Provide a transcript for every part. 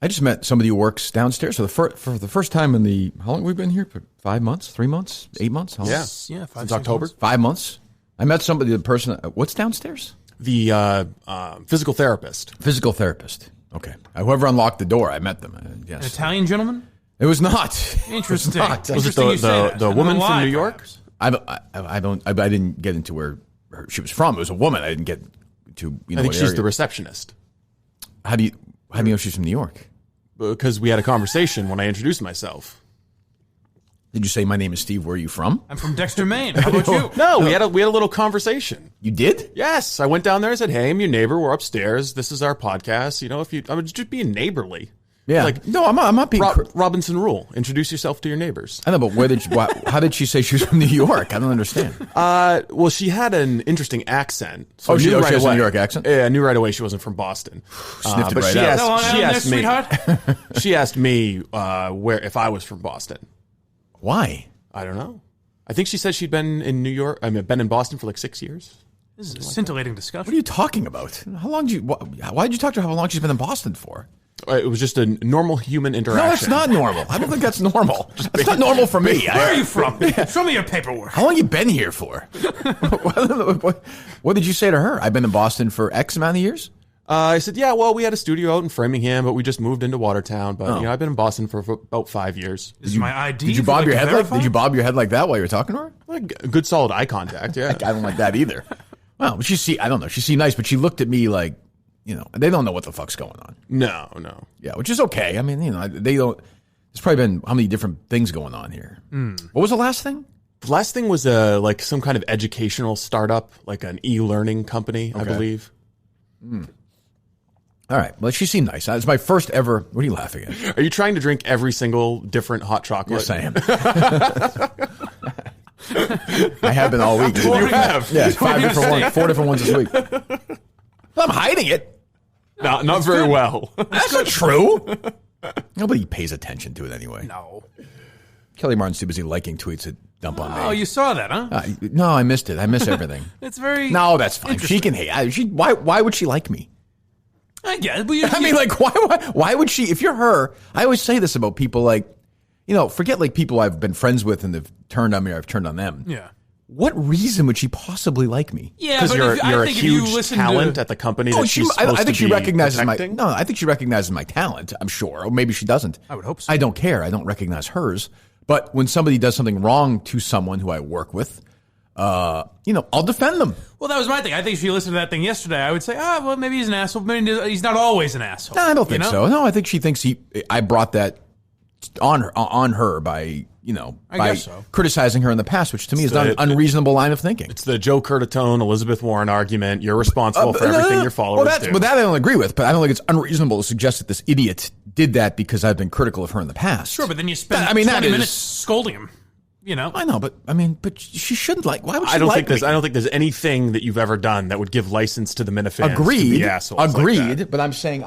I just met somebody who works downstairs for the first time in the... How long have we been here? 5 months? 3 months? 8 months? How long? Yeah, 5 since October. 5 months. I met somebody, the person... What's downstairs? The physical therapist. Physical therapist. Okay. Whoever unlocked the door, I met them. Yes. An Italian gentleman? It was not. Interesting. Was it the woman from New York? I didn't get into where she was from. It was a woman. I didn't get to, I think she's the receptionist. How do you know she's from New York? Because we had a conversation when I introduced myself. Did you say, my name is Steve, where are you from? I'm from Dexter, Maine. How about you? No, we had a little conversation. You did? Yes. I went down there and said, hey, I'm your neighbor. We're upstairs. This is our podcast. I'm just being neighborly. Yeah. No, I'm not being... Robinson rule. Introduce yourself to your neighbors. I know, but how did she say she was from New York? I don't understand. Well, she had an interesting accent. So she has a New York accent? Yeah, I knew right away she wasn't from Boston. Sniffed it right out. She asked me if I was from Boston. Why? I don't know. I think she said she'd been in New York. Been in Boston for like 6 years. This is a scintillating discussion. What are you talking about? Why did you talk to her how long she's been in Boston for? It was just a normal human interaction. No, it's not normal. I don't think that's normal. That's not normal for me. Where are you from? Show me your paperwork. How long you been here for? What did you say to her? I've been in Boston for X amount of years? I said, yeah, well, we had a studio out in Framingham, but we just moved into Watertown. But I've been in Boston for about 5 years. This is my ID. Did you bob your head Did you bob your head like that while you were talking to her? Like good solid eye contact. Yeah, I don't like that either. Well, I don't know. She seemed nice, but she looked at me like, they don't know what the fuck's going on. No. Yeah, which is okay. I mean, they don't. There's probably been how many different things going on here. What was the last thing? The last thing was like some kind of educational startup, like an e-learning company, I believe. All right. Well, she seemed nice. It's my first ever. What are you laughing at? Are you trying to drink every single different hot chocolate? Yes, I am. I have been all week. You have. Yeah, 4 different ones this week. I'm hiding it. No, not very well. That's not true. Nobody pays attention to it anyway. No. Kelly Martin's too busy liking tweets that dump on me. Oh, you saw that, huh? No, I missed it. I miss everything. It's very... No, that's fine. She can hate. Why would she like me? Yeah, why would she? If you're her, I always say this about people like, forget like people I've been friends with and they've turned on me or I've turned on them. Yeah. What reason would she possibly like me? Yeah, because you're a huge talent at the company that she's supposed I think to she be recognizes protecting? I think she recognizes my talent, I'm sure. Or maybe she doesn't. I would hope so. I don't care. I don't recognize hers. But when somebody does something wrong to someone who I work with, I'll defend them. Well, that was my thing. I think if she listened to that thing yesterday, I would say, well, maybe he's an asshole. Maybe he's not always an asshole. No, I don't think so. No, I think she thinks I brought that on her by criticizing her in the past, which to me is not an unreasonable line of thinking. It's the Joe Curtatone, Elizabeth Warren argument. You're responsible for everything your followers do. Well, that I don't agree with, but I don't think it's unreasonable to suggest that this idiot did that because I've been critical of her in the past. Sure, but then you spend 20 minutes scolding him. I know, but she shouldn't like. Why would she I don't like think me? I don't think there's anything that you've ever done that would give license to the Minifans Agreed. to be assholes. Agreed. Like that. But I'm saying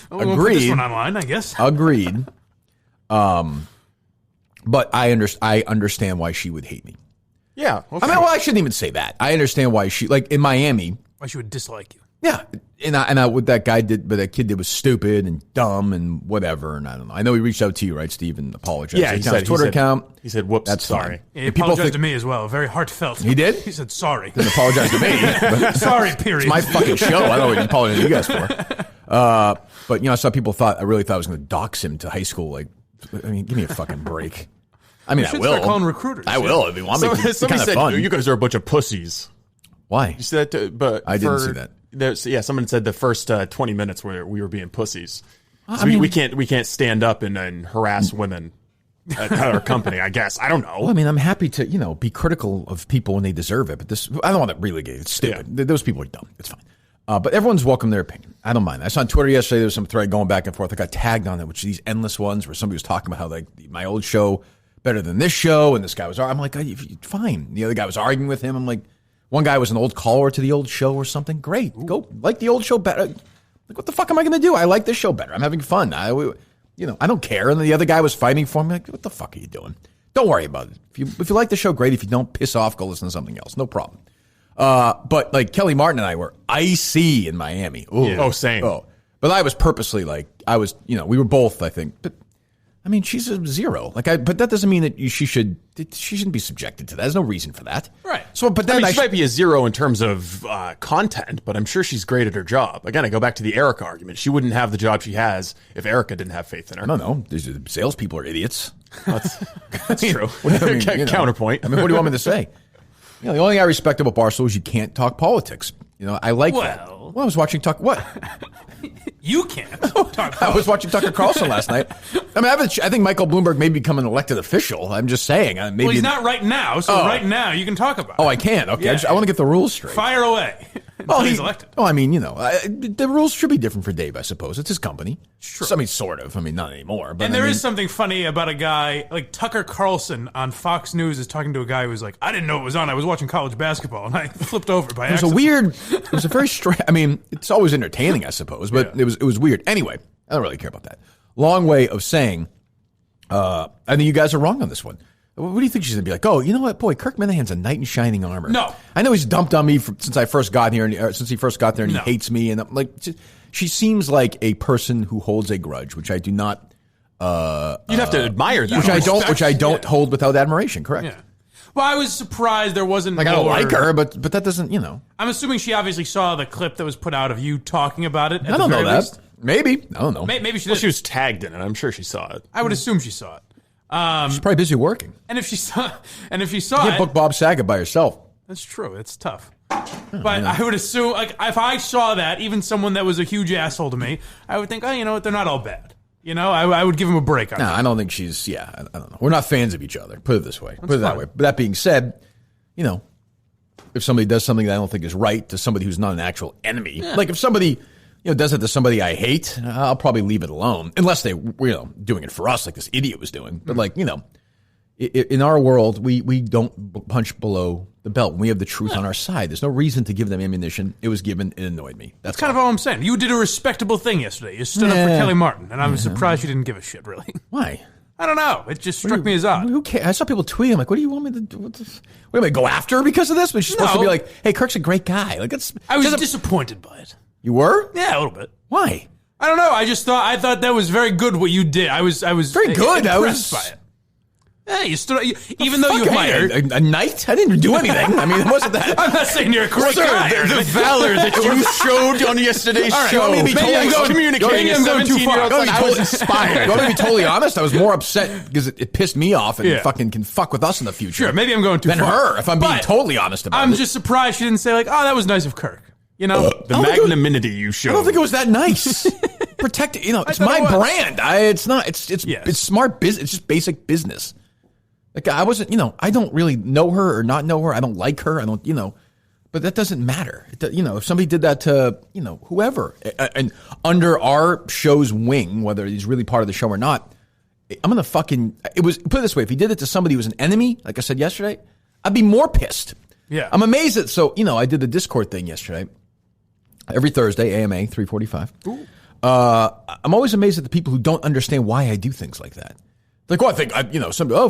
We'll put this one online, I guess. Agreed. But I understand why she would hate me. Yeah. Okay. I shouldn't even say that. I understand why she, like in Miami. Why she would dislike you. Yeah. And what that guy did, but that kid did was stupid and dumb and whatever. And I don't know. I know he reached out to you, right, Steve, and apologized. Yeah, he said, Twitter account. He said, whoops, that's sorry. Fine. Yeah, he apologized to me as well. Very heartfelt. He did? He said, sorry. He didn't apologize to me. But sorry, period. It's my fucking show. I don't know what you apologize to you guys for. But, some people I really thought I was going to dox him to high school. Like, give me a fucking break. I will. Start calling recruiters. I will. It's somebody said, fun. You guys are a bunch of pussies. Why? You said that, but I didn't see that. Someone said the first 20 minutes where we were being pussies. So we can't stand up and harass women at our company, I guess. I don't know. Well, I'm happy to, be critical of people when they deserve it, but I don't want to relegate. It's stupid. Yeah. Those people are dumb. It's fine. But everyone's welcome their opinion. I don't mind. I saw on Twitter yesterday, there was some thread going back and forth. I got tagged on it, which are these endless ones where somebody was talking about how like my old show better than this show, and this guy was, I'm like, fine. The other guy was arguing with him. I'm like, one guy was an old caller to the old show or something. Great. Ooh. Go like the old show better. Like, what the fuck am I going to do? I like this show better. I'm having fun. I don't care. And then the other guy was fighting for me. Like, what the fuck are you doing? Don't worry about it. If you like the show, great. If you don't, piss off, go listen to something else. No problem. But like Kelly Martin and I were icy in Miami. Ooh. Yeah. Oh, same. Oh, but I was purposely like, we were both, I think, but I mean, she's a 0. But that doesn't mean that she shouldn't be subjected to that. There's no reason for that. Right. So, but then she might be a 0 in terms of content, but I'm sure she's great at her job. Again, I go back to the Erica argument. She wouldn't have the job she has if Erica didn't have faith in her. I don't know. Salespeople are idiots. That's true. Counterpoint. I mean, what do you want me to say? The only thing I respect about Barstool is you can't talk politics. I like that. Well, I was watching what? You can't talk politics. I was watching Tucker Carlson last night. I mean, I think Michael Bloomberg may become an elected official. I'm just saying. Maybe well, he's not right now, so right now you can talk about it. Oh, I can? Okay. Yeah. I want to get the rules straight. Fire away. Well, he's elected. Well, I mean, the rules should be different for Dave, I suppose. It's his company. Sure. So, I mean, sort of. I mean, not anymore. But and there is something funny about a guy like Tucker Carlson on Fox News is talking to a guy who's like, I didn't know it was on. I was watching college basketball, and I flipped over by accident. It was a very strange. I mean, it's always entertaining, I suppose, but it was weird. Anyway, I don't really care about that. Long way of saying, I think you guys are wrong on this one. What do you think she's going to be like? Oh, you know what? Boy, Kirk Minahane's a knight in shining armor. No. I know he's dumped on me since I first got here, since he first got there, and he hates me. And I'm like, she seems like a person who holds a grudge, which I do not. You'd have to admire that. Which I don't hold without admiration. Correct. Yeah. Well, I was surprised there wasn't I don't like her, but that doesn't, I'm assuming she obviously saw the clip that was put out of you talking about it. I don't know that. Least. Maybe. I don't know. Maybe she did. Well, she was tagged in it. I'm sure she saw it. I would assume she saw it. She's probably busy working. And if she saw you can't book Bob Saget by yourself. That's true. It's tough. But I would assume, like, if I saw that, even someone that was a huge asshole to me, I would think, oh, you know what? They're not all bad. I would give him a break on that. I don't think she's. Yeah, I don't know. We're not fans of each other. Put it this way. Put it that way. But that being said, if somebody does something that I don't think is right to somebody who's not an actual enemy, like if somebody does it to somebody I hate, I'll probably leave it alone unless they doing it for us like this idiot was doing. But in our world, we don't punch below the belt. We have the truth on our side. There's no reason to give them ammunition. It was given. It annoyed me. That's kind of all I'm saying. You did a respectable thing yesterday. You stood up for Kelly Martin, and I'm surprised you didn't give a shit, really. Why? I don't know. It just struck me as odd. Who cares? I saw people tweet. I'm like, what do you want me to do? What am I go after her because of this? But she's supposed to be like, hey, Kirk's a great guy. Like, I was disappointed by it. You were? Yeah, a little bit. Why? I don't know. I thought that was very good what you did. I was very good. I was impressed by it. Yeah, you stood. Even though you hate her, a knight. I didn't do anything. I mean, it wasn't that. I'm not saying you're a great guy. The valor that you showed on yesterday's show. Maybe I'm going too far. I was inspired. You want to be totally honest? I was more upset because it pissed me off and fucking can fuck with us in the future. Sure, maybe I'm going too far. Than her, if I'm being totally honest about it. I'm just surprised she didn't say like, "Oh, that was nice of Kirk." The magnanimity you showed. I don't think it was that nice. Protect it. It's my brand. It's not. It's smart business. It's just basic business. Like I wasn't. I don't really know her or not know her. I don't like her. I don't. But that doesn't matter. If somebody did that to whoever, and under our show's wing, whether he's really part of the show or not, I'm gonna fucking. It was put it this way: if he did it to somebody who was an enemy, like I said yesterday, I'd be more pissed. Yeah, I'm amazed that. So I did the Discord thing yesterday. Every Thursday, AMA 3:45. I'm always amazed at the people who don't understand why I do things like that. Like, I think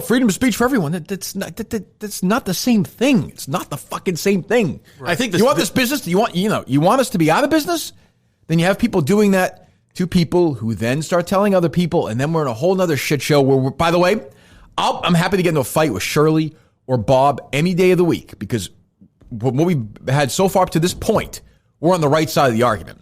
freedom of speech for everyone. That's not the same thing. It's not the fucking same thing. Right. I think you want this business. You want us to be out of business. Then you have people doing that to people who then start telling other people, and then we're in a whole nother shit show. Where, by the way, I'm happy to get into a fight with Shirley or Bob any day of the week because what we've had so far up to this point, we're on the right side of the argument.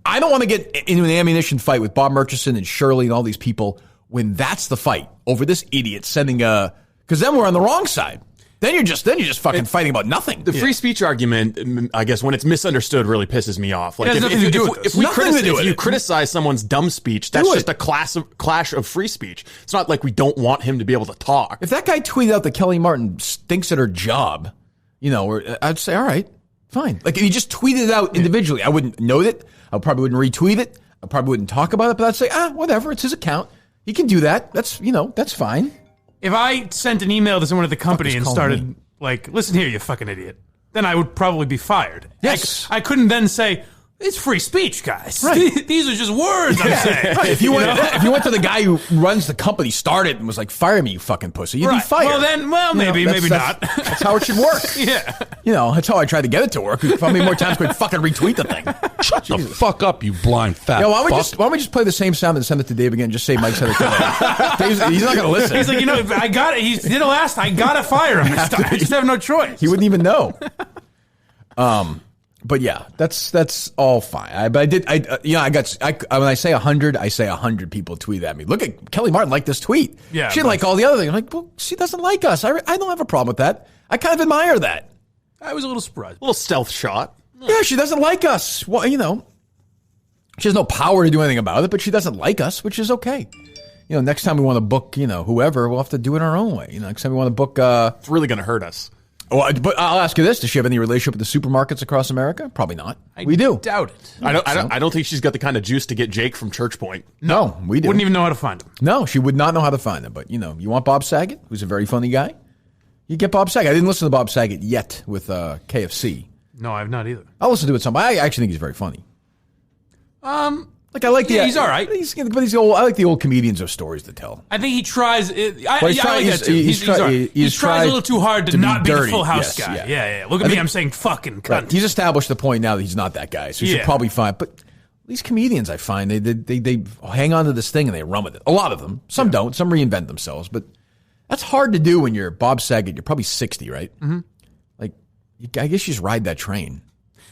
I don't want to get into an ammunition fight with Bob Murchison and Shirley and all these people when that's the fight over this idiot sending because then we're on the wrong side. Then you're just fucking fighting about nothing. The free speech argument, I guess, when it's misunderstood, really pisses me off. Like, it has nothing to do with this. If you criticize someone's dumb speech, that's just a clash of free speech. It's not like we don't want him to be able to talk. If that guy tweeted out that Kelly Martin stinks at her job, I'd say, all right, fine. Like, if he just tweeted it out individually, I wouldn't note it. I probably wouldn't retweet it. I probably wouldn't talk about it, but I'd say, whatever, it's his account. He can do that. That's fine. If I sent an email to someone at the company and started like, listen here, you fucking idiot, then I would probably be fired. Yes. I couldn't then say, It's free speech, guys. Right. These are just words I'm saying. Right. If you went to the guy who runs the company, started and was like, "Fire me, you fucking pussy," you'd be fired. Maybe not. That's how it should work. Yeah. That's how I tried to get it to work. How many more times could I fucking retweet the thing? Shut the fuck up, you blind fat. Why don't we just play the same sound and send it to Dave again? Just say Mike said it. He's not going to listen. He's like, I got it. He did it last. I gotta fire him this time. I just have no choice. He wouldn't even know. But yeah, that's all fine. When I say 100, I say 100 people tweet at me. Look at Kelly Martin liked this tweet. Yeah, she didn't like all the other things. I'm like, well, she doesn't like us. I don't have a problem with that. I kind of admire that. I was a little surprised. A little stealth shot. Yeah, she doesn't like us. Well, she has no power to do anything about it, but she doesn't like us, which is okay. Next time we want to book, whoever, we'll have to do it our own way. Next time we want to book, it's really going to hurt us. Well, but I'll ask you this: does she have any relationship with the supermarkets across America? Probably not. We do. Doubt it. I don't think she's got the kind of juice to get Jake from Church Point. No, we do. Wouldn't even know how to find him. No, she would not know how to find him. But you want Bob Saget, who's a very funny guy. You get Bob Saget. I didn't listen to Bob Saget yet with KFC. No, I've not either. I'll listen to it some. I actually think he's very funny. I like he's all right. He's old. I like the old comedians with stories to tell. I think he tries. I like that too. He tries a little too hard to not be the dirty. Full House Yes, guy. yeah. Yeah. Look at me. I'm saying fucking cunt. Right. He's established the point now that he's not that guy, so he should probably find. But these comedians, I find they hang on to this thing and they run with it. A lot of them. Some don't. Some reinvent themselves. But that's hard to do when you're Bob Saget. You're probably 60, right? Mm-hmm. Like, I guess you just ride that train.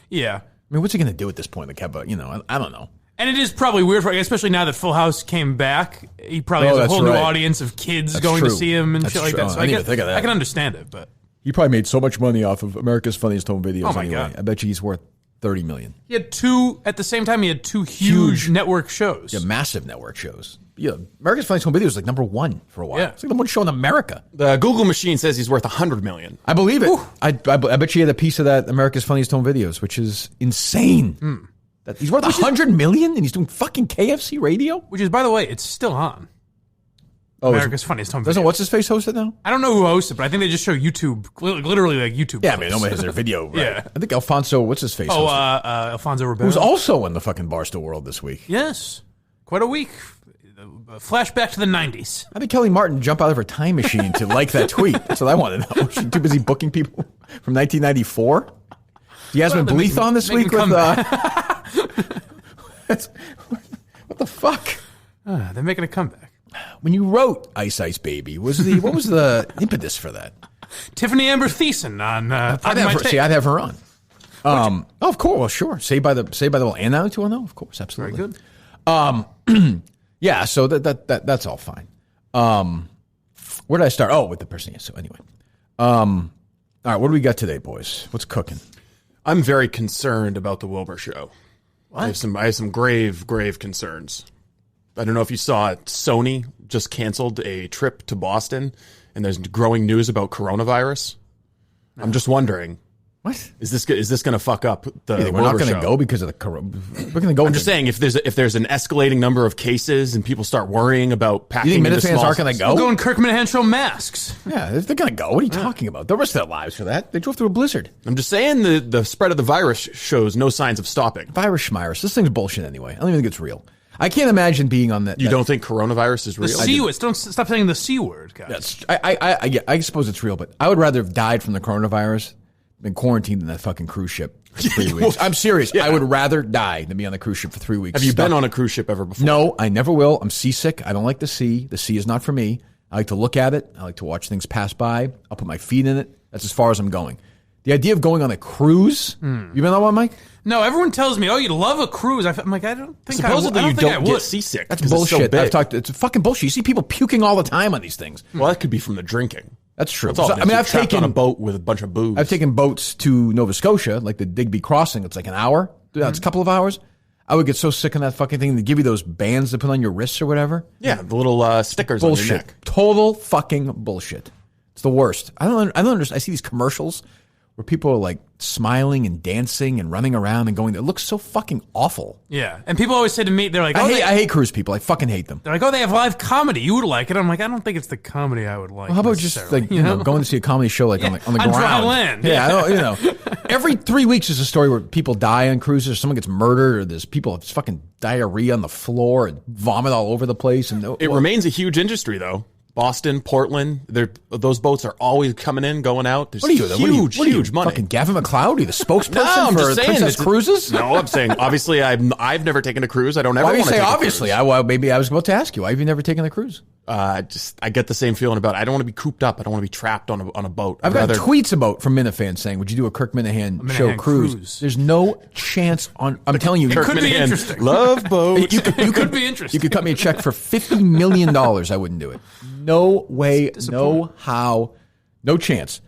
Yeah. I mean, what's he going to do at this point? Like, have I don't know. And it is probably weird, especially now that Full House came back. He probably has a whole new audience of kids going to see him and shit like that. So I can understand it, but he probably made so much money off of America's Funniest Home Videos. Oh my God. I bet you he's worth $30 million. He had two at the same time. He had two huge network shows. Yeah, massive network shows. Yeah, America's Funniest Home Videos was like number one for a while. Yeah. It's like the one show in America. The Google machine says he's worth $100 million. I believe it. I bet you had a piece of that America's Funniest Home Videos, which is insane. He's worth $100 million and he's doing fucking KFC radio? Which is, by the way, it's still on. America's Funniest Home Videos. Doesn't What's-His-Face host it now? I don't know who hosts it, but I think they just show YouTube, literally like YouTube. Yeah, I mean, nobody has their video. Right? Yeah. I think Alfonso, What's-His-Face Alfonso Ribeiro. Who's also in the fucking Barstool World this week. Yes. Quite a week. Flashback to the 90s. How did Kelly Martin jump out of her time machine to like that tweet? That's what I want to know. She's too busy booking people from 1994? Yasmin Bleeth on this week with... what the fuck? They're making a comeback. When you wrote Ice Ice Baby, what was the impetus for that? Tiffany Amber Thiessen on I'd have her on. Of course, well, sure. Say by the well, and now to know, of course, absolutely. Very good. Yeah, so that's all fine. Where did I start? Oh, with the person. So anyway, all right. What do we got today, boys? What's cooking? I'm very concerned about the Wilbur show. What? I have some grave concerns. I don't know if you saw it. Sony just canceled a trip to Boston, and there's growing news about coronavirus. No. I'm just wondering, what is this going to fuck up the? Yeah, we're not going to go because of the corona. We're going to go. I'm just saying, if there's an escalating number of cases and people start worrying about packing, you think Minute fans aren't going to go? We'll go in Kirk Minihane Show masks. Yeah, they're going to go. What are you talking about? They'll risk their lives for that. They drove through a blizzard. I'm just saying the spread of the virus shows no signs of stopping. Virus schmirus. This thing's bullshit anyway. I don't even think it's real. I can't imagine being on that. You don't think coronavirus is real? The C word. Don't stop saying the C word, guys. I suppose it's real, but I would rather have died from the coronavirus than quarantined in that fucking cruise ship for 3 weeks. I'm serious. Yeah. I would rather die than be on the cruise ship for 3 weeks. Have you been on a cruise ship ever before? No, I never will. I'm seasick. I don't like the sea. The sea is not for me. I like to look at it. I like to watch things pass by. I'll put my feet in it. That's as far as I'm going. The idea of going on a cruise. You been on one, Mike? No, everyone tells me, "Oh, you'd love a cruise." I'm like, I don't think. Supposedly, you don't get seasick. That's bullshit. It's so it's fucking bullshit. You see people puking all the time on these things. Well, that could be from the drinking. That's true. That's all. I mean, I've taken on a boat with a bunch of booze. I've taken boats to Nova Scotia, like the Digby Crossing. It's like an hour. It's a couple of hours. I would get so sick on that fucking thing. They give you those bands to put on your wrists or whatever. Yeah, the little stickers on your neck. Total fucking bullshit. It's the worst. I don't understand. I see these commercials where people are like smiling and dancing and running around and going. It looks so fucking awful. Yeah, and people always say to me, they're like, I hate cruise people. I fucking hate them. They're like, oh, they have live comedy. You would like it. I'm like, I don't think it's the comedy I would like. Well, how about just like going to see a comedy show like on the ground? Dry land. Yeah, I don't, every 3 weeks there's a story where people die on cruises, or someone gets murdered, or there's people have fucking diarrhea on the floor and vomit all over the place. And it remains a huge industry, though. Boston, Portland, those boats are always coming in, going out. There's huge money. Fucking Gavin McLeod, the spokesperson I'm for just saying, Princess Cruises? No, I'm saying, obviously, I've never taken a cruise. I don't ever want to take obviously? a cruise. Maybe I was about to ask you. Why have you never taken a cruise? I get the same feeling about it. I don't want to be cooped up. I don't want to be trapped on a boat. I've got tweets from Minifans saying, would you do a Kirk Minihane Show cruise? There's no chance on... I'm telling you. It could be interesting. Love boats. You could be interesting. You could cut me a check for $50 million. I wouldn't do it. No way, no how, no chance.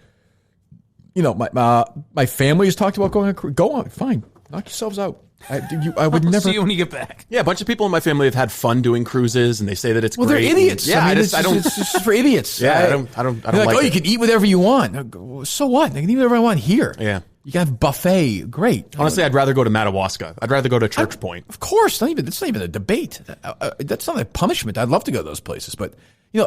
You know, my family has talked about going on a cruise. Go on, fine. Knock yourselves out. I would never see you when you get back. Yeah, a bunch of people in my family have had fun doing cruises, and they say that it's great. Well, they're idiots. Yeah, it's just for idiots. Yeah, I don't like, like oh, it. you can eat whatever you want. So what? They can eat whatever I want here. Yeah. You can have buffet. Great. Honestly, I'd rather go to Madawaska. I'd rather go to Church Point. Of course. It's not even a debate. That's not a punishment. I'd love to go to those places. But,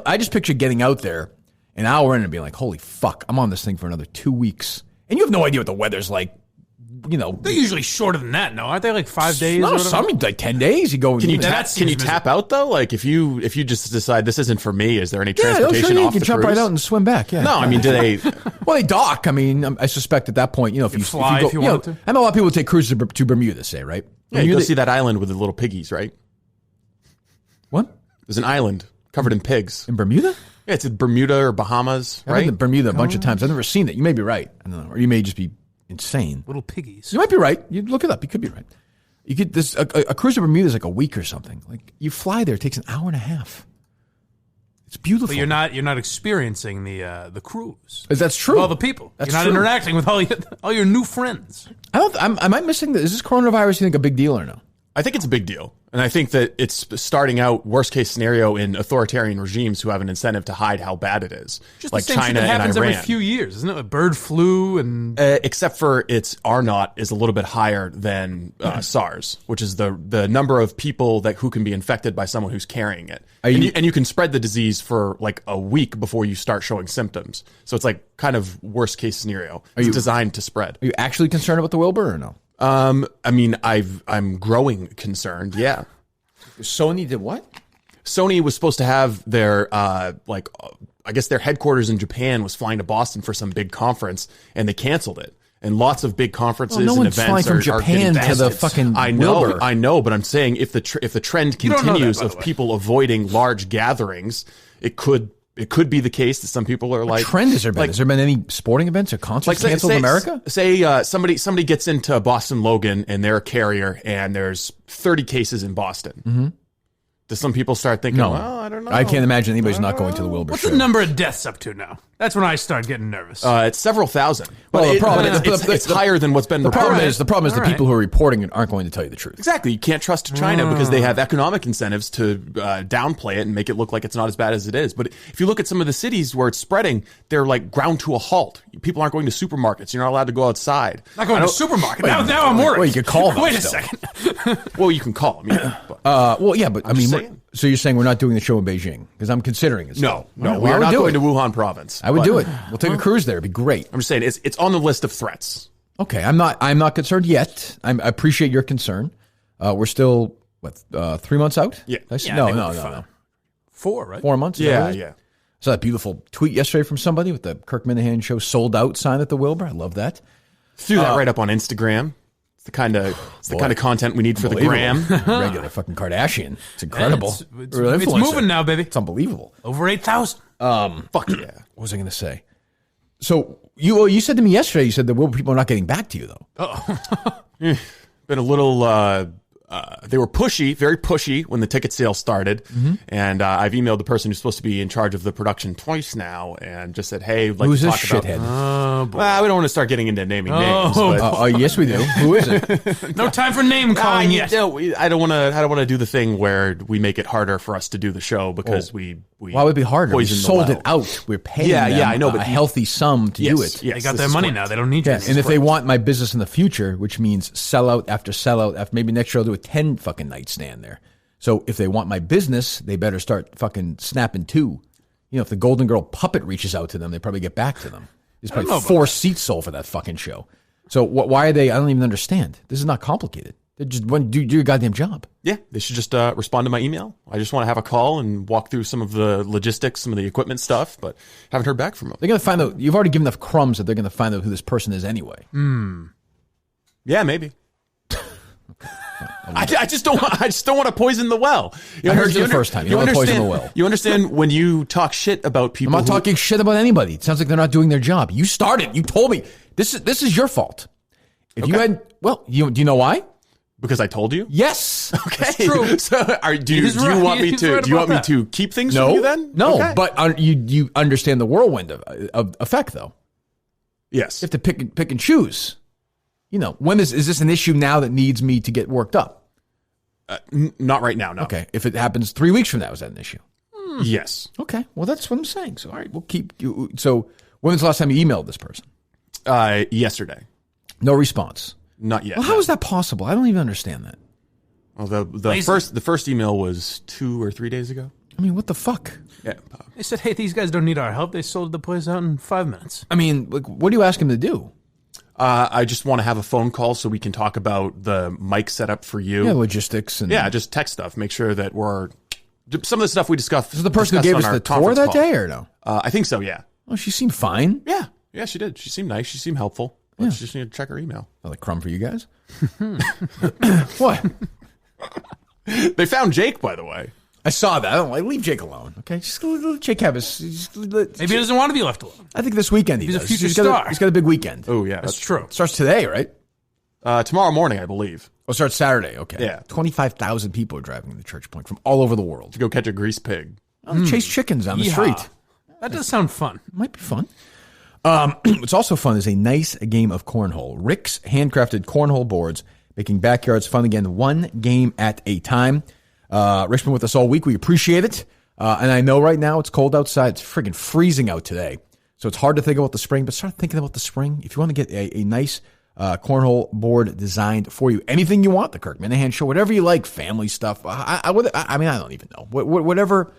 I just picture getting out there an hour in and being like, holy fuck, I'm on this thing for another 2 weeks. And you have no idea what the weather's like. They're usually shorter than that, no? Aren't they like 5 days? No, some like 10 days. You go. Can you tap out though? Like if you just decide this isn't for me, is there any transportation off the cruise? You can jump right out and swim back. Yeah. No, I mean, do they? Well, they dock. I mean, I suspect at that point, if you fly if you want to. I know a lot of people take cruises to Bermuda, say, right? Yeah, you go see that island with the little piggies, right? What? There's an island covered in pigs in Bermuda. Yeah, it's in Bermuda or Bahamas, right? I've been to Bermuda a bunch of times. I've never seen it. You may be right. I don't know, or you may just be insane. Little piggies. You might be right. You look it up. You could be right. You could a cruise to Bermuda is like a week or something. Like you fly there, it takes an hour and a half. It's beautiful. But you're not experiencing the cruise. That's true. With all the people. You're not interacting with all your new friends. Am I missing this? Is this coronavirus, you think, a big deal or no? I think it's a big deal. And I think that it's starting out worst case scenario in authoritarian regimes who have an incentive to hide how bad it is. Just like the same China shit that happens and Iran. every few years, isn't it? Like bird flu and except for its R0 is a little bit higher than SARS, which is the number of people who can be infected by someone who's carrying it. And you can spread the disease for like a week before you start showing symptoms. So it's like kind of worst case scenario. It's designed to spread. Are you actually concerned about the Wilbur or no? I mean, I'm growing concerned. Yeah. Sony did what? Sony was supposed to have their I guess their headquarters in Japan was flying to Boston for some big conference, and they canceled it. And lots of big conferences and events flying from Japan to the fucking Wilbur. I know, but I'm saying if the trend continues of people avoiding large gatherings, it could be the case that some people are like... What trend has there been? Has there been any sporting events or concerts canceled in America? Say somebody gets into Boston Logan and they're a carrier and there's 30 cases in Boston. Mm-hmm. Do some people start thinking, well, I don't know. I can't imagine anybody's not going to the Wilbur What's show. the number of deaths up to now? That's when I start getting nervous. It's several thousand. Well, the problem is it's higher than what's been reported. The problem is the people who are reporting it aren't going to tell you the truth. Exactly. You can't trust China because they have economic incentives to downplay it and make it look like it's not as bad as it is. But if you look at some of the cities where it's spreading, they're like ground to a halt. People aren't going to supermarkets. You're not allowed to go outside. Not going to supermarket. Now I'm worried. Well, you can call them. Wait a second. Well, you can call them. Yeah, but I mean, so you're saying we're not doing the show in Beijing? Because I'm considering it. No, we are not going to Wuhan province. I would do it. We'll take a cruise there. It'd be great. I'm just saying it's on the list of threats. Okay, I'm not concerned yet. I appreciate your concern. We're still 3 months out? Yeah. No. 4, right? 4 months. Yeah. I saw that beautiful tweet yesterday from somebody with the Kirk Minihane Show sold out sign at the Wilbur. I love that. Threw that right up on Instagram. It's the kind of content we need for the gram. Regular fucking Kardashian. It's incredible. It's moving now, baby. It's unbelievable. Over 8,000. Fuck yeah. What was I going to say? So you said to me yesterday, you said the Wilbur people are not getting back to you though. Been a little they were pushy, very pushy when the ticket sale started. And I've emailed the person who's supposed to be in charge of the production twice now and just said, hey, like who's to this talk shithead? Well, we don't want to start getting into naming names. But, Yes, we do. Who is it? No time for name calling yet. I don't want to do the thing where we make it harder for us to do the show because we Why would it be harder? We poison the sold well. it out. We're paying Yeah, them yeah, I know, a but healthy sum to do it. Yes, They got this their is money correct. now. They don't need you. Yeah, and if they want my business in the future, which means sellout after sellout, after maybe next year I'll do a 10 fucking night stand there. So if they want my business, they better start fucking snapping too. You know, if the Golden Girl puppet reaches out to them, they probably get back to them. There's probably 4 seats sold for that fucking show. So why are they? I don't even understand. This is not complicated. They just want to do your goddamn job. Yeah, they should just respond to my email. I just want to have a call and walk through some of the logistics, some of the equipment stuff, but haven't heard back from them. They're going to find out. You've already given enough crumbs that they're going to find out who this person is anyway. Yeah, maybe. I just don't want to poison the well. I heard you the first time. You don't want to poison the well. You understand when you talk shit about people. I'm not talking shit about anybody. It sounds like they're not doing their job. You started. You told me this is your fault. If you had, do you know why? Because I told you. Yes. Okay. true. So do you want me to keep things from you then? No. Okay. But you understand the whirlwind of effect though. Yes. You have to pick and choose. You know, when is this an issue now that needs me to get worked up? Not right now. No. Okay. If it happens 3 weeks from now, is that an issue? Yes. Okay. Well, that's what I'm saying. So all right, we'll keep you. So when was the last time you emailed this person? Yesterday. No response. Not yet. Well, how is that possible? I don't even understand that. Well, the first email was 2 or 3 days ago. I mean, what the fuck? Yeah. They said, hey, these guys don't need our help. They sold the place out in 5 minutes. I mean, like, what do you ask him to do? I just want to have a phone call so we can talk about the mic setup for you. Yeah, logistics and just tech stuff. Make sure that we're some of the stuff we discussed. Is the person who gave us the tour that day or no? I think so. Yeah. Oh, she seemed fine. Yeah, she did. She seemed nice. She seemed helpful. Yeah. Let's just need to check her email. Another crumb for you guys. What? They found Jake, by the way. I saw that. I don't like leave Jake alone. Okay, just let Jake have his. Maybe he doesn't want to be left alone. I think this weekend He's a does. future He's star. He's got a big weekend. Oh yeah, That's true. It starts today, right? Tomorrow morning, I believe. Oh, it starts Saturday. Okay. Yeah. 25,000 people are driving to Church Point from all over the world. To go catch a grease pig. Oh, chase chickens on the street. That does sound fun. Might be fun. What's also fun is a nice game of cornhole. Rick's handcrafted cornhole boards, making backyards fun again, one game at a time. Rick's been with us all week. We appreciate it. And I know right now it's cold outside. It's friggin' freezing out today. So it's hard to think about the spring, but start thinking about the spring. If you want to get a nice cornhole board designed for you, anything you want, the Kirk Minihane Show, whatever you like, family stuff. I mean, I don't even know. Whatever,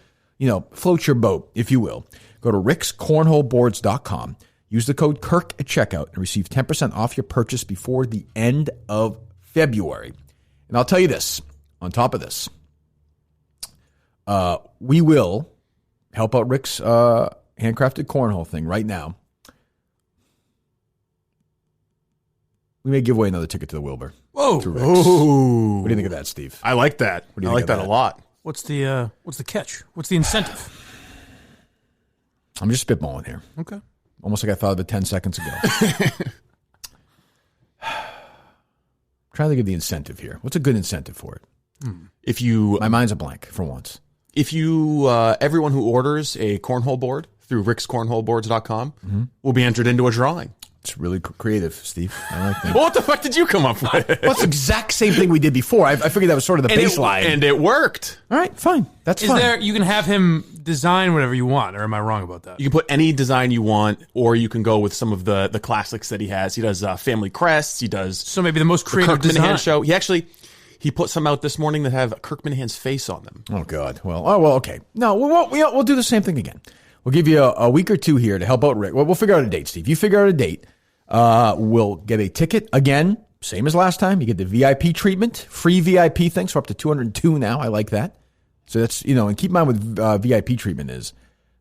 floats your boat, if you will. Go to rickscornholeboards.com. Use the code Kirk at checkout and receive 10% off your purchase before the end of February. And I'll tell you this, on top of this, we will help out Rick's handcrafted cornhole thing right now. We may give away another ticket to the Wilbur. Whoa. Through Rick's. Oh, What do you think of that, Steve? I like that. do you I think like of that that? a lot. What's the catch? What's the incentive? I'm just spitballing here. Okay. Almost like I thought of it 10 seconds ago. Trying to think of the incentive here. What's a good incentive for it? If you My mind's a blank for once. everyone who orders a cornhole board through rickscornholeboards.com will be entered into a drawing. It's really creative, Steve. I like that. Well, what the fuck did you come up with? Well, it's the exact same thing we did before. I figured that was sort of the baseline. And it worked. All right, fine. That's Is fine. there? You can have him design whatever you want, or am I wrong about that? You can put any design you want, or you can go with some of the classics that he has. He does family crests. He does So maybe the most creative Kirk design. Minihane Show. He put some out this morning that have Kirk Minihane's face on them. Oh, God. Well, okay. No, we'll do the same thing again. We'll give you a week or two here to help out Rick. Well, we'll figure out a date, Steve. You figure out a date. We'll get a ticket again, same as last time. You get the VIP treatment, free VIP things for up to 202 now. I like that. So that's, and keep in mind what VIP treatment is.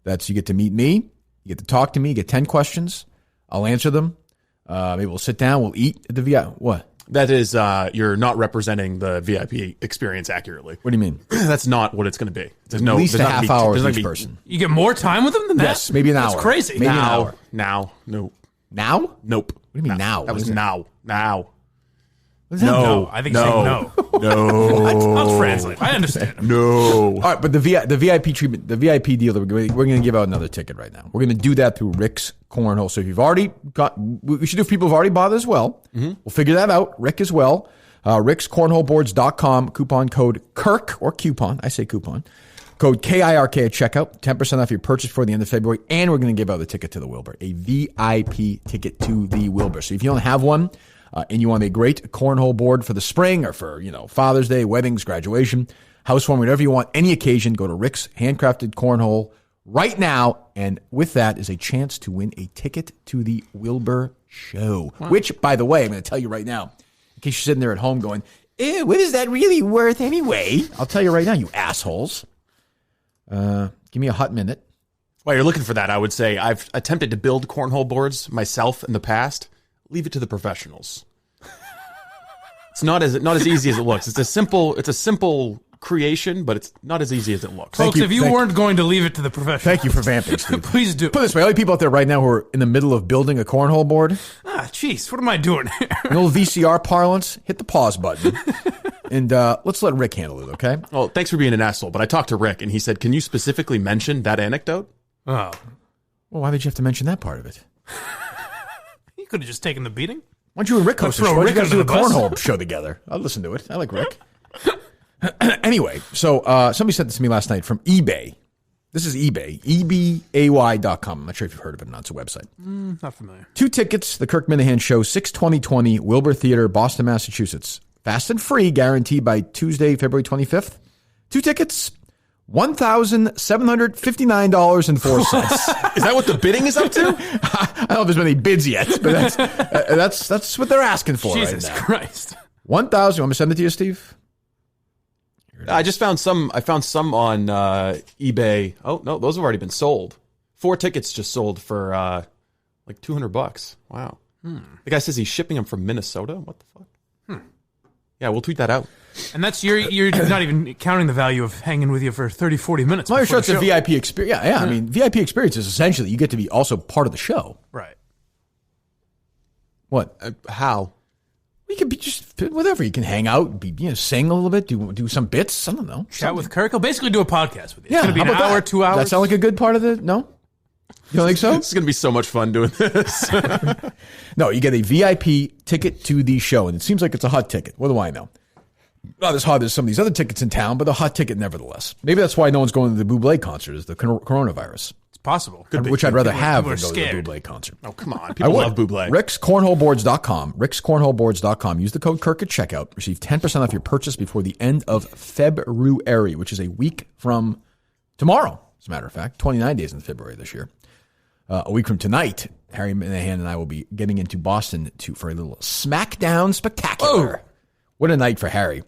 That's you get to meet me, you get to talk to me, you get 10 questions. I'll answer them. Maybe we'll sit down, we'll eat at the VIP. What? That is, you're not representing the VIP experience accurately. What do you mean? That's not what it's going to be. At least a half hour with each person. You get more time with him than that? Yes, maybe an hour. That's crazy. Maybe an hour. Now, nope. Now? Nope. What do you mean now? That What was is it? now. What does that mean? No, I think he's saying no. No. I'll translate. I understand. No. All right, but the VIP treatment, the VIP deal, we're going to give out another ticket right now. We're going to do that through Rick's Cornhole. So if you've already got, we should do if people have already bought it as well. We'll figure that out. Rick as well. rickscornholeboards.com, coupon code Kirk, or coupon, I say coupon, code KIRK at checkout, 10% off your purchase before the end of February, and we're going to give out the ticket to the Wilbur, a VIP ticket to the Wilbur. So if you don't have one, and you want a great cornhole board for the spring or for, Father's Day, weddings, graduation, housewarming, whatever you want, any occasion, go to Rick's Handcrafted Cornhole right now. And with that is a chance to win a ticket to the Wilbur show, which, by the way, I'm going to tell you right now, in case you're sitting there at home going, what is that really worth anyway? I'll tell you right now, you assholes. Give me a hot minute. While you're looking for that, I would say I've attempted to build cornhole boards myself in the past. Leave it to the professionals. It's not as easy as it looks. It's a simple creation, but it's not as easy as it looks. Folks, if you weren't going to leave it to the professionals. Thank you for vamping, Steve. Please do. Put it this way, all you people out there right now who are in the middle of building a cornhole board, Jeez, what am I doing here? an old VCR parlance, hit the pause button, and let's let Rick handle it, okay? Well, thanks for being an asshole, but I talked to Rick, and he said, can you specifically mention that anecdote? Oh. Well, why did you have to mention that part of it? You could have just taken the beating. Why don't you and Rick host a throw show? Why don't you Rick guys do a under the bus? cornhole show together? I'll listen to it. I like Rick. Anyway, so somebody sent this to me last night from eBay. This is eBay, ebay.com. I'm not sure if you've heard of it or not. It's a website. Not familiar. 2 tickets, the Kirk Minihane Show, 6/20/20, Wilbur Theater, Boston, Massachusetts. Fast and free, guaranteed by Tuesday, February 25th. 2 tickets, $1,759.04. Is that what the bidding is up to? I don't know if there's been any bids yet, but that's what they're asking for Jesus right now. Christ. 1,000. You want me to send it to you, Steve? I just found some. I found some on eBay. Oh no, those have already been sold. 4 tickets just sold for like $200. Wow. The guy says he's shipping them from Minnesota. What the fuck? Yeah, we'll tweet that out. And that's you're not even counting the value of hanging with you for 30, 40 minutes. Well, you're sure before it's the a show. VIP experience. Yeah. I mean, VIP experience is essentially you get to be also part of the show. Right. What? How? You could be just whatever. You can hang out, sing a little bit, do some bits. I don't know. Chat with Kirk. He'll basically do a podcast with you. Yeah, It's going to be how an about hour, that? 2 hours. Does that sound like a good part of the? No, you don't think so? This is gonna be so much fun doing this. No, you get a VIP ticket to the show, and it seems like it's a hot ticket. What do I know? Not as hot as some of these other tickets in town, but a hot ticket nevertheless. Maybe that's why no one's going to the Bublé concert, is the coronavirus. It's possible. Which I'd rather have People than are go to scared. the Bublé concert. Oh come on, I people would. love Bublé. rickscornholeboards.com. rickscornholeboards.com. Use the code Kirk at checkout. Receive 10% off your purchase before the end of February, which is a week from tomorrow, as a matter of fact. 29 days in February this year. A week from tonight, Harry Minihane and I will be getting into Boston for a little SmackDown Spectacular. Oh. What a night for Harry.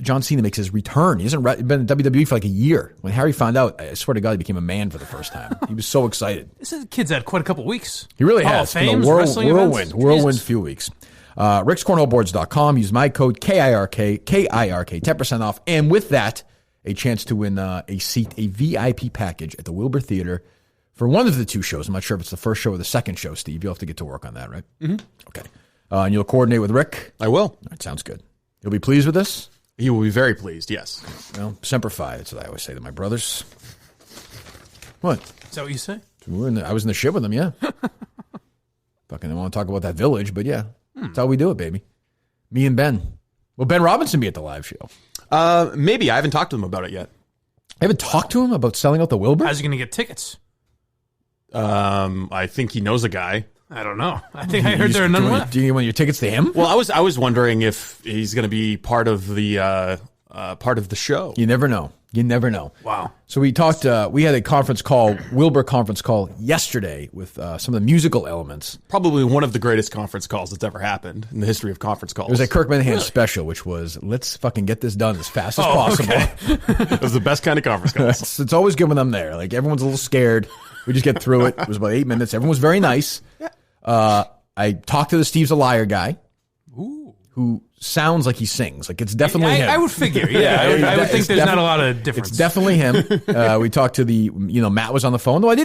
John Cena makes his return. He hasn't been in WWE for like a year. When Harry found out, I swear to God, he became a man for the first time. He was so excited. This kid's had quite a couple weeks. He really Hall has. of Fame, It's been a wrestling events. whirlwind Jesus. few weeks. rickscornholeboards.com. Use my code KIRK, 10% off. And with that, a chance to win a VIP package at the Wilbur Theater for one of the 2 shows. I'm not sure if it's the first show or the second show, Steve. You'll have to get to work on that, right? Mm-hmm. Okay. And you'll coordinate with Rick? I will. All right, sounds good. You'll be pleased with this? He will be very pleased. Yes. Well, Semper Fi. That's what I always say to my brothers. What? Is that what you say? I was in the ship with them, yeah. Fucking I want to talk about that village, but yeah. That's how we do it, baby. Me and Ben. Will Ben Robinson be at the live show? Maybe. I haven't talked to him about it yet. I haven't talked to him about selling out the Wilbur? How's he going to get tickets? I think he knows a guy. I don't know. I think I heard there are none left. Do you want your tickets to him? Well, I was wondering if he's going to be part of the show. You never know. You never know. Wow. So we talked, we had a conference call, Wilbur conference call yesterday with some of the musical elements. Probably one of the greatest conference calls that's ever happened in the history of conference calls. It was a Kirk Minihane special, which was, let's fucking get this done as fast as possible. Okay. It was the best kind of conference calls. It's always good when I'm there. Like, everyone's a little scared. We just get through it. It was about 8 minutes. Everyone was very nice. I talked to the Steve's a Liar guy, who sounds like he sings. Like it's definitely him. I would figure. Yeah, I would think there's not a lot of difference. It's definitely him. We talked to Matt was on the phone. Though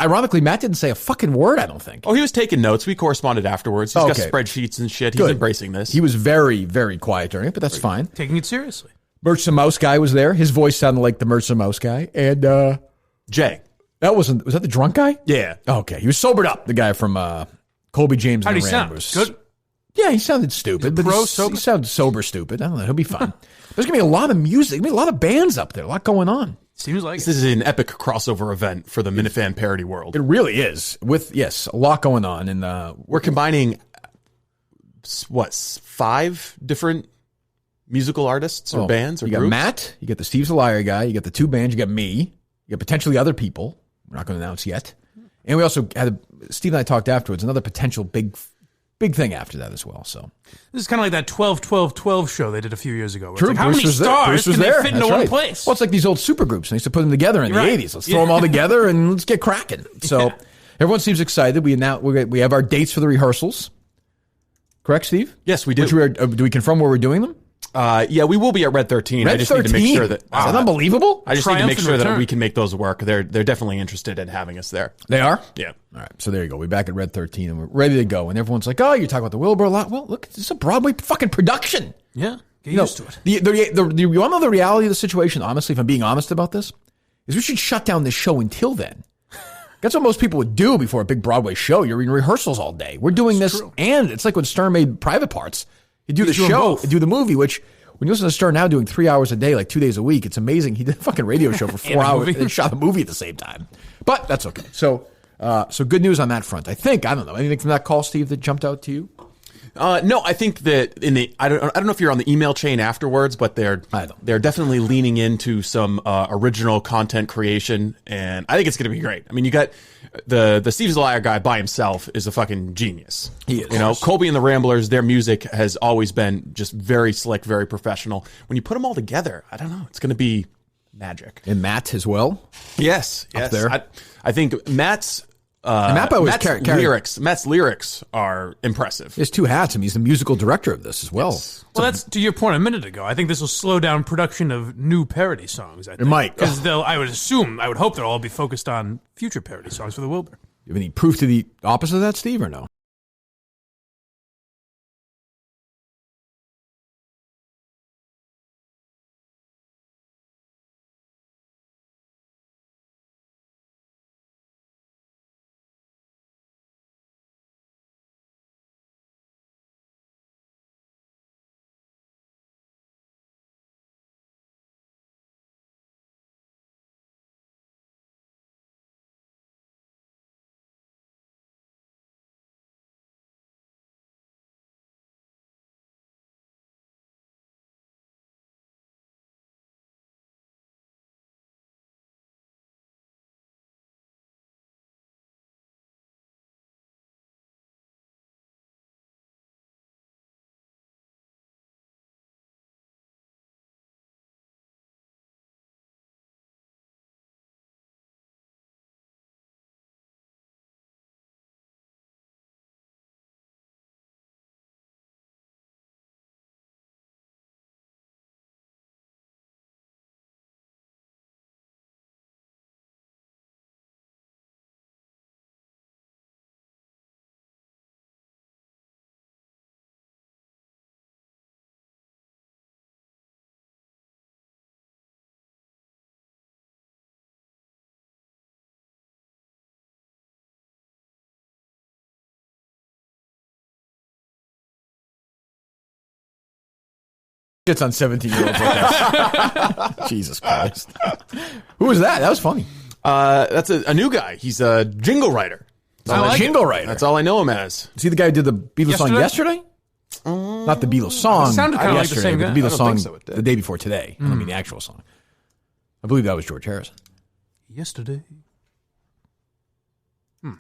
ironically, Matt didn't say a fucking word, I don't think. Oh, he was taking notes. We corresponded afterwards. He's got spreadsheets and shit. He's embracing this. He was very, very quiet during it, but that's fine. Taking it seriously. Merch the Mouse guy was there. His voice sounded like the Merch the Mouse guy. And Jay. Was that the drunk guy? Yeah. Okay. He was sobered up, the guy from Colby James. How and did the he sound? Ramblers. Good? Yeah, he sounded stupid. But he sounded sober stupid. I don't know. He'll be fine. There's going to be a lot of music. There's going to be a lot of bands up there. A lot going on. Seems like this is an epic crossover event for the Minifan parody world. It really is. With, a lot going on. And we're combining, 5 different musical artists or bands or groups? You got Matt. You got the Steve's a Liar guy. You got the 2 bands. You got me. You got potentially other people. We're not going to announce yet. And we also had Steve and I talked afterwards, another potential big thing after that as well. So this is kind of like that 12-12-12 show they did a few years ago. True. Like, how many stars can they fit into one place? Well, it's like these old supergroups. They used to put them together in the 80s. Let's throw them all together and let's get cracking. So everyone seems excited. We have our dates for the rehearsals. Correct, Steve? Yes, we do. Do we confirm where we're doing them? Yeah, we will be at Red 13. Red 13? Need to make sure that... Is that unbelievable? I just need to make sure that we can make those work. They're definitely interested in having us there. They are? Yeah. All right, so there you go. We're back at Red 13, and we're ready to go. And everyone's like, oh, you're talking about the Wilbur a lot. Well, look, this is a Broadway fucking production. Yeah, get used to it. You want to know the reality of the situation, honestly, if I'm being honest about this, is we should shut down this show until then. That's what most people would do before a big Broadway show. You're in rehearsals all day. We're doing this, and it's like when Stern made Private Parts. You do the show, you do the movie, which... When you listen to Stern now doing 3 hours a day, like 2 days a week, it's amazing. He did a fucking radio show for 4 hours and shot a movie at the same time. But that's okay. So good news on that front. I don't know. Anything from that call, Steve, that jumped out to you? No, I think that I don't know if you're on the email chain afterwards, but they're definitely leaning into some original content creation, and I think it's going to be great. I mean, you got the Steve's a Liar guy by himself is a fucking genius. He is. Colby and the Ramblers, their music has always been just very slick, very professional. When you put them all together, I don't know, it's going to be magic. And Matt as well. Yes. Up there. I think Matt's lyrics are impressive. He has 2 hats, and he's the musical director of this as well. Yes. Well, that's to your point a minute ago. I think this will slow down production of new parody songs. It might. Because I would hope they'll all be focused on future parody songs for the Wilbur. You have any proof to the opposite of that, Steve, or no? Gets on 17-year-olds like that. Jesus Christ. Who was that? That was funny. That's a new guy. He's a jingle writer. Jingle writer. That's all I know him as. Is he the guy who did the Beatles song yesterday? Not the Beatles song. It sounded kind of like the same guy. The Beatles song the day before today. I mean, the actual song. I believe that was George Harrison. Yesterday.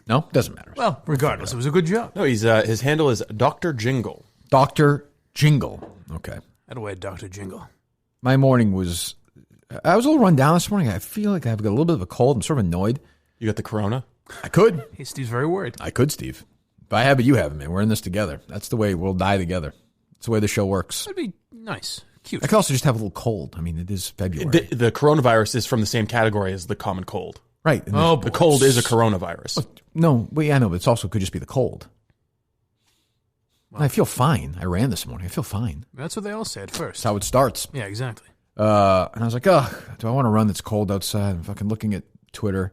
No? Doesn't matter. Well, regardless, it was a good job. No, he's his handle is Dr. Jingle. Dr. Jingle. Okay. That way, Dr. Jingle. My morning was... I was a little run down this morning. I feel like I've got a little bit of a cold. I'm sort of annoyed. You got the corona? I could. Hey, Steve's very worried. I could, Steve. If I have it, you have it, man. We're in this together. That's the way we'll die together. It's the way the show works. That'd be nice. Cute. I could also just have a little cold. I mean, it is February. The coronavirus is from the same category as the common cold. Right. Oh, The cold is a coronavirus. No, well, yeah, I know, but it's also could just be the cold. Wow. I feel fine. I ran this morning. I feel fine. That's what they all say at first. That's how it starts. Yeah, exactly. And I was like, do I want to run that's cold outside? I'm fucking looking at Twitter.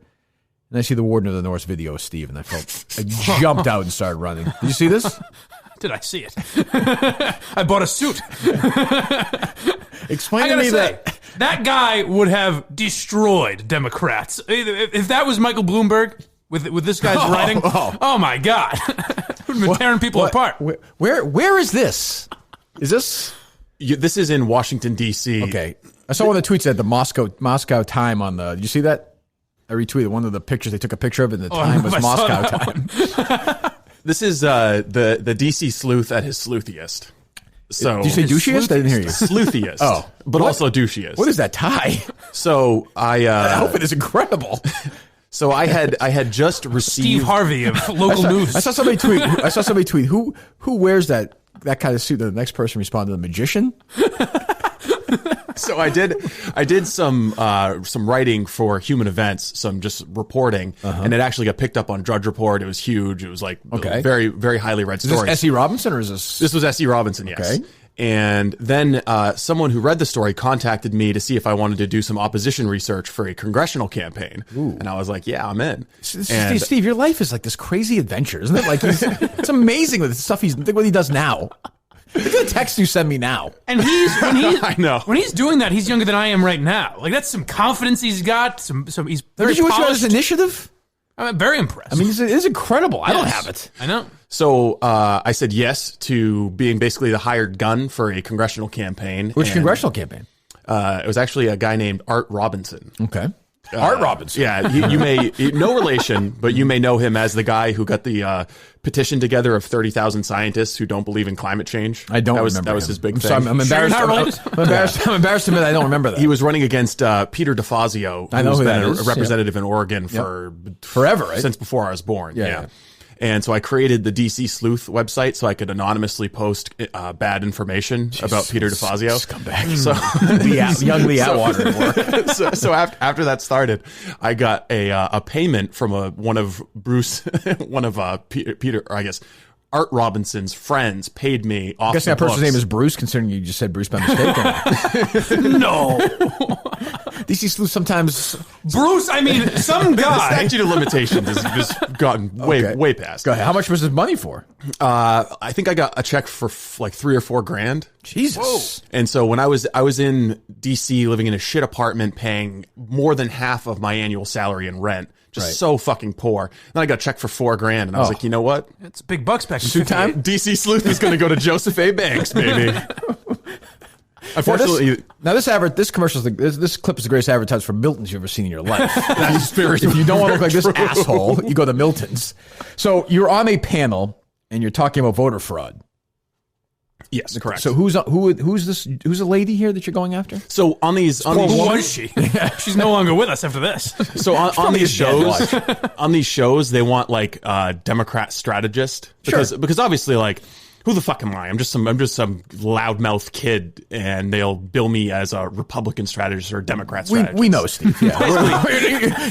And I see the Warden of the North video of Steve, and I jumped out and started running. Did you see this? Did I see it? I bought a suit. Explain to me that guy would have destroyed Democrats. If that was Michael Bloomberg with this guy's writing, oh my God. Would have been tearing people apart. Where is this? Is this? This is in Washington, D.C. Okay. I saw one of the tweets that the Moscow time on the. Did you see that? I retweeted one of the pictures. They took a picture of it, and the time was Moscow time. This is the D.C. sleuth at his sleuthiest. So, did you say douchiest? I didn't hear you. Sleuthiest. But also douchiest. What is that tie? So that outfit is incredible. So I had just received Steve Harvey of local news. I saw somebody tweet. Who wears that kind of suit? The next person responded, the magician. So I did some writing for Human Events, some just reporting, and it actually got picked up on Drudge Report. It was huge. It was like very, very highly read story. Is this S.E. Robinson or is this? This was S.E. Robinson, yes. Okay. And then someone who read the story contacted me to see if I wanted to do some opposition research for a congressional campaign. Ooh. And I was like, yeah, I'm in. Steve, your life is like this crazy adventure, isn't it? Like it's amazing with the stuff what he does now. Look at the text you send me now. And I know. When he's doing that, he's younger than I am right now. Like that's some confidence he's got. He's very Did you watch polished. his initiative? I'm very impressed. I mean, it is incredible. Yes. I don't have it. I know. So I said yes to being basically the hired gun for a congressional campaign. Which congressional campaign? It was actually a guy named Art Robinson. Okay. Art Robinson. Yeah, you may no relation, but you may know him as the guy who got the petition together of 30,000 scientists who don't believe in climate change. I don't remember. That was his big thing. So I'm embarrassed. I'm embarrassed to admit I don't remember that. He was running against Peter DeFazio, who's been a representative in Oregon for forever, right? Since before I was born. Yeah. And so I created the DC Sleuth website so I could anonymously post bad information about Peter DeFazio. Scumbag. So young Lee Atwater at work. So after that started, I got a payment from one of Peter, or I guess Art Robinson's friends paid me off. I guess that person's name is Bruce, considering you just said Bruce by mistake. No. DC Sleuth sometimes. Bruce, I mean, some guy. The statute of limitations has just gotten way past. Go ahead. How much was this money for? I think I got a check for like $3 or $4 grand. Jesus. Whoa. And so when I was in DC living in a shit apartment paying more than half of my annual salary in rent. Just so fucking poor. Then I got a check for $4 grand, and I was like, you know what? It's big bucks back in suit time. DC Sleuth is going to go to Joseph A. Banks, baby. Unfortunately, this commercial is this clip is the greatest advertisement for Milton's you've ever seen in your life. If you don't want to look like this asshole, you go to Milton's. So you're on a panel and you're talking about voter fraud. Yes, correct. So who's this? Who's the lady here that you're going after? So who was she? She's no longer with us after this. So on these shows, they want like a Democrat strategist because obviously like. Who the fuck am I? I'm just some loudmouth kid, and they'll bill me as a Republican strategist or a Democrat strategist. We know, Steve. Yeah.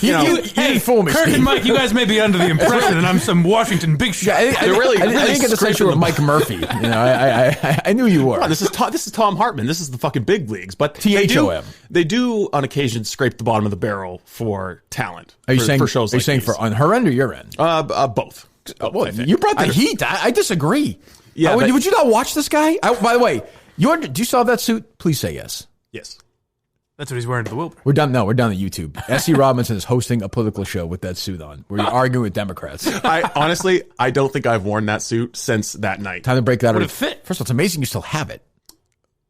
you didn't fool me, Kirk Steve. and Mike, you guys may be under the impression that I'm some Washington big shot. I didn't get the sense you were Mike Murphy. You know, I knew you were. No, this is Tom Hartman. This is the fucking big leagues. But THOM. They do on occasion scrape the bottom of the barrel for talent. Are you saying for shows? Are you saying for on her end or your end? Both. Well, you brought the heat. I disagree. Yeah, would you not watch this guy? By the way, do you still have that suit? Please say yes. Yes. That's what he's wearing to the Wilbur. We're done. No, we're done at YouTube. S.E. Robinson is hosting a political show with that suit on, where you're arguing with Democrats. I don't think I've worn that suit since that night. Time to break that. Would it fit? First of all, it's amazing you still have it.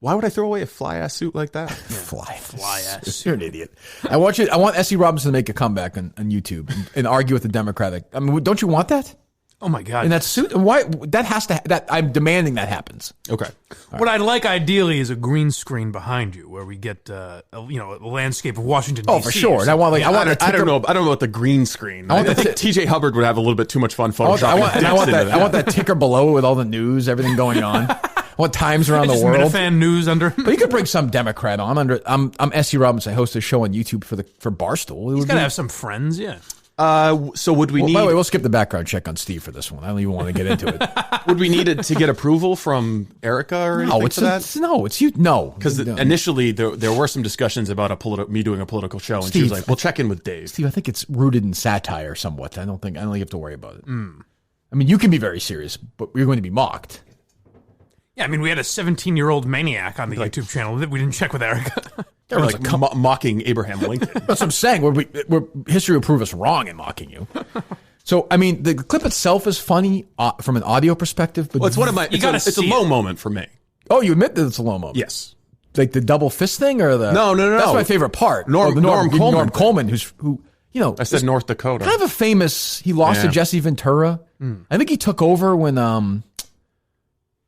Why would I throw away a fly-ass suit like that? Fly-ass. You're an idiot. I want S.E. Robinson to make a comeback on YouTube and argue with the Democratic. I mean, don't you want that? Oh my God! In that suit, why that has to? That I'm demanding that happens. Okay. What I'd like ideally is a green screen behind you, where we get a landscape of Washington. Oh, for sure. And I don't know about the green screen. I think T.J. Hubbard would have a little bit too much fun photoshopping. I want that ticker below with all the news, everything going on. what times around the Just world. Minifan news under him. But you could bring some Democrat on. I'm S.C. Robinson. I host a show on YouTube for Barstool. He's got to have some friends, yeah. So would we need... By the way, we'll skip the background check on Steve for this one. I don't even want to get into it. Would we need it to get approval from Erica or anything for that? No, it's you. No. Because initially there were some discussions about me doing a political show, and she was like, we'll check in with Dave. Steve, I think it's rooted in satire somewhat. I don't think you have to worry about it. I mean, you can be very serious, but you're going to be mocked. Yeah, I mean, we had a 17-year-old maniac on the YouTube channel that we didn't check with Erica. Or like mocking Abraham Lincoln. That's what I'm saying. History will prove us wrong in mocking you. So, I mean, the clip itself is funny from an audio perspective. But it's one of my... It's a low moment for me. Oh, you admit that it's a low moment? Yes. Like the double fist thing or the... No. That's my favorite part. Norm Coleman, who I said North Dakota. Kind of a famous... He lost to Jesse Ventura. I think he took over when...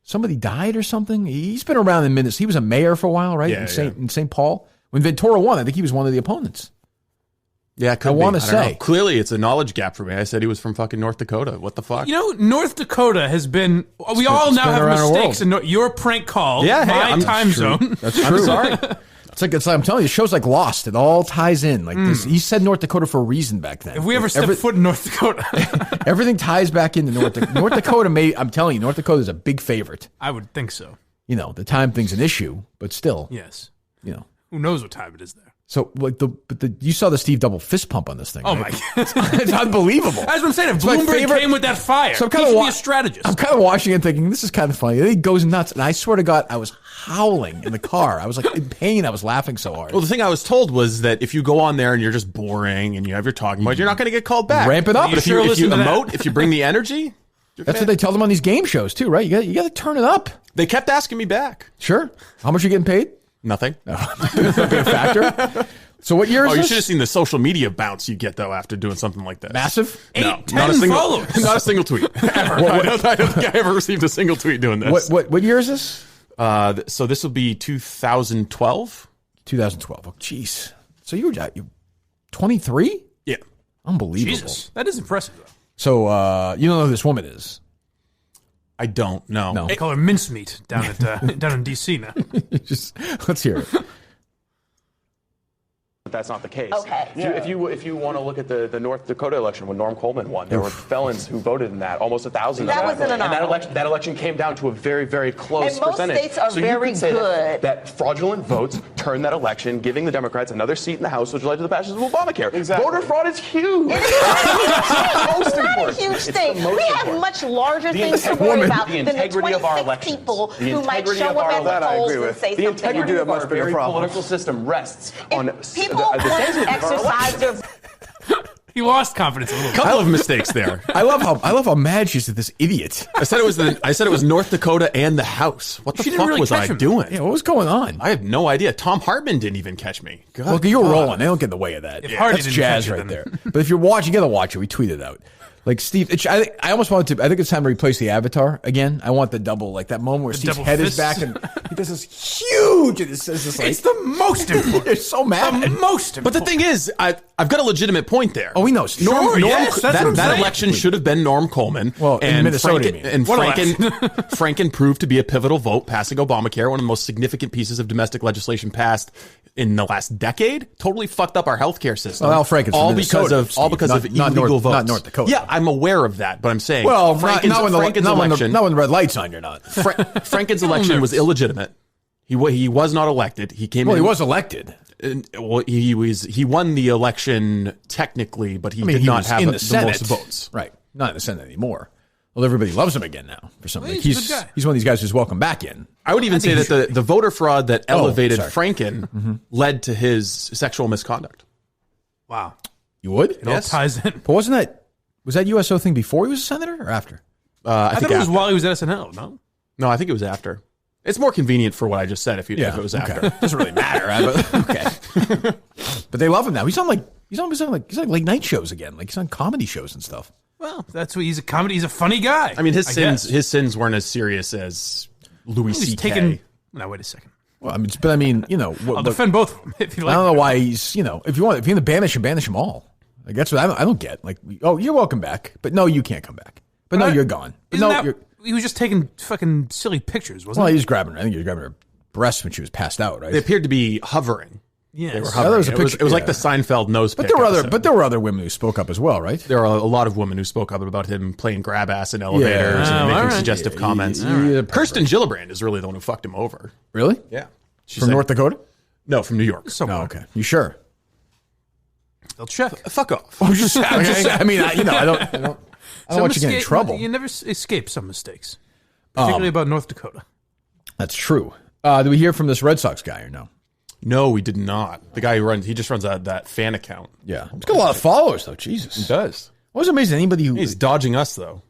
somebody died or something. He's been around in minutes. He was a mayor for a while, right? In St. Paul. When Ventura won, I think he was one of the opponents. Yeah, I want to say. Clearly, it's a knowledge gap for me. I said he was from fucking North Dakota. What the fuck? You know, North Dakota has been... We all now have mistakes. And your prank call, my time zone. That's true. I'm sorry. It's like I'm telling you, shows like Lost. It all ties in. Like this, he said North Dakota for a reason back then. If we ever step foot in North Dakota, everything ties back into North Dakota. North Dakota I'm telling you, North Dakota is a big favorite. I would think so. You know, the time thing's an issue, but still. Yes. You know, who knows what time it is there? So like you saw the Steve double fist pump on this thing. Oh right? my god, it's unbelievable. As I'm saying, if Bloomberg came with that fire, so he should be a strategist. I'm kind of watching it thinking this is kind of funny. And he goes nuts, and I swear to God, I was howling in the car. I was like in pain. I was laughing so hard. Well, the thing I was told was that if you go on there and you're just boring and you have your talking points, you're not going to get called back. Ramp it up. But if you emote, if you bring the energy, that's what they tell them on these game shows too, right? You got to turn it up. They kept asking me back. Sure. How much are you getting paid? Nothing. No. Not a factor. So what year is this? You should have seen the social media bounce you get, though, after doing something like this. Massive? No, not a single tweet. Ever. I don't think I ever received a single tweet doing this. What year is this? So this will be 2012. 2012. Oh, jeez. So you were 23? Yeah. Unbelievable. Jesus. That is impressive, though. So you don't know who this woman is? I don't know. No. They call her mincemeat down in D.C. now. Let's hear it. But that's not the case. Okay. If you want to look at the North Dakota election when Norm Coleman won, there were felons who voted in that, almost 1,000. That was an anomaly. And that election came down to a very, very close and most percentage. States are so very you can say good. that fraudulent votes turned that election, giving the Democrats another seat in the House, which led to the passage of Obamacare. Exactly. Voter fraud is huge. It's not a huge thing. We have much larger things to worry about than the 26 people who might show up at the polls and say the something. integrity of our very political system rests on people exercise their... He lost confidence a little bit. Couple of mistakes there. I love how mad she is at this idiot. I said it was North Dakota and the House. What the fuck was I doing? Yeah, what was going on? I have no idea. Tom Hartman didn't even catch me. Well, you're rolling. They don't get in the way of that. That's jazz right there. But if you're watching, you got to watch it. We tweeted it out. Like Steve, I almost wanted to. I think it's time to replace the avatar again. I want the double, like that moment where Steve's head is back and he does this huge. And it says this, like, it's the most important. You're so mad. The most important. But the thing is, I've got a legitimate point there. Oh, we know. That election should have been Norm Coleman. Well, in Minnesota, Franken proved to be a pivotal vote, passing Obamacare, one of the most significant pieces of domestic legislation passed in the last decade. Totally fucked up our healthcare system. Well, Al Franken's all because of illegal votes. Not North Dakota. Yeah, I'm aware of that, but I'm saying, well, Franken's election, not when the red light's on, you're not. Franken's election was illegitimate. He was not elected. He came. Well, he was elected. Well, he won the election technically, but he did not have the most votes. Right, not in the Senate anymore. Well, everybody loves him again now for something. Well, he's one of these guys who's welcome back in. I would even say that the voter fraud that elevated Franken led to his sexual misconduct. Wow, you would? It all ties in. But was that USO thing before he was a senator or after? I think it was while he was at SNL. No, I think it was after. It's more convenient for what I just said if it was after. Doesn't really matter. Okay. But they love him now. He's on late night shows again. Like he's on comedy shows and stuff. Well, that's what he's a comedy. He's a funny guy. I mean, his sins weren't as serious as Louis C.K. No, wait a second. Well, I'll defend both of them if you like. I don't know why he's, if you're going to banish them all. Like that's what I don't get. Like, oh, you're welcome back, but no, you can't come back. But no, you're gone. But He was just taking fucking silly pictures, wasn't Well, he? he was grabbing. I think he was grabbing her breasts when she was passed out, right? They appeared to be hovering. Yeah, They were Yeah, hovering. there was a It was picture- like yeah. the Seinfeld nose pick. But episode. there were other women who spoke up as well, right? There are a lot of women who spoke up about him playing grab ass in elevators and making suggestive comments. Kirsten Gillibrand is really the one who fucked him over. Really? Yeah. She's From North Dakota? No, from New York. Somewhere. Oh, okay. You sure? They'll check. Fuck off. I'm just I mean, I don't want you to get in trouble. You never escape some mistakes, particularly about North Dakota. That's true. Did we hear from this Red Sox guy or no? No, we did not. The guy who just runs that fan account. Yeah. He's got a lot of followers, though. Jesus. He does. I was amazed at anybody who... He's dodging us, though.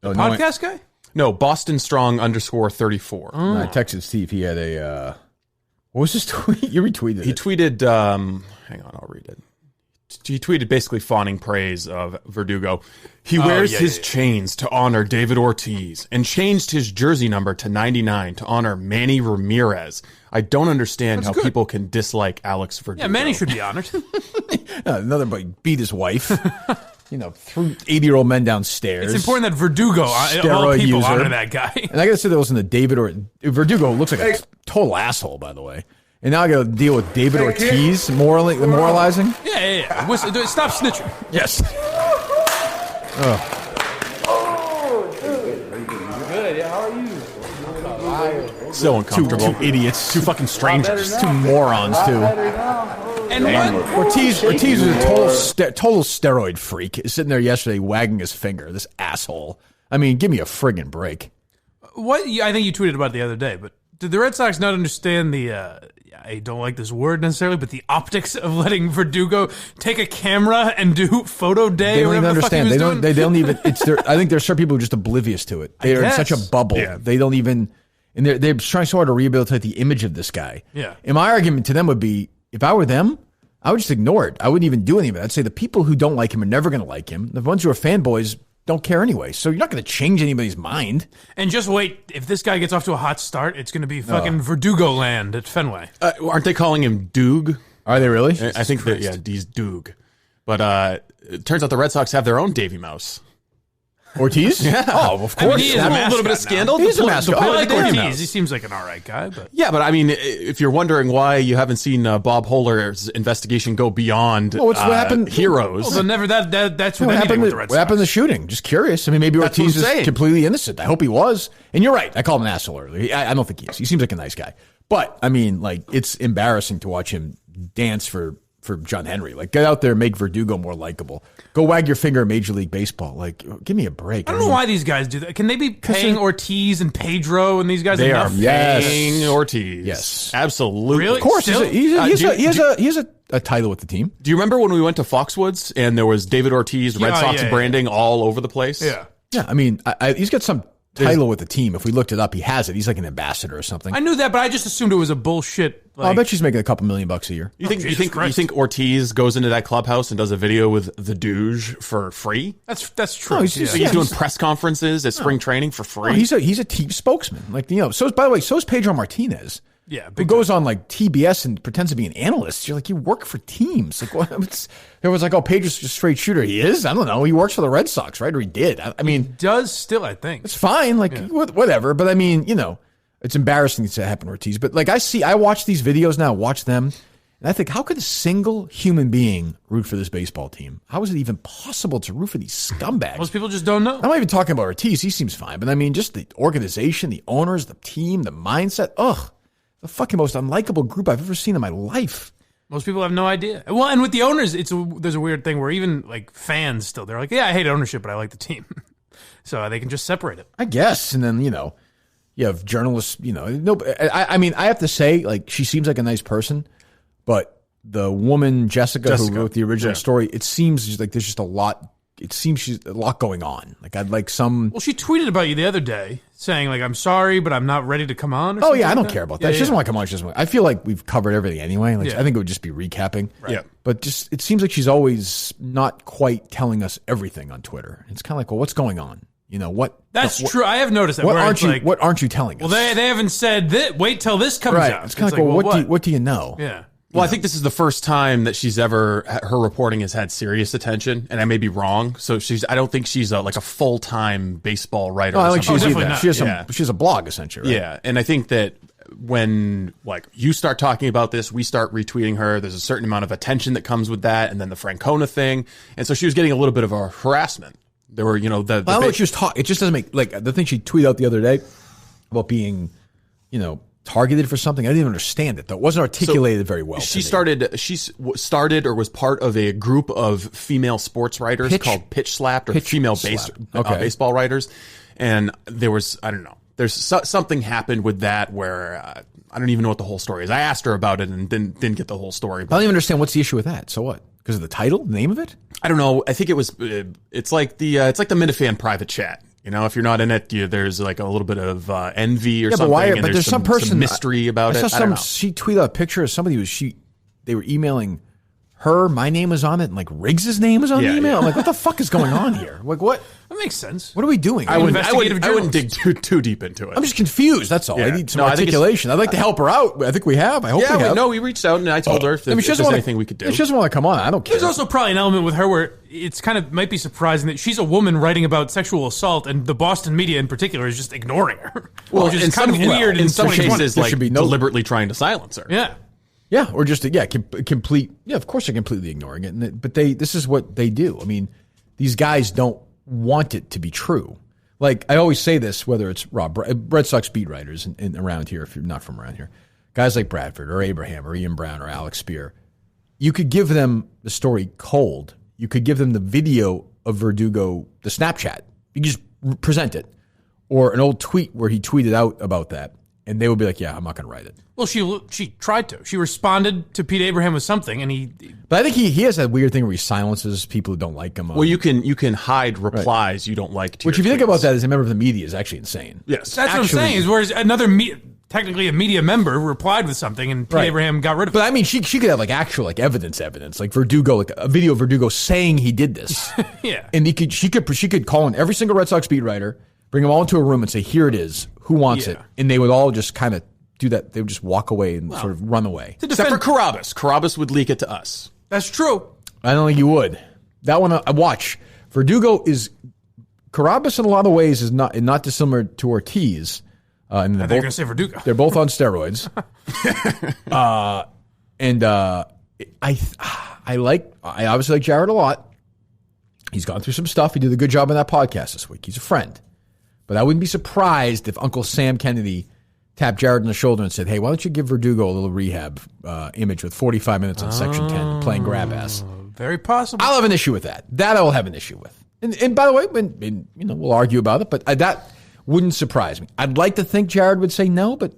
Oh, Podcast guy? No, Boston Strong _34. I texted Steve. He had a... what was his tweet? You retweeted He it. tweeted... hang on, I'll read it. He tweeted basically fawning praise of Verdugo. He wears his chains to honor David Ortiz and changed his jersey number to 99 to honor Manny Ramirez. I don't understand how people can dislike Alex Verdugo. Yeah, Manny should be honored. Another buddy beat his wife. Threw 80-year-old men downstairs. It's important that Verdugo, of all Steroid people, user. honor that guy. And I got to say, there wasn't a David or Verdugo looks like a total asshole, by the way. And now I got to deal with David Ortiz moralizing. Yeah. Stop snitching. Yes. So uncomfortable. Two idiots. Two fucking strangers. Two morons, too. And what? Ortiz was a total steroid freak. He's sitting there yesterday wagging his finger. This asshole. I mean, give me a friggin' break. What? I think you tweeted about it the other day, but did the Red Sox not understand the... I don't like this word necessarily, but the optics of letting Verdugo take a camera and do photo day. They or don't even whatever the fuck he understand. was They don't. doing? They don't even. I think there's certain people who are just oblivious to it. They are in such a guess. bubble. Yeah. They don't even. And they're trying so hard to rehabilitate the image of this guy. Yeah. And my argument to them would be, if I were them, I would just ignore it. I wouldn't even do any of it. I'd say the people who don't like him are never going to like him. The ones who are fanboys don't care anyway. So you're not going to change anybody's mind. And just wait, if this guy gets off to a hot start, it's going to be fucking Verdugo land at Fenway. Aren't they calling him Doog? Are they really? I think that, yeah, he's Doog. But it turns out the Red Sox have their own Davy Mouse. Ortiz? Yeah. Oh, of I mean, course. he is a little bit of scandal. He's a mascot. I like Davey Ortiz. Mouse. He seems like an all right guy, but Yeah, but I mean, if you're wondering why you haven't seen Bob Hohler's investigation go beyond Well, what happened? heroes, well, then never that's What with anything happened? with the Red What happened in the Sox. shooting? Just curious. I mean, maybe That's what Ortiz I'm is saying. completely innocent. I hope he was. And you're right. I called him an asshole earlier. I don't think he is. He seems like a nice guy. But I mean, like, it's embarrassing to watch him dance for John Henry. Like, get out there and make Verdugo more likable. Go wag your finger at Major League Baseball. Like, give me a break. I don't know why these guys do that. Can they be paying Ortiz and Pedro and these guys they enough? are Yes. paying Ortiz. Yes. Absolutely. Really? Of course, Still? he has a title with the team. Do you remember when we went to Foxwoods and there was David Ortiz, Red Yeah, Sox yeah, branding all over the place? Yeah. Yeah, I mean, he's got some title with the team. If we looked it up, he has it. He's like an ambassador or something. I knew that, but I just assumed it was a bullshit. I bet she's making a couple $1 million a year. You think Jesus Christ. you think Ortiz goes into that clubhouse and does a video with the Doge for free? That's true. No, he's just- So he's Yeah, doing he's- press conferences at spring training for free. Oh, he's a team spokesman. Like, so by the way, so is Pedro Martinez. Yeah, Who big goes on like TBS and pretends to be an analyst. You're like, you work for teams. Like, what? Everyone's like, oh, Pedro's just a straight shooter. He is? I don't know. He works for the Red Sox, right? Or he did. I mean, does still, I think. it's fine. Like, whatever. But I mean, it's embarrassing to happen to Ortiz. But like, I watch these videos now, watch them, and I think, how could a single human being root for this baseball team? How is it even possible to root for these scumbags? Most people just don't know. I'm not even talking about Ortiz. He seems fine. But I mean, just the organization, the owners, the team, the mindset. Ugh. The fucking most unlikable group I've ever seen in my life. Most people have no idea. Well, and with the owners, there's a weird thing where even like fans still, they're like, yeah, I hate ownership, but I like the team. So they can just separate it. I guess. And then, you have journalists, no, I mean, I have to say, like, she seems like a nice person, but the woman, Jessica, who wrote the original story, it seems like there's just a lot. It seems she's a lot going on. Like, I'd like some. Well, she tweeted about you the other day saying, like, I'm sorry, but I'm not ready to come on. Or Oh, something yeah, I like don't that. care about that. She doesn't want to come on. She doesn't want, I feel like we've covered everything anyway. Like, Yeah. I think it would just be recapping. Right. Yeah. But just, it seems like she's always not quite telling us everything on Twitter. It's kind of like, well, what's going on? What? That's what, true. I have noticed that. What where aren't it's you? like, what aren't you telling us? Well, they haven't said that. Wait till this comes right. out. It's kind of like, well, what do you know? Yeah. Well, I think this is the first time that her reporting has had serious attention, and I may be wrong. So I don't think she's like a full-time baseball writer. No, I think she's definitely not. She has a blog essentially, right? Yeah, and I think that when you start talking about this, we start retweeting her. There's a certain amount of attention that comes with that, and then the Francona thing, and so she was getting a little bit of a harassment. There were, I don't know what she was talking. It just doesn't make the thing she tweeted out the other day about being, targeted for something. I didn't even understand it though. It wasn't articulated very well. She started or was part of a group of female sports writers called Pitch Slapped, or female baseball writers, and there was there's something happened with that where I don't even know what the whole story is. I asked her about it and didn't get the whole story. I don't even understand what's the issue with that. So what? Because of the title, the name of it? I don't know. I think it was. It's like the Minifan private chat. If you're not in it, there's like a little bit of envy or something. But there's some mystery about it. I don't know. She tweeted a picture of somebody they were emailing her. My name was on it, and like Riggs's name was on the email. I'm like, what the fuck is going on here? Like, what? That makes sense. What are we doing? I wouldn't dig too deep into it. I'm just confused. That's all. I need some articulation. I'd like to help her out. I think we have. I hope we have. No, we reached out and I told her if there's anything we could do. She doesn't want to come on. I don't care. There's also probably an element with her where it's kind of might be surprising that she's a woman writing about sexual assault, and the Boston media in particular is just ignoring her. Well, which is kind of weird in some cases, deliberately trying to silence her. Yeah. Yeah, or just complete. Yeah, of course they're completely ignoring it, but this is what they do. I mean, these guys don't want it to be true. Like I always say this, whether it's Red Sox beat writers in around here, if you're not from around here, guys like Bradford or Abraham or Ian Brown or Alex Spear, you could give them the story cold. You could give them the video of Verdugo, the Snapchat. You just present it, or an old tweet where he tweeted out about that. And they would be like, "Yeah, I'm not going to write it." Well, she tried to. She responded to Pete Abraham with something, and But I think he has that weird thing where he silences people who don't like him. Well, you can hide replies you don't like. Which, if you think about that as a member of the media, is actually insane. Yes, that's what I'm saying. Is whereas another technically a media member replied with something, and Pete Abraham got rid of it. But I mean, she could have actual evidence, like Verdugo, like a video of Verdugo saying he did this. Yeah, and she could call in every single Red Sox beat writer, bring them all into a room, and say, "Here it is. Who wants it?" And they would all just kind of do that. They would just walk away and sort of run away. Except for Carabas. Carabas would leak it to us. That's true. I don't think you would. That one, I watch. Verdugo is Carabas in a lot of ways is not dissimilar to Ortiz. And they're going to say Verdugo. They're both on steroids. I obviously like Jared a lot. He's gone through some stuff. He did a good job on that podcast this week. He's a friend. But I wouldn't be surprised if Uncle Sam Kennedy tapped Jared on the shoulder and said, "Hey, why don't you give Verdugo a little rehab image with 45 minutes on Section 10 playing grab ass?" Very possible. I'll have an issue with that. That I will have an issue with. And by the way, we'll argue about it, but that wouldn't surprise me. I'd like to think Jared would say no, but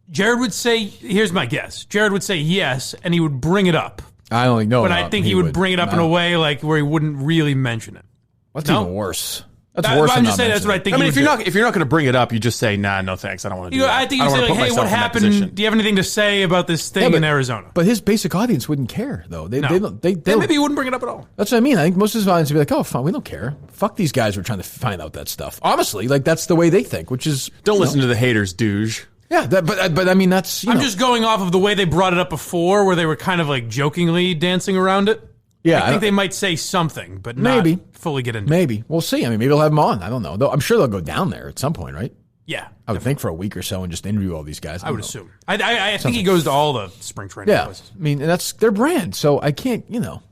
Jared would say, here's my guess. Jared would say yes, and he would bring it up. I only know. But I think he would bring it up in a way like where he wouldn't really mention it. That's even worse. That's worse. I'm just saying that's what I think. I mean, if you're not going to bring it up, you just say, "Nah, no thanks. I don't want to do that." I think you say, like, "Hey, what happened? Do you have anything to say about this thing in Arizona?" But his basic audience wouldn't care, though. They maybe he wouldn't bring it up at all. That's what I mean. I think most of his audience would be like, "Oh, fine, we don't care. Fuck these guys who are trying to find out that stuff." Honestly, that's the way they think, which is don't listen to the haters, douche. Yeah, but I mean that's. I'm just going off of the way they brought it up before, where they were kind of like jokingly dancing around it. Yeah, I think they might say something, but not fully get into it. Maybe. We'll see. I mean, maybe they'll have him on. I don't know. Though I'm sure they'll go down there at some point, right? Yeah. I would think for a week or so and just interview all these guys. I would assume. I think he goes to all the spring training places. I mean, and that's their brand. So I can't, To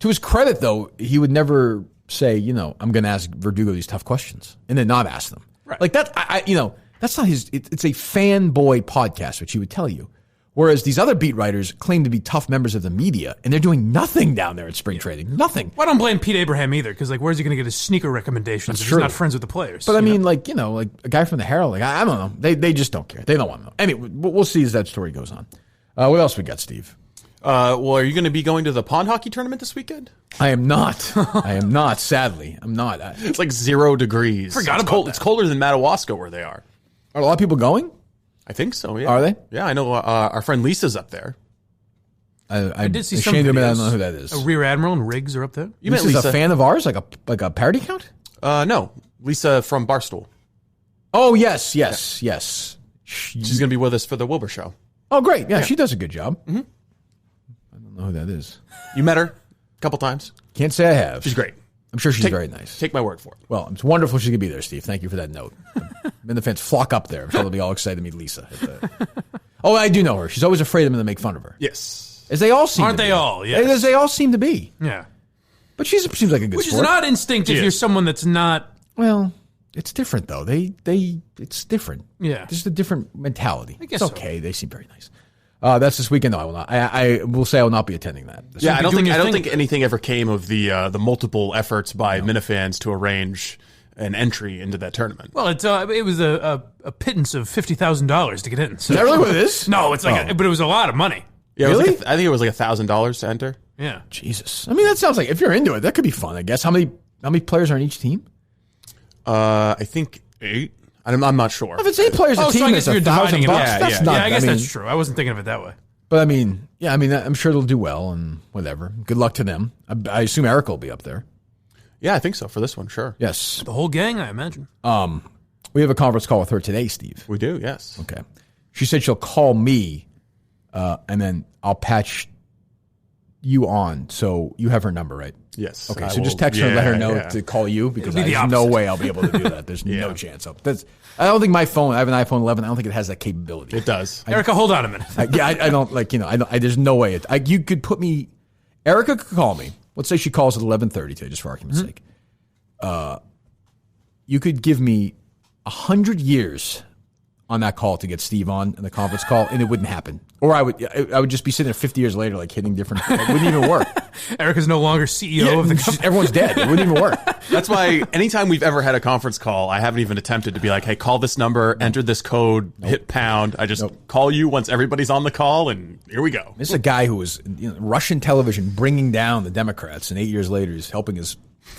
his credit, though, he would never say, I'm going to ask Verdugo these tough questions and then not ask them. Right. Like that, that's not his, it's a fanboy podcast, which he would tell you. Whereas these other beat writers claim to be tough members of the media, and they're doing nothing down there at spring training. Nothing. Well, I don't blame Pete Abraham either, because where's he going to get his sneaker recommendations if he's not friends with the players? But I mean, like a guy from the Herald, I don't know. They just don't care. They don't want to know. Anyway, we'll see as that story goes on. What else we got, Steve? Well, are you going to be going to the pond hockey tournament this weekend? I am not. I am not. Sadly, I'm not. It's like 0 degrees. Forgot about that. It's colder than Madawaska where they are. Are a lot of people going? I think so, yeah. Are they? Yeah, I know our friend Lisa's up there. I did see some videos. I don't know who that is. A Rear Admiral and Riggs are up there. You met Lisa's a fan of ours, like a parody count? No, Lisa from Barstool. Oh, yes. She's going to be with us for the Wilbur show. Oh, great. Yeah, she does a good job. Mm-hmm. don't know who that is. You met her a couple times. Can't say I have. She's great. I'm sure she's very nice. Take my word for it. Well, it's wonderful she could be there, Steve. Thank you for that note. And the fans flock up there. I'm sure they'll be all excited to meet Lisa. Oh, I do know her. She's always afraid I'm going to make fun of her. Yes. As they all seem Aren't to be. they all? Yes. As they all seem to be. Yeah. But she seems like a good Which sport. is an odd instinct if you're someone that's not. Well, it's different, though. It's different. Yeah. Just a different mentality. I guess it's okay. They seem very nice. That's this weekend. No, I will not. I will say I will not be attending that. I don't think anything ever came of the multiple efforts by Minifans to arrange an entry into that tournament. Well, it was a pittance of $50,000 to get in. So. Is that really what it is? No, it's like, but it was a lot of money. Yeah, really? I think it was like $1,000 to enter. Yeah. Jesus. I mean, that sounds like if you're into it, that could be fun. I guess. How many players are on each team? I think 8. I'm not sure. If it's 8 players a team, it's $1,000. That's not. I guess that's true. I wasn't thinking of it that way. But I mean, I'm sure they'll do well and whatever. Good luck to them. I assume Erica will be up there. Yeah, I think so for this one. Sure. Yes. The whole gang, I imagine. We have a conference call with her today, Steve. We do. Yes. Okay. She said she'll call me, and then I'll patch you on. So you have her number, right? Yes. Okay. So just text her and let her know to call you because there's no way I'll be able to do that. There's no chance. I don't think my phone. I have an iPhone 11. I don't think it has that capability. It does. Erica, hold on a minute. I don't like. There's no way. You could put me. Erica could call me. Let's say she calls at 11:30 today, just for argument's sake. You could give me 100 years on that call to get Steve on in the conference call, and it wouldn't happen. Or I would just be sitting there 50 years later, like hitting different. It wouldn't even work. Erica's no longer CEO of the company. Everyone's dead. It wouldn't even work. That's why anytime we've ever had a conference call, I haven't even attempted to be like, hey, call this number, enter this code, hit pound. I just call you once everybody's on the call, and here we go. This is a guy who was Russian television bringing down the Democrats, and 8 years later he's helping his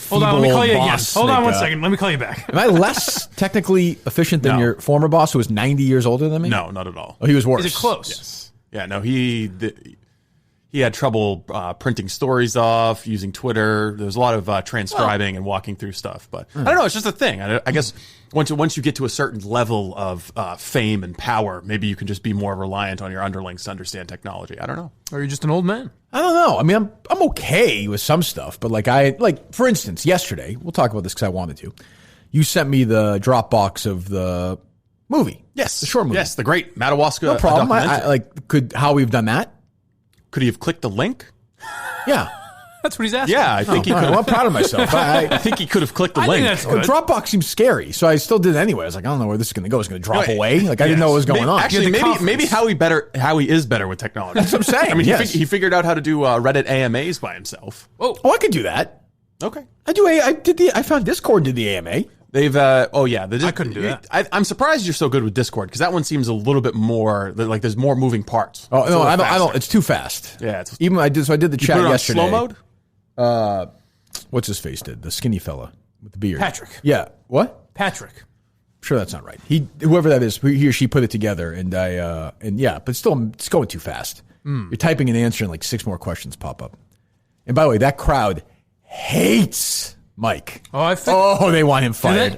Hold on, let me call you again. boss Hold on one second. Let me call you back. Am I less technically efficient than your former boss who was 90 years older than me? No, not at all. Oh, he was worse. Is it close? Yes. Yeah, no, he had trouble printing stories off, using Twitter. There was a lot of transcribing and walking through stuff. But I don't know. It's just a thing. I guess once you get to a certain level of fame and power, maybe you can just be more reliant on your underlings to understand technology. I don't know. Or are you just an old man? I don't know. I mean, I'm okay with some stuff, but for instance, yesterday, we'll talk about this because I wanted to. You sent me the Dropbox of the movie. Yes, the short movie. Yes, the great Madawaska. No problem. Could how we've done that? Could he have clicked the link? Yeah. That's what he's asking. Yeah, I think he could. Well, I'm proud of myself. I think he could have clicked the link. Think that's good. Dropbox seems scary, so I still did it anyway. I was like, I don't know where this is going to go. It's going to drop away. I didn't know what was going on. Actually, maybe Howie is better with technology. That's what I'm saying. I mean, he figured out how to do Reddit AMAs by himself. Oh, I could do that. Okay, I found Discord did the AMA. They've I couldn't do that. I'm surprised you're so good with Discord because that one seems a little bit more like there's more moving parts. Oh no, I don't. It's too fast. Yeah, I did the chat yesterday. Slow mode. What's his face did the skinny fella with the beard? Patrick. Yeah. What? Patrick. I'm sure that's not right. Whoever that is, he or she put it together, but still, it's going too fast. You're typing an answer, and like 6 more questions pop up. And by the way, that crowd hates Mike. Oh, they want him fired.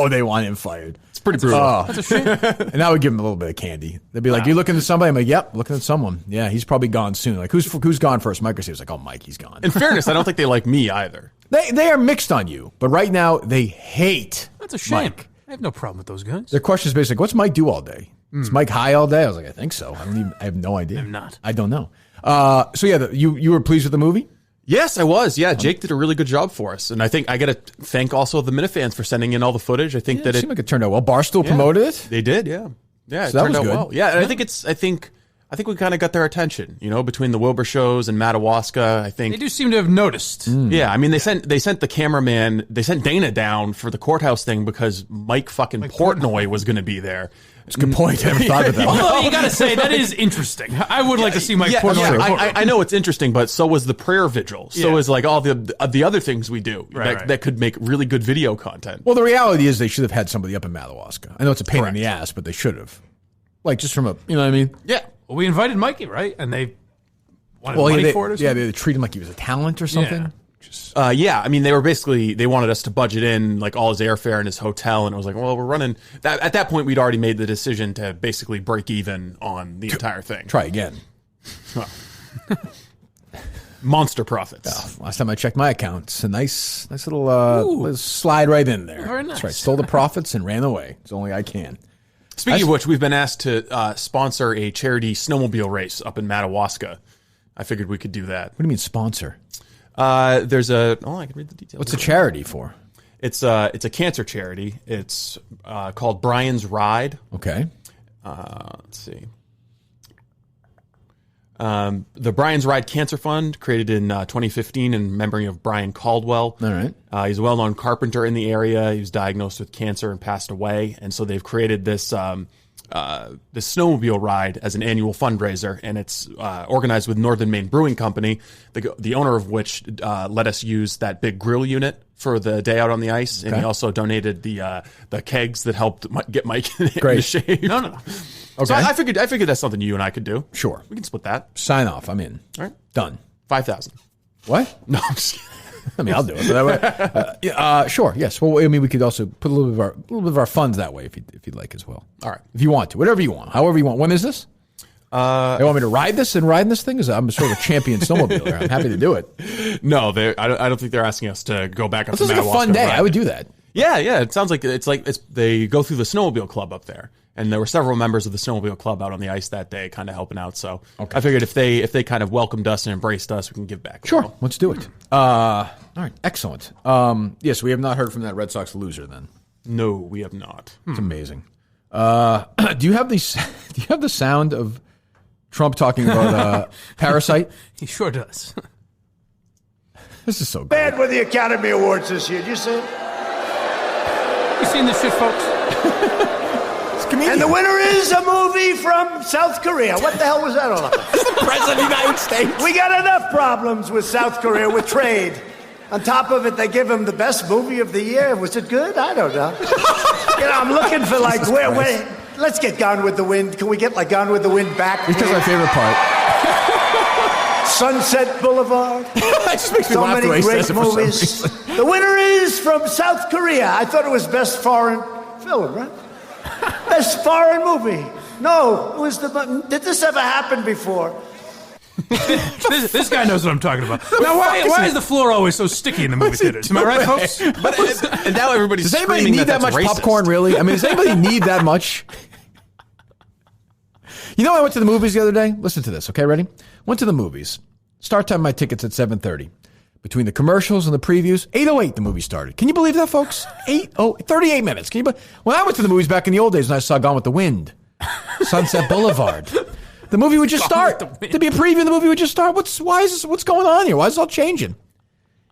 They want him fired. It's pretty brutal. That's a shame. And I would give him a little bit of candy. They'd be like, "You looking at somebody?" I'm like, "Yep, looking at someone." Yeah, he's probably gone soon. Like, who's gone first? Mike or Steve was like, "Oh, Mike, he's gone." In fairness, I don't think they like me either. They are mixed on you, but right now they hate. That's a shame. Mike. I have no problem with those guys. Their question is basically, "What's Mike do all day? Is Mike high all day?" I was like, "I think so." I have no idea. I'm not. I don't know. So yeah, you were pleased with the movie? Yes, I was. Yeah, Jake did a really good job for us, and I think I got to thank also the Minifans for sending in all the footage. I think it seemed like it turned out well. Barstool promoted it. They did, yeah. Yeah, so it turned that was out good. well. Yeah, and I think we kind of got their attention, between the Wilbur shows and Madawaska. I think they do seem to have noticed. Yeah, I mean they sent the cameraman, they sent Dana down for the courthouse thing because Mike Portnoy was going to be there. It's a good point. I never thought of that. Although you got to say that is interesting. I would like to see Mike Portnoy. Yeah, I know it's interesting, but so was the prayer vigil. So is like all the other things we do that could make really good video content. Well, the reality is they should have had somebody up in Madawaska. I know it's a pain in the ass, but they should have. Like just from you know what I mean? Yeah. Well, we invited Mikey, right? And they wanted money for it or something? Yeah, they treat him like he was a talent or something. Yeah. I mean, they wanted us to budget in like all his airfare and his hotel, and it was like, well, we're running. At that point, we'd already made the decision to basically break even on the entire thing. Try again. Monster profits. Oh, last time I checked my account, it's a nice little slide right in there. Very nice. That's right. Stole the profits and ran away. It's only I can. Speaking of which, we've been asked to sponsor a charity snowmobile race up in Madawaska. I figured we could do that. What do you mean sponsor? There's I can read the details. What's the charity for? It's a cancer charity. It's called Brian's Ride. Okay. Let's see. The Brian's Ride Cancer Fund, created in 2015 in memory of Brian Caldwell. All right. He's a well-known carpenter in the area. He was diagnosed with cancer and passed away. And so they've created this this snowmobile ride as an annual fundraiser, and it's organized with Northern Maine Brewing Company, the owner of which let us use that big grill unit for the day out on the ice, and he also donated the kegs that helped get Mike in the shape. No. Okay. So I figured that's something you and I could do. Sure. We can split that. Sign off. I'm in. All right. Done. 5,000. What? No, I'm just kidding. I mean, I'll do it. But sure. Yes. Well, I mean, we could also put a little bit of our funds that way if you'd like as well. All right. If you want to, whatever you want, however you want. When is this? They want me to ride this in this thing? I'm sort of a champion snowmobiler. I'm happy to do it. No, I don't think they're asking us to go back up to Madawaska. It's like a fun day. I would do that. Yeah. It sounds like they go through the snowmobile club up there. And there were several members of the snowmobile club out on the ice that day, kind of helping out. So I figured if they kind of welcomed us and embraced us, we can give back. Sure, let's do it. All right, excellent. Yes, we have not heard from that Red Sox loser. Then no, we have not. It's amazing. Do you have the sound of Trump talking about Parasite? He sure does. This is so good. Bad with the Academy Awards this year. Did you see it? You seen this shit, folks? And the winner is a movie from South Korea. What the hell was that all about? The President of the United States. We got enough problems with South Korea with trade. On top of it, they give him the best movie of the year. Was it good? I don't know. I'm looking for where let's get Gone with the Wind. Can we get Gone with the Wind back? Because my favorite part. Sunset Boulevard. That just makes me so laugh many great movies. The winner is from South Korea. I thought it was best foreign film, right? Best foreign movie. No, it was did this ever happen before? this guy knows what I'm talking about. Now, why is the floor always so sticky in the movie theaters? Am I right, folks? And now everybody's does anybody need that much racist. Popcorn, really? I mean, does anybody need that much? You know, I went to the movies the other day. Listen to this, okay? Ready? Went to the movies. Start time, my tickets at 7:30. Between the commercials and the previews, 8:08 the movie started. Can you believe that, folks? 38 minutes. Can you? When I went to the movies back in the old days and I saw Gone with the Wind, Sunset Boulevard, the movie would just start. To be a preview, the movie would just start. What's going on here? Why is this all changing?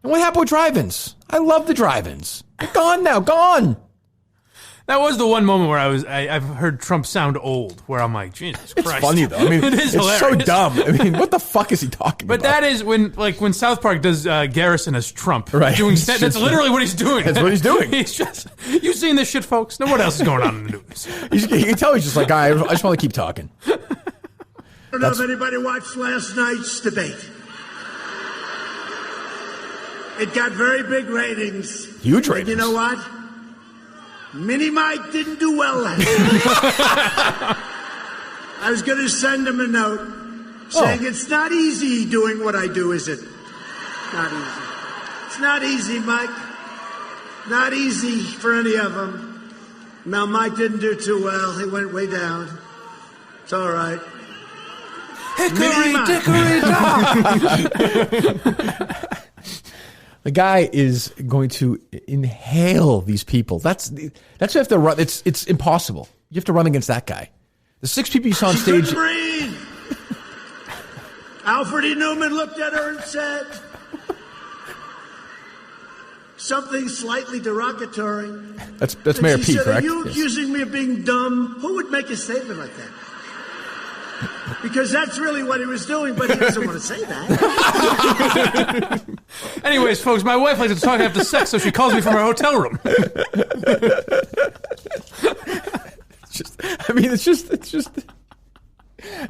And what happened with drive-ins? I love the drive-ins. They're gone now. Gone. That was the one moment where I've heard Trump sound old, where I'm like, Jesus Christ. It's funny, though. I mean, it's hilarious. So dumb. I mean, what the fuck is he talking about? But that is when South Park does Garrison as Trump. Right. That's literally what he's doing. That's what he's doing. He's just, you seen this shit, folks? Now what else is going on in the news? You can tell he's just like, I just want to keep talking. I don't know if anybody watched last night's debate. It got very big ratings. Huge ratings. And you know what? Mini Mike didn't do well last night. I was going to send him a note saying it's not easy doing what I do, is it? Not easy. It's not easy, Mike. Not easy for any of them. Now, Mike didn't do too well. He went way down. It's all right. Hickory dickory dock. The guy is going to inhale these people. That's you have to run. It's impossible. You have to run against that guy. The 6 people you saw on stage. Breathe. Alfred E. Newman looked at her and said something slightly derogatory. That's Mayor Pete, correct? Are you accusing me of being dumb? Who would make a statement like that? Because that's really what he was doing, but he doesn't want to say that. Anyways, folks, my wife likes to talk after sex, so she calls me from her hotel room.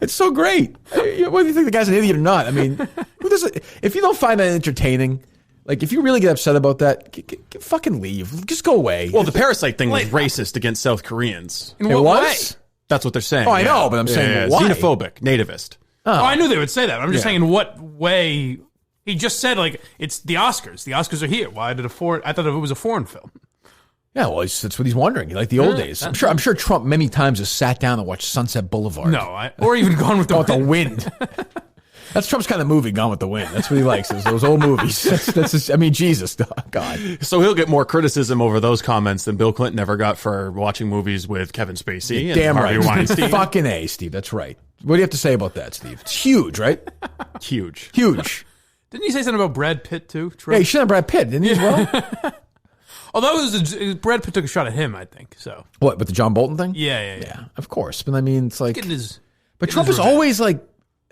It's so great. Whether you think the guy's an idiot or not, I mean, who does it? If you don't find that entertaining, like if you really get upset about that, fucking leave. Just go away. Well, the Parasite thing was racist against South Koreans. In what way? That's what they're saying. Oh, I know, but I'm saying why? Xenophobic, nativist. Oh, I knew they would say that. I'm just saying in what way He just said, like, it's the Oscars. The Oscars are here. Why did I thought it was a foreign film. Yeah, well, that's what he's wondering. Like the old days. I'm sure Trump many times has sat down and watched Sunset Boulevard. No, or even Gone with the Wind. That's Trump's kind of movie, Gone with the Wind. That's what he likes, is those old movies. That's just, I mean, Jesus, God. So he'll get more criticism over those comments than Bill Clinton ever got for watching movies with Kevin Spacey. Damn and Harvey right. Weinstein. Fucking A, Steve. That's right. What do you have to say about that, Steve? It's huge, right? Huge. Huge. Didn't he say something about Brad Pitt, too? Trump? Yeah, he should have Brad Pitt, didn't he, as well? Although Brad Pitt took a shot at him, I think. So what, with the John Bolton thing? Yeah. Of course. But I mean, it's like... But Trump is always like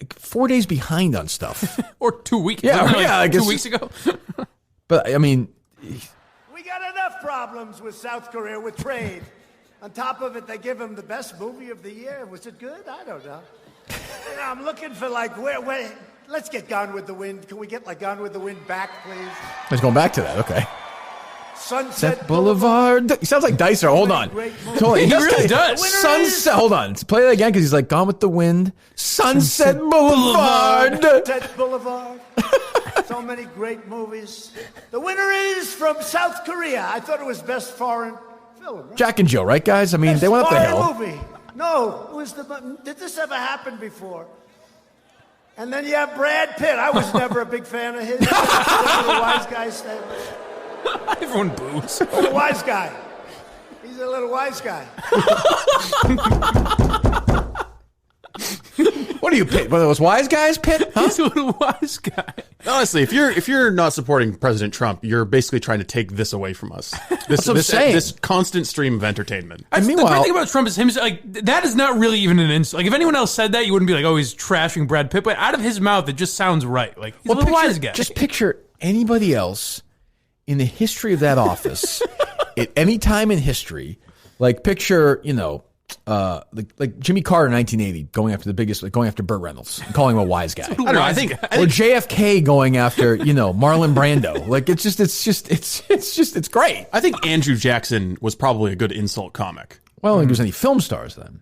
4 days behind on stuff. Or 2 weeks. Yeah, I guess 2 weeks ago. But I mean... We got enough problems with South Korea with trade. On top of it, they give him the best movie of the year. Was it good? I don't know. You know, I'm looking for like, where, let's get Gone with the Wind. Can we get like Gone with the Wind back, please? Let's go back to that, okay. Sunset Boulevard. He sounds like Dicer. Hold on. He really does. Sunset. Hold on. Play that again because he's like Gone with the Wind. Sunset Boulevard. Sunset Boulevard. So many great movies. The winner is from South Korea. I thought it was best foreign film. Right? Jack and Jill, right, guys? I mean, they went up the hill. Movie. No, it was did this ever happen before? And then you have Brad Pitt. I was never a big fan of his. The wise guy said. Everyone boos. The wise guy. He's a little wise guy. What are you, Pitt? One of those wise guys, Pitt? Huh? He's a little wise guy. Honestly, if you're not supporting President Trump, you're basically trying to take this away from us. This constant stream of entertainment. And meanwhile, the great thing about Trump is him. Like, that is not really even an insult. Like, if anyone else said that, you wouldn't be like, oh, he's trashing Brad Pitt. But out of his mouth, it just sounds right. Like, he's a little wise guy. Just picture anybody else in the history of that office at any time in history. Like, picture, like Jimmy Carter in 1980 going after Burt Reynolds and calling him a wise guy. I don't know. I think or JFK going after Marlon Brando. Like it's great. I think Andrew Jackson was probably a good insult comic. Well, I don't think there's any film stars then.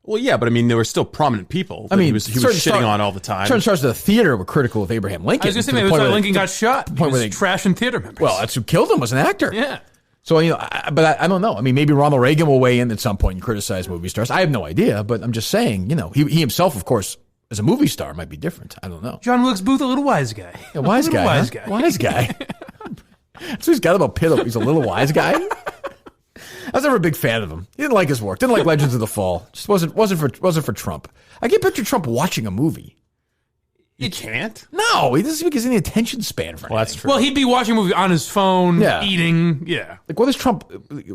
Well, yeah, but I mean, there were still prominent people. I mean, he was shitting on all the time. Certain stars of the theater were critical of Abraham Lincoln. I was going to say, maybe Lincoln got shot. He was trashing theater members. Well, that's who killed him, was an actor. Yeah. So, but I don't know. I mean, maybe Ronald Reagan will weigh in at some point and criticize movie stars. I have no idea, but I'm just saying, he himself, of course, as a movie star might be different. I don't know. John Wilkes Booth, a little wise guy. Yeah, wise guy. Wise guy. Wise guy. That's what he's got about Pitt. He's a little wise guy. I was never a big fan of him. He didn't like his work. Didn't like Legends of the Fall. Just wasn't for Trump. I can't picture Trump watching a movie. You can't? No, he doesn't get any attention span for anything. Well, that's true. Well, he'd be watching a movie on his phone, eating. Yeah. Like, what does Trump?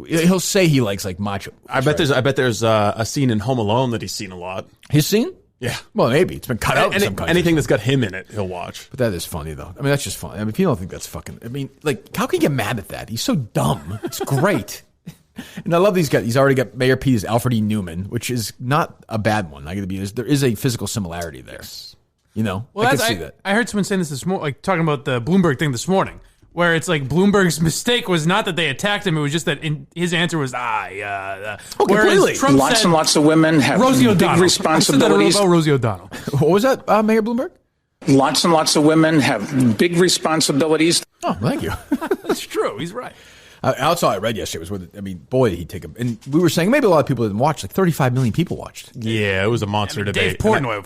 He'll say he likes like macho. I bet there's a scene in Home Alone that he's seen a lot. His scene? Yeah. Well, maybe it's been cut out. Anything that's got him in it, he'll watch. But that is funny, though. I mean, that's just funny. I mean, if you don't think that's fucking, I mean, like, how can you get mad at that? He's so dumb. It's great. And I love these guys. He's already got Mayor Pete as Alfred E. Newman, which is not a bad one. There is a physical similarity there. Well, I can see that. I heard someone saying this morning, like talking about the Bloomberg thing this morning, where it's like Bloomberg's mistake was not that they attacked him; it was just that his answer was completely. Trump lots and lots of women have big responsibilities. I said that about Rosie O'Donnell. What was that, Mayor Bloomberg? Lots and lots of women have big responsibilities. Oh, thank you. That's true. He's right. That's all I read yesterday was with, boy, did he take him. And we were saying maybe a lot of people didn't watch. Like 35 million people watched. Yeah, it was a monster debate. Dave Portnoy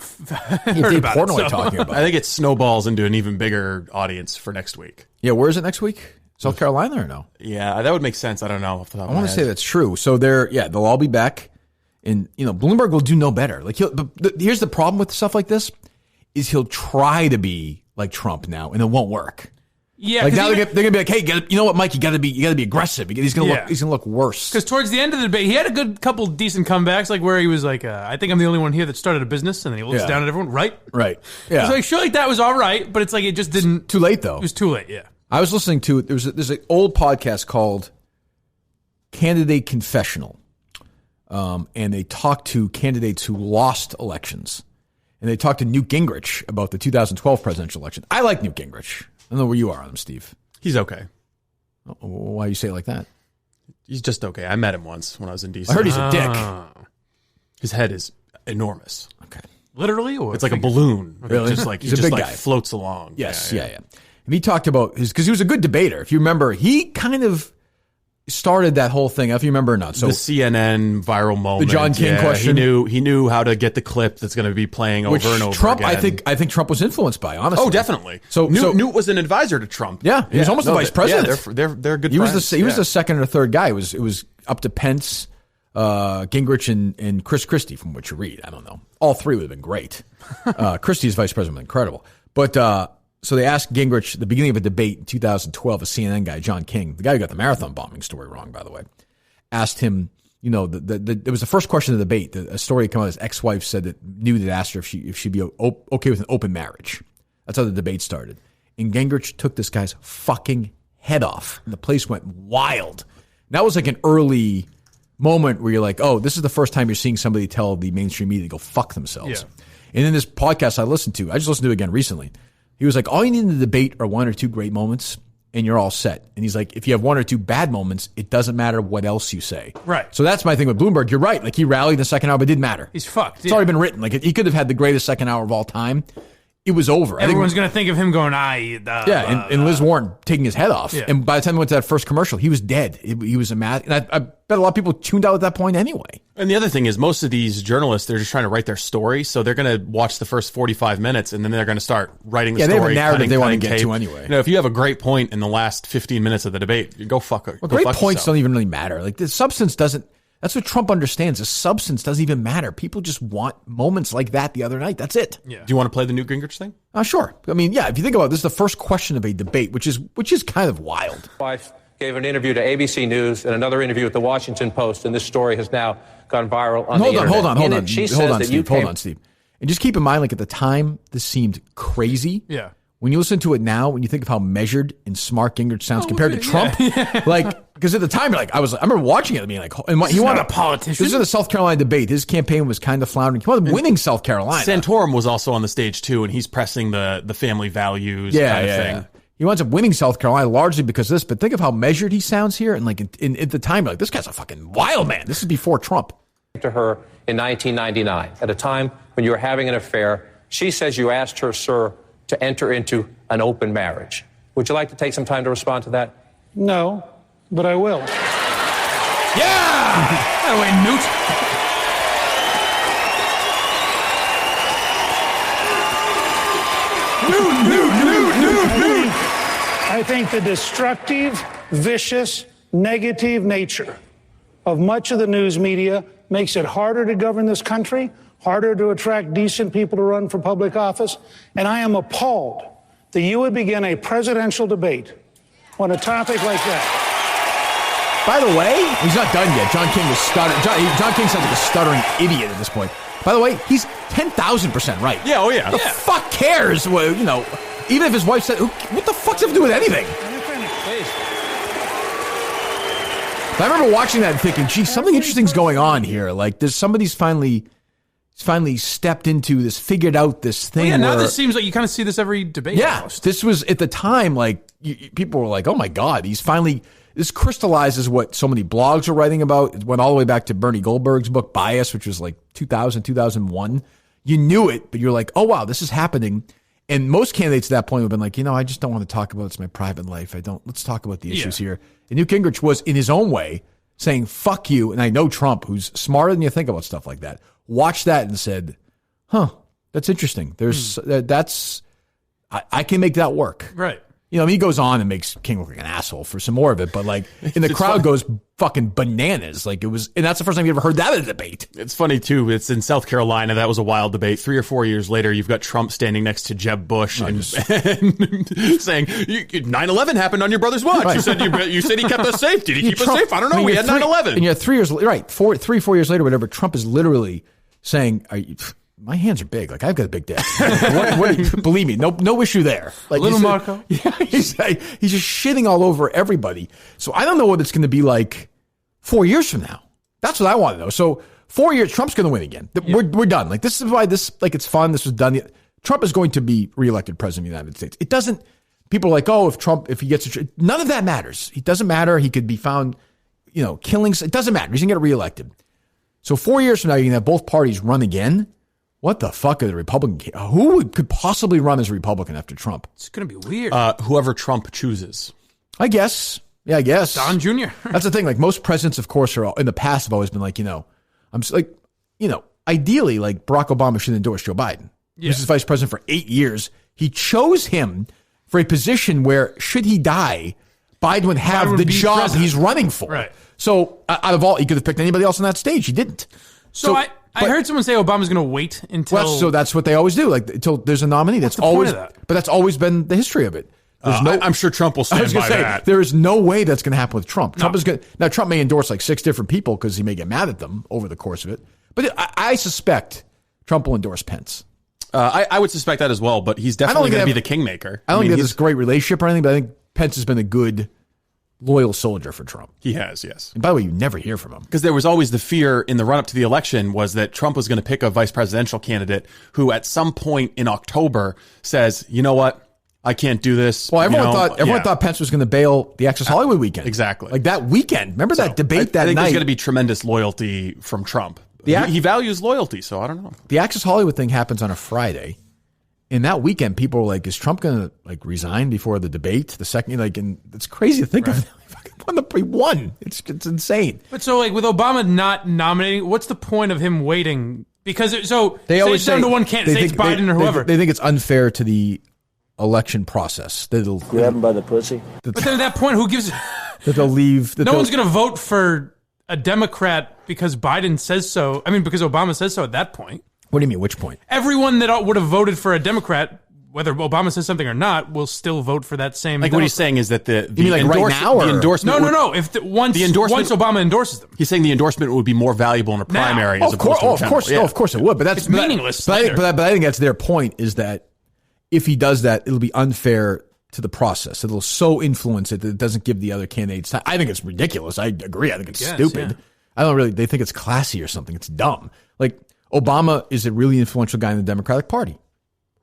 talking about it. I think it snowballs into an even bigger audience for next week. Yeah, where is it next week? South Carolina or no? Yeah, that would make sense. I don't know. I want to say that's true. So they'll all be back. And, Bloomberg will do no better. Like here's the problem with stuff like this is he'll try to be like Trump now, and it won't work. Yeah, like now they're gonna be like, hey, you know what, Mike, you gotta be aggressive. He's gonna look worse. Because towards the end of the debate, he had a good couple decent comebacks, like where he was like, I think I'm the only one here that started a business, and then he looks down at everyone, right? Yeah. So I feel like that was all right, but it's like it just didn't. Too late though. It was too late. Yeah. I was listening to there's an old podcast called Candidate Confessional, and they talked to candidates who lost elections, and they talked to Newt Gingrich about the 2012 presidential election. I like Newt Gingrich. I don't know where you are on him, Steve. He's okay. Why you say it like that? He's just okay. I met him once when I was in D.C. I heard he's a dick. His head is enormous. Okay. Literally, or it's like a balloon. Really? Just like He's a big guy. Floats along. Yes, yeah. And he talked about because he was a good debater. If you remember, he kind of started that whole thing. If you remember or not, so the CNN viral moment, the John King question. He knew how to get the clip that's going to be playing over and over Trump, again. I think Trump was influenced by, honestly. Oh, definitely. So Newt was an advisor to Trump. Yeah, he was almost the vice president. Yeah, they're good. He friends. was the second or third guy. It was up to Pence, Gingrich, and Chris Christie, from what you read. I don't know. All three would have been great. Christie's vice president was incredible. But so they asked Gingrich at the beginning of a debate in 2012, a CNN guy, John King, the guy who got the marathon bombing story wrong, by the way, asked him, it was the first question of the debate. A story came out, his ex-wife said that Newt had asked her if she'd be okay with an open marriage. That's how the debate started. And Gingrich took this guy's fucking head off, and the place went wild. And that was like an early moment where you're like, oh, this is the first time you're seeing somebody tell the mainstream media to go fuck themselves. Yeah. And in this podcast I just listened to it again recently. He was like, all you need in the debate are one or two great moments, and you're all set. And he's like, if you have one or two bad moments, it doesn't matter what else you say. Right. So that's my thing with Bloomberg. You're right. Like, he rallied in the second hour, but it didn't matter. He's fucked. It's already been written. Like, he could have had the greatest second hour of all time. It was over. Everyone's going to think of him going, and Liz Warren taking his head off. Yeah. And by the time he went to that first commercial, he was dead. He was a mad. And I bet a lot of people tuned out at that point anyway. And the other thing is, most of these journalists, they're just trying to write their story. So they're going to watch the first 45 minutes, and then they're going to start writing the story. They have a narrative they want to get tape. to anyway. If you have a great point in the last 15 minutes of the debate, you go fuck it. Well, great points don't even really matter. Like, the substance doesn't. That's what Trump understands. The substance doesn't even matter. People just want moments like that the other night. That's it. Yeah. Do you want to play the Newt Gingrich thing? Sure. I mean, yeah, if you think about it, this is the first question of a debate, which is kind of wild. Wife gave an interview to ABC News and another interview at the Washington Post, and this story has now gone viral on the internet. Hold on, Steve. And just keep in mind, like, at the time, this seemed crazy. Yeah. When you listen to it now, when you think of how measured and smart Gingrich sounds compared to Trump, like, because at the time, I remember watching it and being like, he wanted a politician. This is the South Carolina debate. His campaign was kind of floundering. He wanted winning South Carolina. Santorum was also on the stage too, and he's pressing the family values kind of thing. He winds up winning South Carolina largely because of this, but think of how measured he sounds here. And like at the time, like, this guy's a fucking wild man. This is before Trump. To her in 1999, at a time when you were having an affair, she says you asked her, sir, to enter into an open marriage. Would you like to take some time to respond to that? No, but I will. Yeah! That way, Newt. I think the destructive, vicious, negative nature of much of the news media makes it harder to govern this country, harder to attract decent people to run for public office, and I am appalled that you would begin a presidential debate on a topic like that. By the way, he's not done yet. John King was stuttering. John King sounds like a stuttering idiot at this point. By the way, he's 10,000% right. Yeah, oh yeah. The fuck cares? Well, even if his wife said, what the fuck's it have to do with anything? But I remember watching that and thinking, gee, something interesting's going on here. Like, there's somebody's finally stepped into this, figured out this thing. Well, yeah, now this seems like you kind of see this every debate. Yeah, almost. this was at the time, like, people were like, oh my God, this crystallizes what so many blogs are writing about. It went all the way back to Bernie Goldberg's book, Bias, which was like 2000, 2001. You knew it, but you're like, oh wow, this is happening. And most candidates at that point would have been like, I just don't want to talk about it's my private life. Let's talk about the issues here. And Newt Gingrich was, in his own way, saying, fuck you. And I know Trump, who's smarter than you think about stuff like that, watched that and said, that's interesting. I can make that work. Right. He goes on and makes King look like an asshole for some more of it, but like, and the crowd goes fucking bananas. Like, it was, and that's the first time you ever heard that in a debate. It's funny too. It's in South Carolina. That was a wild debate. 3 or 4 years later, you've got Trump standing next to Jeb Bush and saying, 9/11 happened on your brother's watch. Right. You said he kept us safe. Did he keep us safe? I don't know. We had 9/11. And 3 years, right? 4 years later, whatever. Trump is literally saying, my hands are big. Like, I've got a big dick. Believe me, no issue there. Like, little Marco. Yeah, he's just shitting all over everybody. So I don't know what it's going to be like 4 years from now. That's what I want to know. So 4 years, Trump's going to win again. Yeah. We're done. Like, this is why it's fun. This was done. Trump is going to be reelected president of the United States. It doesn't. People are like, if he gets none of that matters. It doesn't matter. He could be found, killings. It doesn't matter. He's going to get reelected. So 4 years from now, you're going to have both parties run again. What the fuck is a Republican? Who could possibly run as a Republican after Trump? It's going to be weird. Whoever Trump chooses. I guess. Yeah, I guess. Don Jr. That's the thing. Like most presidents, of course, are in the past have always been like, ideally, like Barack Obama should endorse Joe Biden. He was his vice president for 8 years. He chose him for a position where, should he die, Biden would have the job president he's running for. Right. So out of all, he could have picked anybody else on that stage. He didn't. So I heard someone say Obama's going to wait until. Well, so that's what they always do. Like until there's a nominee. That's always. But that's always been the history of it. I'm sure Trump will stand by that. There is no way that's going to happen with Trump. Trump may endorse like 6 different people because he may get mad at them over the course of it. But I suspect Trump will endorse Pence. I would suspect that as well. But he's definitely going to be the kingmaker. I don't think they have this great relationship or anything. But I think Pence has been a good, loyal soldier for Trump. He has, yes. And by the way, you never hear from him. Because there was always the fear in the run-up to the election was that Trump was going to pick a vice presidential candidate who at some point in October says, you know what? I can't do this. Well, everyone thought Pence was going to bail the Access Hollywood weekend. Exactly. Like that weekend. Remember that debate that night? I think there's going to be tremendous loyalty from Trump. He values loyalty, so I don't know. The Access Hollywood thing happens on a Friday. In that weekend, people were like, is Trump going to like resign before the debate? The second, and it's crazy to think of. He won. It's insane. But so like with Obama not nominating, what's the point of him waiting? Because they always say down to one candidate, say it's Biden or whoever. They think it's unfair to the election process. They'll grab him by the pussy. But then at that point, who gives? That they'll leave. No one's going to vote for a Democrat because Biden says so. I mean, because Obama says so at that point. What do you mean? Which point? Everyone that would have voted for a Democrat, whether Obama says something or not, will still vote for that same. Like Democrat. What he's saying is that the endorsement. No. Once Obama endorses them, he's saying the endorsement would be more valuable in a primary. Of course it would. But that's meaningless. But I think that's their point. Is that if he does that, it'll be unfair to the process. It'll so influence it that it doesn't give the other candidates time. I think it's ridiculous. I agree. I think it's stupid. Yeah. I don't really. They think it's classy or something. It's dumb. Like Obama is a really influential guy in the Democratic Party.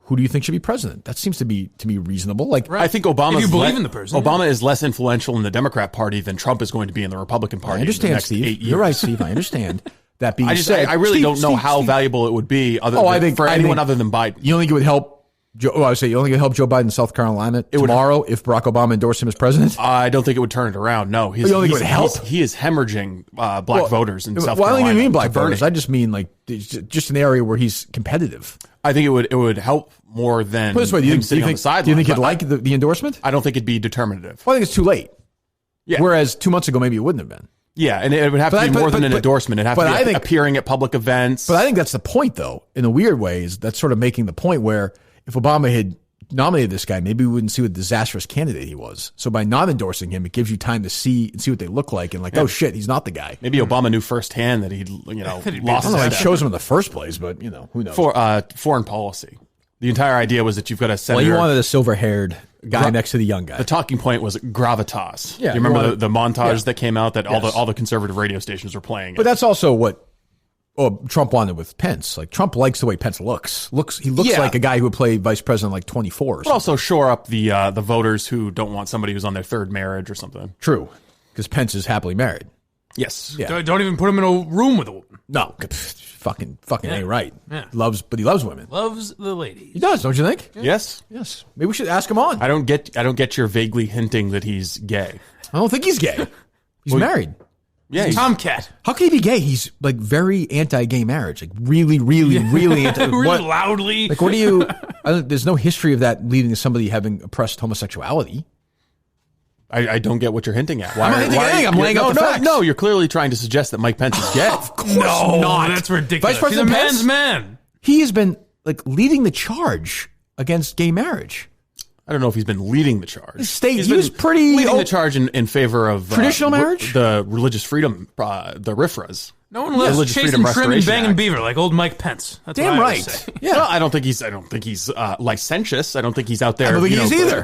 Who do you think should be president? That seems to me reasonable. Like I think Obama. If you believe in the person, Obama is less influential in the Democrat Party than Trump is going to be in the Republican Party. I understand, in the next Steve. 8 years. You're right, Steve. I understand. That being said, I really don't know how valuable it would be for anyone other than Biden. You don't think it would help? You don't think it would help Joe Biden in South Carolina tomorrow if Barack Obama endorsed him as president? I don't think it would turn it around. No, you don't think it would help? He is hemorrhaging black voters in South Carolina. Well, I don't even mean black voters. I just mean like just an area where he's competitive. I think it would help more than him sitting on the sideline. Do you think he'd like the endorsement? I don't think it'd be determinative. Well, I think it's too late. Yeah. Whereas 2 months ago, maybe it wouldn't have been. Yeah, and it would have to be more than an endorsement. It'd have to be appearing at public events. But I think that's the point, though. In a weird way, is that's sort of making the point where if Obama had nominated this guy, maybe we wouldn't see what a disastrous candidate he was. So by not endorsing him, it gives you time to see what they look like and oh shit, he's not the guy. Maybe Obama knew firsthand that he'd lost. I don't know why he chose him in the first place, but who knows? For foreign policy, the entire idea was that you've got a senator. Well, you wanted a silver-haired guy next to the young guy. The talking point was gravitas. Yeah, do you remember the montage that came out that all the conservative radio stations were playing? But that's also what Trump wanted with Pence. Like Trump likes the way Pence looks. He looks like a guy who would play vice president like 24. But also shore up the voters who don't want somebody who's on their third marriage or something. True, because Pence is happily married. Yes. Yeah. Don't even put him in a room with a woman. No, fucking ain't right. Yeah. He loves women. Loves the ladies. He does, don't you think? Yeah. Yes. Maybe we should ask him on. I don't get your vaguely hinting that he's gay. I don't think he's gay. He's married. Yeah, he's Tomcat. How can he be gay? He's like very anti-gay marriage, like really, really, really anti. Really loudly. Like, what do you? There's no history of that leading to somebody having oppressed homosexuality. I don't get what you're hinting at. I'm not hinting at anything. I'm laying out the facts. No, you're clearly trying to suggest that Mike Pence is gay. Of course not. That's ridiculous. Vice President He's a Pence, man's man. He has been like leading the charge against gay marriage. I don't know if he's been leading the charge. He was pretty leading the charge in favor of traditional marriage, the religious freedom, the RFRAs. No one lives chasing trim and banging beaver like old Mike Pence. That's damn right. Yeah, well, I don't think he's licentious. I don't think he's out there. I don't think he's either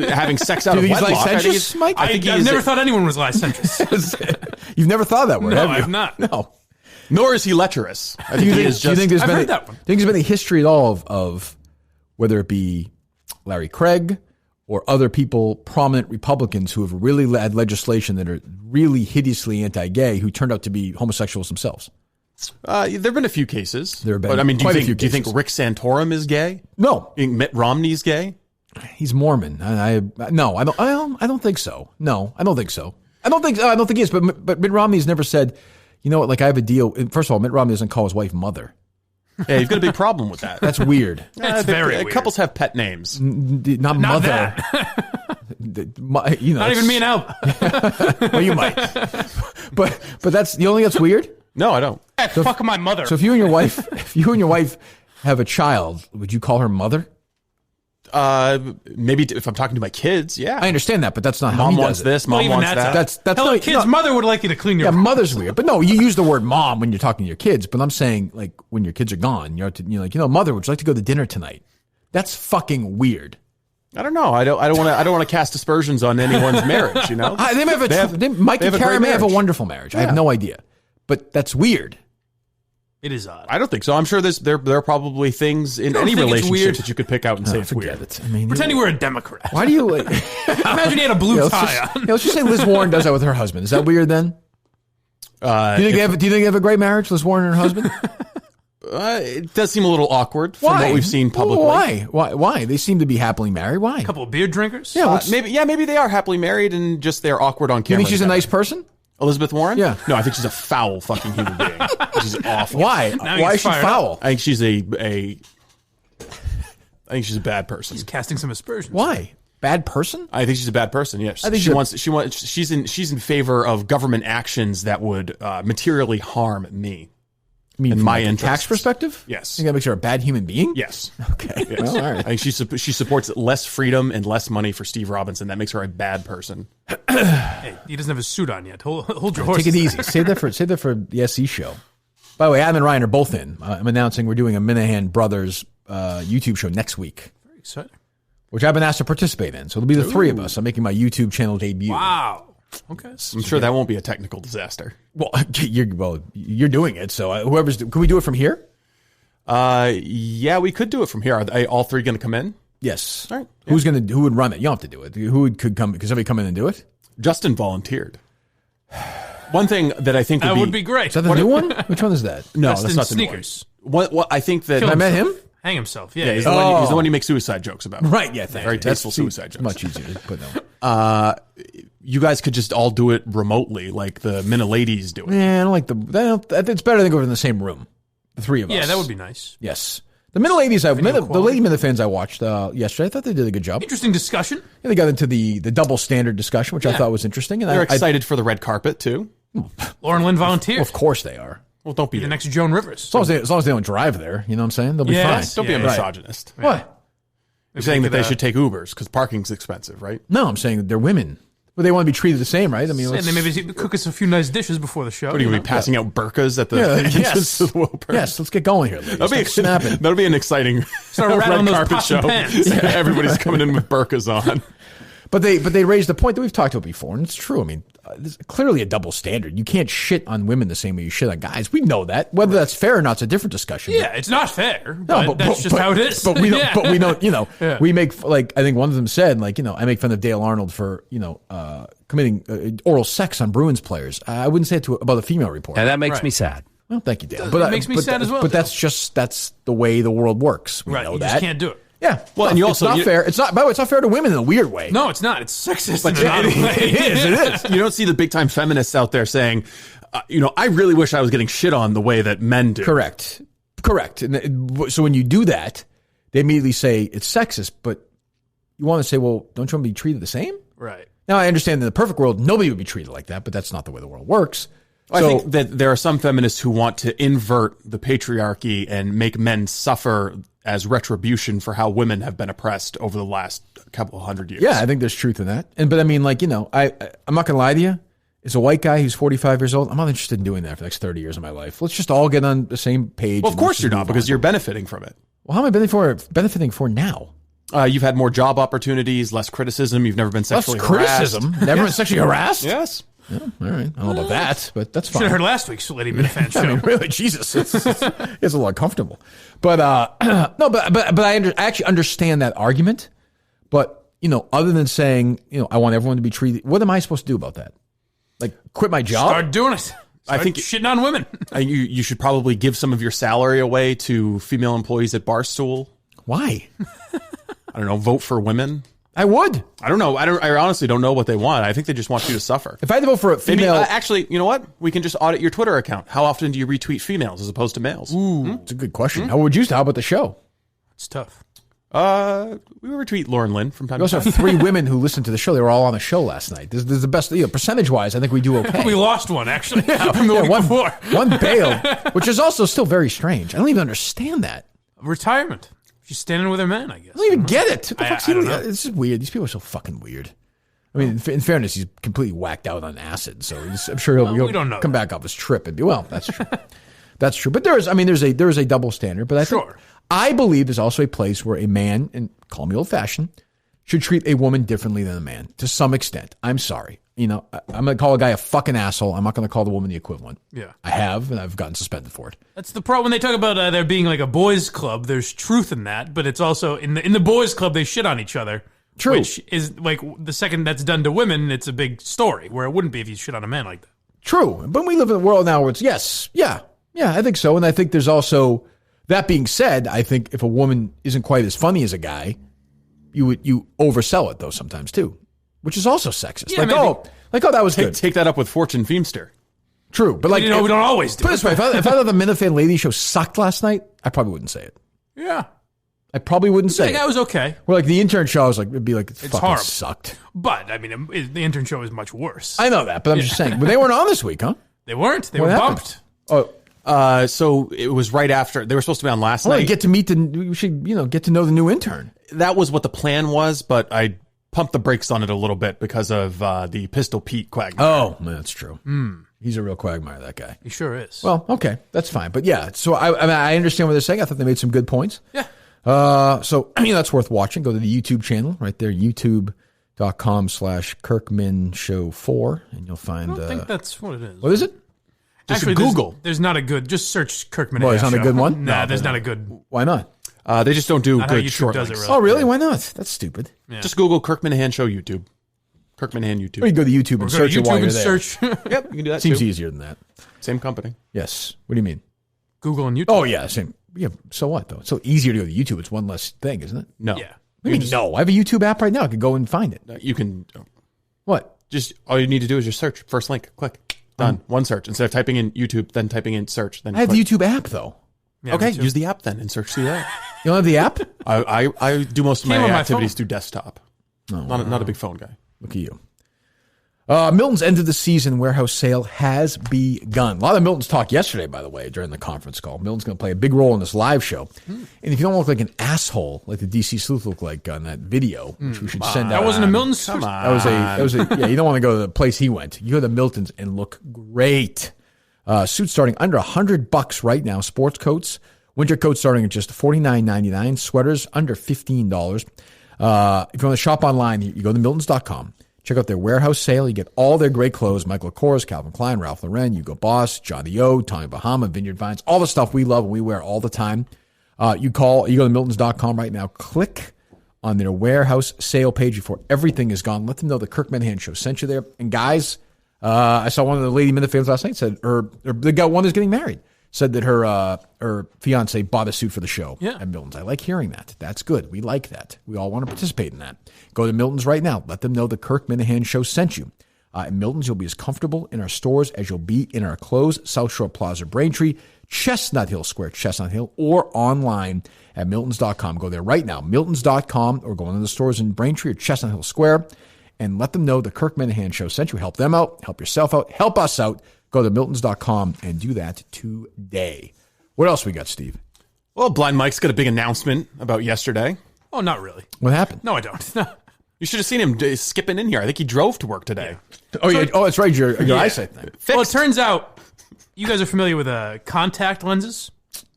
having sex out of wedlock. Licentious, Mike? I've never thought anyone was licentious. You've never thought that word, no, have you? I've not. No. Nor is he lecherous. Do you think there's been a history at all of whether it be Larry Craig or other people, prominent Republicans who have really led legislation that are really hideously anti-gay who turned out to be homosexuals themselves? There've been a few cases. There have been but I mean, do quite a you few think cases. Rick Santorum is gay? No. You think Mitt Romney's gay? He's Mormon. No, I don't think so. No, I don't think so. I don't think he is. But Mitt Romney's never said, you know what? Like I have a deal. First of all, Mitt Romney doesn't call his wife mother. Yeah, you've got a big problem with that. That's weird. It's very weird. Couples have pet names. Not mother. That. You know, Not even me and Al. Well, you might. But that's the only that's weird. No, I don't. Fuck my mother. So if you and your wife have a child, would you call her mother? Maybe if I'm talking to my kids, yeah. I understand that, but that's not how Mom he wants does it. this, mom wants that. That's Hell, not, kid's mother would like you to clean your Yeah, mother's weird. But no, you use the word mom when you're talking to your kids. But I'm saying, like, when your kids are gone, you're like, mother, would you like to go to dinner tonight? That's fucking weird. I don't know. I don't want to cast aspersions on anyone's marriage. You know, Mike and Karen may have a wonderful marriage. Yeah. I have no idea, but that's weird. It is odd. I don't think so. I'm sure there are probably things in any relationship that you could pick out and say it's weird. I mean, pretend you were a Democrat. Why do you? Imagine you had a blue tie on. Let's just say Liz Warren does that with her husband. Is that weird then? Do you think they have a great marriage, Liz Warren and her husband? It does seem a little awkward from what we've seen publicly. Why? They seem to be happily married. Why? A couple of beer drinkers? Yeah, maybe they are happily married and just they're awkward on camera. You think she's a nice person? Elizabeth Warren? Yeah. No, I think she's a foul fucking human being. She's awful. Why? Why is she foul? I think she's I think she's a bad person. She's casting some aspersions. Why? Bad person? I think she's a bad person. Yes. I think she's in favor of government actions that would materially harm me. I mean, in from my a interests. tax perspective? Yes. You think that makes her a bad human being? Yes. Okay. Yes. Well, all right. I think she supports less freedom and less money for Steve Robinson. That makes her a bad person. Hey, he doesn't have his suit on yet. Hold your horses. Take it easy. Save that for the SC show. By the way, Adam and Ryan are both in. I'm announcing we're doing a Minihane Brothers YouTube show next week. Very exciting. Which I've been asked to participate in. So it'll be the three of us. I'm making my YouTube channel debut. Wow. Okay. I'm sure that won't be a technical disaster. Well, you're doing it. So can we do it from here? Yeah, we could do it from here. Are they all three going to come in? Yes. All right. Yeah. Who would run it? You don't have to do it. Could come? Could somebody come in and do it? Justin volunteered. One thing that I think would be great. Is that the new one? Which one is that? No, Justin that's not the Sneakers. new one. What I think that I met him. Hang himself. Yeah. He's the one you make suicide jokes about. Right. Yeah. Very tasteful suicide jokes. Much easier to put down. You guys could just all do it remotely, like the Minna ladies do it. Yeah, I don't like it's better than going in the same room. The three of us. Yeah, that would be nice. Yes. The Minna ladies, the Lady Minna fans I watched yesterday, I thought they did a good job. Interesting discussion. Yeah, they got into the double standard discussion, which I thought was interesting. And they're excited for the red carpet, too. Lauren Lynn volunteered. Well, of course they are. Well, don't be the next Joan Rivers. As long as they don't drive there, you know what I'm saying? They'll be fine. Don't be a misogynist. Right. What? You're saying that they should take Ubers because parking's expensive, right? No, I'm saying that they're women. But they want to be treated the same, right? I mean, and they maybe cook us a few nice dishes before the show. What are you going to be passing out burkas at the entrance to the Wilbur? Yes, let's get going here, ladies. That'll be an exciting red carpet show. Everybody's coming in with burkas on. But they raised the point that we've talked about before, and it's true. I mean, there's clearly a double standard. You can't shit on women the same way you shit on guys. We know that. Whether that's fair or not is a different discussion. Yeah, it's not fair. But that's just how it is. But we don't. But we don't. We make I think one of them said I make fun of Dale Arnold for committing oral sex on Bruins players. I wouldn't say it about a female reporter. And that makes me sad. Well, thank you, Dale. It makes me sad as well. But that's the way the world works. We know you that. just can't do it. Yeah. Well, and it's not fair. It's not. By the way, it's not fair to women in a weird way. No, it's not. It's sexist. But it is. You don't see the big time feminists out there saying, I really wish I was getting shit on the way that men do. Correct. And so when you do that, they immediately say it's sexist. But you want to say, well, don't you want to be treated the same? Right. Now I understand in the perfect world nobody would be treated like that, but that's not the way the world works. I think that there are some feminists who want to invert the patriarchy and make men suffer as retribution for how women have been oppressed over the last couple of hundred years. Yeah, I think there's truth in that. But I mean, I'm not going to lie to you. As a white guy who's 45 years old, I'm not interested in doing that for the next 30 years of my life. Let's just all get on the same page. Well, of course you're not, because you're benefiting from it. Well, how am I benefiting for now? You've had more job opportunities, less criticism. You've never been sexually harassed. Never been sexually harassed? Yes. Yeah, all right. I don't know about that, but that's fine. Should have heard last week's Lady Minihane Show. I mean, really, Jesus, it's a little uncomfortable. But no, but I actually understand that argument. But other than saying, I want everyone to be treated. What am I supposed to do about that? Like, quit my job? Start doing it. I think shitting on women. You should probably give some of your salary away to female employees at Barstool. Why? I don't know. Vote for women. I would. I don't know. I honestly don't know what they want. I think they just want you to suffer. If I had to vote for a female... Maybe, actually, you know what? We can just audit your Twitter account. How often do you retweet females as opposed to males? Ooh, it's a good question. How about the show? It's tough. We retweet Lauren Lynn from time to time. We also have 3 women who listened to the show. They were all on the show last night. This is the best, percentage-wise, I think we do okay. We lost one, actually, from the week before. One bailed, which is also still very strange. I don't even understand that. Retirement. She's standing with her man, I guess. I don't even get it. What the fuck's I don't know. This is weird. These people are so fucking weird. I mean, in fairness, he's completely whacked out on acid, so I'm sure he'll come back off his trip and be, well, that's true. That's true. But there is a double standard. But I believe there's also a place where a man, and call me old-fashioned, should treat a woman differently than a man to some extent. I'm sorry. I'm going to call a guy a fucking asshole. I'm not going to call the woman the equivalent. Yeah. I have, and I've gotten suspended for it. That's the problem. When they talk about there being like a boys' club, there's truth in that, but it's also, in the boys' club, they shit on each other. True. Which is, like, the second that's done to women, it's a big story, where it wouldn't be if you shit on a man like that. True. But we live in a world now where it's, yeah, I think so. And I think there's also, that being said, I think if a woman isn't quite as funny as a guy, you oversell it, though, sometimes, too. Which is also sexist. Yeah, that was good. Take that up with Fortune Feimster. True, but we don't always do it. Put it this way, if I thought the Minifan Lady Show sucked last night, I probably wouldn't say it. Yeah. I probably wouldn't say it. I was okay. Or like the intern show, I was like, it'd be like, it fucking horrible. Sucked. But, I mean, the intern show is much worse. I know that, but I'm just saying. But they weren't on this week, huh? They weren't. They were bumped. Oh, so it was right after they were supposed to be on last night. We should get to know the new intern. That was what the plan was, but I pumped the brakes on it a little bit because of the Pistol Pete quagmire. Oh, that's true. He's a real quagmire, that guy. He sure is. Well, okay, that's fine. But yeah, so I understand what they're saying. I thought they made some good points. Yeah. So that's worth watching. Go to the YouTube channel right there, youtube.com/Kirk Minihane Show 4, and you'll find. I don't think that's what it is. What is it? Just Actually, Google. There's not a good. Just search Kirk Minihane Show. Well, it's not a good one? Nah, there's not a good. Why not? They just don't do Not how good YouTube short does links. it, really. Oh, really? Why not? That's stupid. Yeah. Just Google Kirk Minihane Show YouTube. Kirk Minihane YouTube. Or you go to YouTube and search it while you're there. Yep, you can do that. Seems too. easier than that. Same company. Yes. What do you mean? Google and YouTube. Oh yeah, same. Yeah. So what though? It's so easier to go to YouTube. It's one less thing, isn't it? No. Yeah. I mean, no. I have a YouTube app right now. I could go and find it. You can. What? Just all you need to do is just search. First link. Click. Done. One search. Instead of typing in YouTube, then typing in search. Then I have the YouTube app though. Yeah, okay, use the app then and search through that. You don't have the app? I do most of my Came on my activities phone. through desktop. Oh, Not a big phone guy. Look at you. Milton's end of the season warehouse sale has begun. A lot of Milton's talk yesterday, by the way, during the conference call. Milton's going to play a big role in this live show. And if you don't look like an asshole, like the DC Sleuth looked like on that video, which we should send out. That wasn't a Milton's. Come on. That was a yeah, you don't want to go to the place he went. You go to Milton's and look great. Suits starting under $100 right now. Sports coats, winter coats starting at just $49.99. Sweaters under $15. If you want to shop online, you go to Miltons.com. Check out their warehouse sale. You get all their great clothes. Michael Kors, Calvin Klein, Ralph Lauren, Hugo Boss, Johnny O, Tommy Bahama, Vineyard Vines, all the stuff we love and we wear all the time. You go to Miltons.com right now. Click on their warehouse sale page before everything is gone. Let them know the Kirk Minihane Show sent you there. And guys, I saw one of the Lady Minifans last night said, the one that's getting married, said that her fiance bought a suit for the show at Milton's. I like hearing that. That's good. We like that. We all want to participate in that. Go to Milton's right now. Let them know the Kirk Minihane Show sent you. At Milton's, you'll be as comfortable in our stores as you'll be in our clothes. South Shore Plaza, Braintree, Chestnut Hill Square, Chestnut Hill, or online at Miltons.com. Go there right now, Miltons.com, or go into the stores in Braintree or Chestnut Hill Square, and let them know the Kirk Minihane Show sent you. Help them out. Help yourself out. Help us out. Go to Miltons.com and do that today. What else we got, Steve? Well, Blind Mike's got a big announcement about yesterday. Oh, not really. What happened? No, I don't. You should have seen him skipping in here. I think he drove to work today. Yeah. Oh, yeah. Oh, that's right. Your eyesight thing. Well, it turns out you guys are familiar with contact lenses.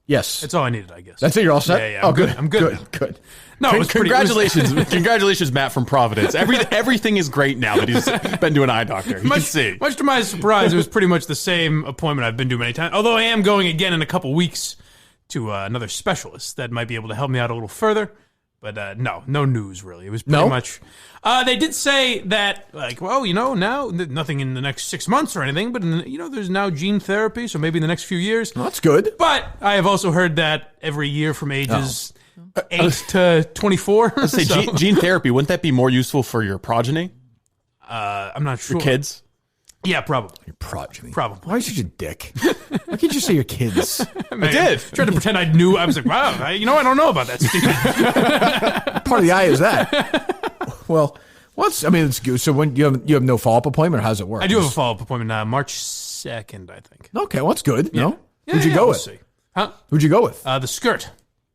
Yes. That's all I needed, I guess. That's it. You're all set? Yeah, Oh, good. I'm good. Good. No, it was congratulations. Congratulations, Matt from Providence. Everything is great now that he's been to an eye doctor. You can see. Much to my surprise, it was pretty much the same appointment I've been to many times. Although I am going again in a couple weeks to another specialist that might be able to help me out a little further. But no news really. It was pretty much. They did say that, like, well, now nothing in the next 6 months or anything, but there's now gene therapy, so maybe in the next few years. Well, that's good. But I have also heard that every year from ages 8 to 24. Let's say gene therapy. Wouldn't that be more useful for your progeny? I'm not sure. Your kids. Yeah, probably. Your progeny. Probably. Why are you such a dick? Why can't you say your kids? I did. Tried to pretend I knew. I was like, wow, I don't know about that, Steve. Part of the eye is that. Well, it's good. So when you have no follow-up appointment, or how does it work? I do have a follow-up appointment March 2nd, I think. Okay, well, that's good. Yeah. No? Who'd you go with? See. Huh? Who'd you go with? The skirt.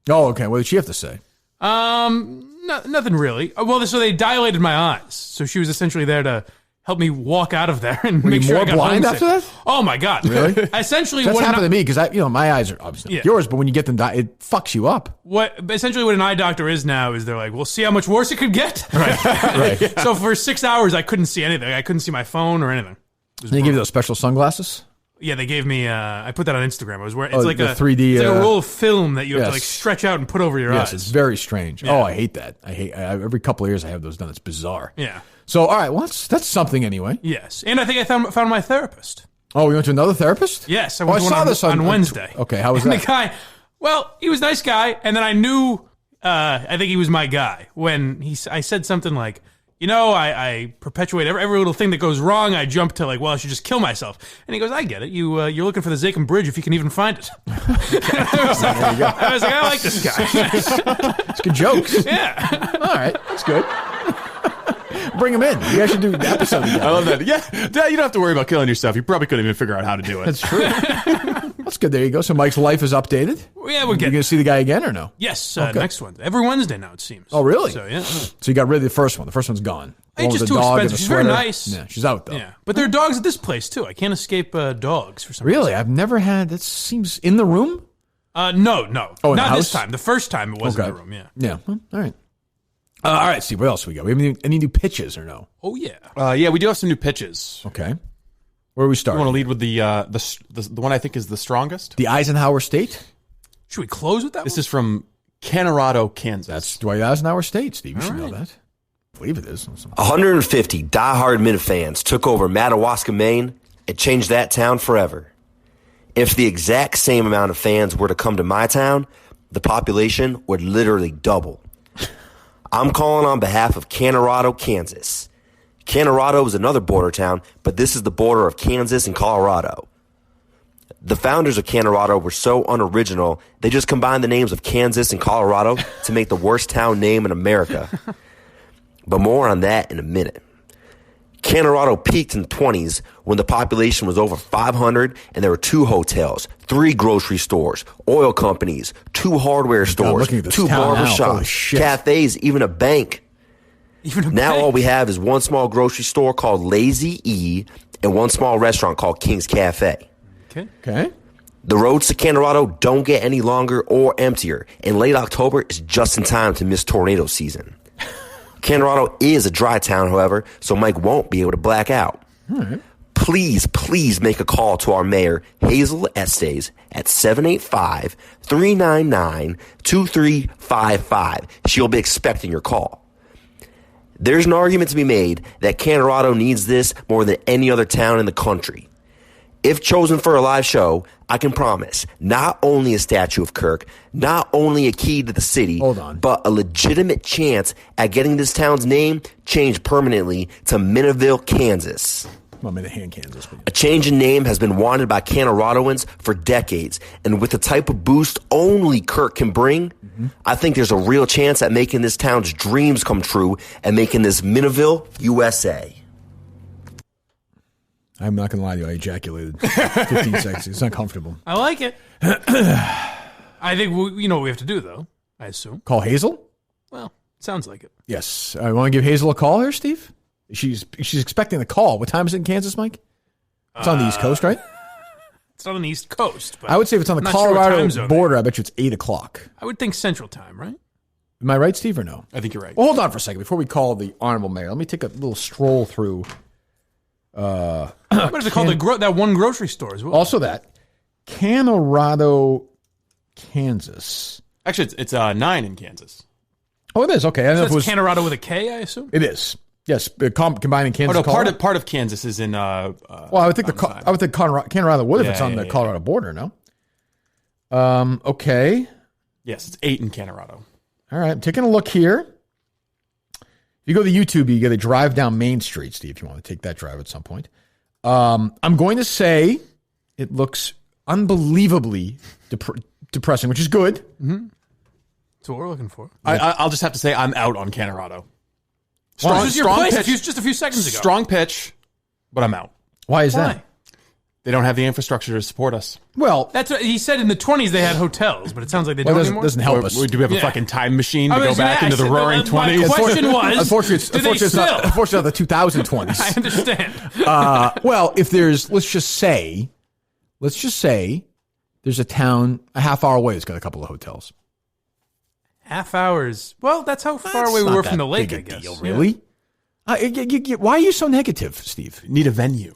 Oh, okay. What did she have to say? Nothing really. Well, so they dilated my eyes. So she was essentially there to help me walk out of there and make sure I got blind home after safe. that? Oh my God! Really? Essentially, That's happened to me because my eyes are obviously not yours, but when you get them, it fucks you up. What an eye doctor is now is they're like, we'll see how much worse it could get. Right. So for 6 hours, I couldn't see anything. I couldn't see my phone or anything. They give you those special sunglasses. Yeah, they gave me. I put that on Instagram. I was wearing. It's like the a 3D. It's like a roll of film that you have to like stretch out and put over your eyes. Yes, it's very strange. Yeah. Oh, I hate that. Every couple of years I have those done. It's bizarre. Yeah. So, all right, well, that's something anyway. Yes, and I think I found my therapist. Oh, we went to another therapist? Yes, I saw this on Wednesday. Okay, how was and that? The guy, well, he was a nice guy, and then I knew. I think he was my guy when I said something like, I perpetuate every little thing that goes wrong. I jump to like, well, I should just kill myself. And he goes, I get it. You're looking for the Zakim Bridge if you can even find it. I was like, I like this guy. It's good jokes. Yeah. All right, that's good. Bring him in. You guys should do the episode together. I love that. Yeah, you don't have to worry about killing yourself. You probably couldn't even figure out how to do it. That's true. That's good. There you go. So Mike's life is updated. Yeah, we're You going to see the guy again or no? Yes, next Wednesday. Every Wednesday now, it seems. Oh, really? So, yeah. So you got rid of the first one. The first one's gone. It's just too expensive. She's very nice. Yeah, she's out, though. Yeah, but there are dogs at this place, too. I can't escape dogs for some reason. Really? I've never had... That seems... In the room? No. Oh, not this time. The first time it was in the room, yeah. Yeah, well, all right. All right, Steve, what else we got? We have any new pitches or no? Oh, yeah. Yeah, we do have some new pitches. Okay. Where are we starting? You want to lead with the one I think is the strongest? The Eisenhower State? Should we close with that This is from Kanorado, Kansas. That's Dwight Eisenhower State, Steve. You should know that. I believe it is. 150 diehard Minifans took over Madawaska, Maine, and changed that town forever. If the exact same amount of fans were to come to my town, the population would literally double. I'm calling on behalf of Kanorado, Kansas. Kanorado is another border town, but this is the border of Kansas and Colorado. The founders of Kanorado were so unoriginal, they just combined the names of Kansas and Colorado to make the worst town name in America. But more on that in a minute. Kanorado peaked in the 20s when the population was over 500 and there were 2 hotels, 3 grocery stores, oil companies, 2 hardware stores, 2 barber shops, cafes, even a bank. Now all we have is 1 small grocery store called Lazy E and 1 small restaurant called King's Cafe. Okay. The roads to Kanorado don't get any longer or emptier, and late October is just in time to miss tornado season. Kanorado is a dry town, however, so Mike won't be able to black out. All right. Please make a call to our mayor, Hazel Estes, at 785-399-2355. She'll be expecting your call. There's an argument to be made that Kanorado needs this more than any other town in the country. If chosen for a live show, I can promise not only a statue of Kirk, not only a key to the city, but a legitimate chance at getting this town's name changed permanently to Miniville, Kansas. Well, Minihane, Kansas. A change in name has been wanted by Canoradoans for decades, and with the type of boost only Kirk can bring, I think there's a real chance at making this town's dreams come true and making this Miniville, USA. I'm not going to lie to you. I ejaculated 15 seconds. It's not comfortable. I like it. I think you know what we have to do, though, I assume. Call Hazel? Well, sounds like it. Yes. I want to give Hazel a call here, Steve. She's expecting the call. What time is it in Kansas, Mike? It's on the East Coast, right? It's not on the East Coast. But I would say if it's on the Colorado border, I bet you it's 8 o'clock. I would think Central Time, right? Am I right, Steve, or no? I think you're right. Well, hold on for a second. Before we call the Honorable Mayor, let me take a little stroll through... what is it called? That one grocery store as well. Also that. Kanorado, Kansas. Actually, it's 9 in Kansas. Oh, it is. Okay. I don't know if it was Kanorado with a K, I assume? It is. Yes. Combining Kansas. Oh, no, part of Kansas is in. Well, I would think Kanorado would if it's on the Colorado border. No. Okay. Yes, it's 8 in Kanorado. All right. I'm taking a look here. If you go to YouTube, you get to drive down Main Street, Steve, if you want to take that drive at some point. I'm going to say it looks unbelievably depressing, which is good. Mm-hmm. That's what we're looking for. I'll just have to say I'm out on Kanorado. Strong pitch. Just a few seconds ago. Strong pitch, but I'm out. Why is that? They don't have the infrastructure to support us. Well, that's what he said. In the 20s, they had hotels, but it sounds like they don't anymore. Doesn't help us. Do we have a fucking time machine to go back into the roaring 20s? My question was, unfortunately, it's not the 2020s. I understand. Well, if let's just say there's a town a half hour away that's got a couple of hotels. Half hours. Well, that's how far away we were from the lake, I guess. Deal, really? Yeah. Why are you so negative, Steve? Need a venue.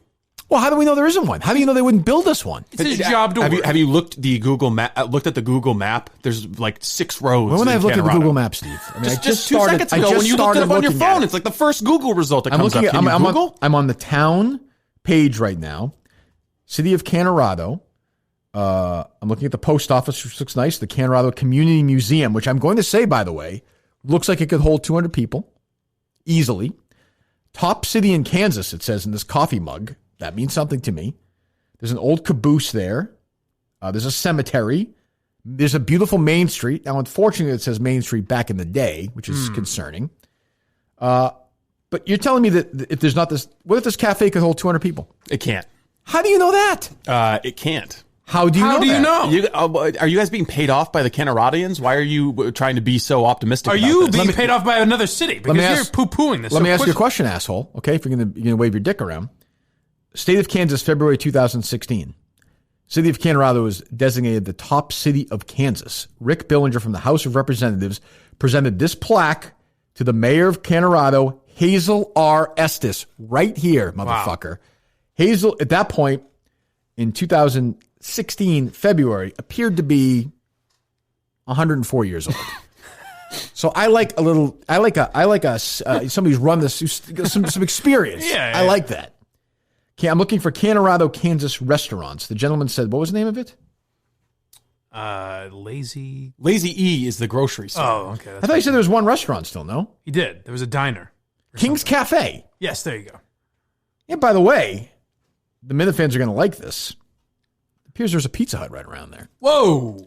Well, how do we know there isn't one? How do you know they wouldn't build us one? It's his job to work. Have you looked the Google map? Looked at the Google map? There's like 6 roads. When would I have looked at the Google map, Steve? I mean, just 2 seconds ago when you looked it up on your phone. It's like the first Google result that comes up. I'm on the town page right now. City of Kanorado. I'm looking at the post office, which looks nice. The Kanorado Community Museum, which I'm going to say, by the way, looks like it could hold 200 people easily. Top city in Kansas, it says in this coffee mug. That means something to me. There's an old caboose there. There's a cemetery. There's a beautiful Main Street. Now, unfortunately, it says Main Street back in the day, which is concerning. But you're telling me that if there's not this, what if this cafe could hold 200 people? It can't. How do you know that? It can't. How do you know? Are you guys being paid off by the Kanoradians? Why are you trying to be so optimistic? Are you being paid off by another city? Because you're poo-pooing this. Let me ask you a question, asshole. Okay, if you're gonna wave your dick around. State of Kansas, February 2016. City of Kanorado was designated the top city of Kansas. Rick Billinger from the House of Representatives presented this plaque to the mayor of Kanorado, Hazel R. Estes, right here, motherfucker. Wow. Hazel, at that point, in 2016, February, appeared to be 104 years old. So I like somebody's run this, some experience. Yeah. I like that. Okay, I'm looking for Kanorado, Kansas restaurants. The gentleman said, what was the name of it? Lazy E is the grocery store. Oh, okay. I thought you said there was one restaurant still, no? He did. There was a diner. King's Cafe. Yes, there you go. Yeah, by the way, the Minifans are going to like this. It appears there's a Pizza Hut right around there. Whoa.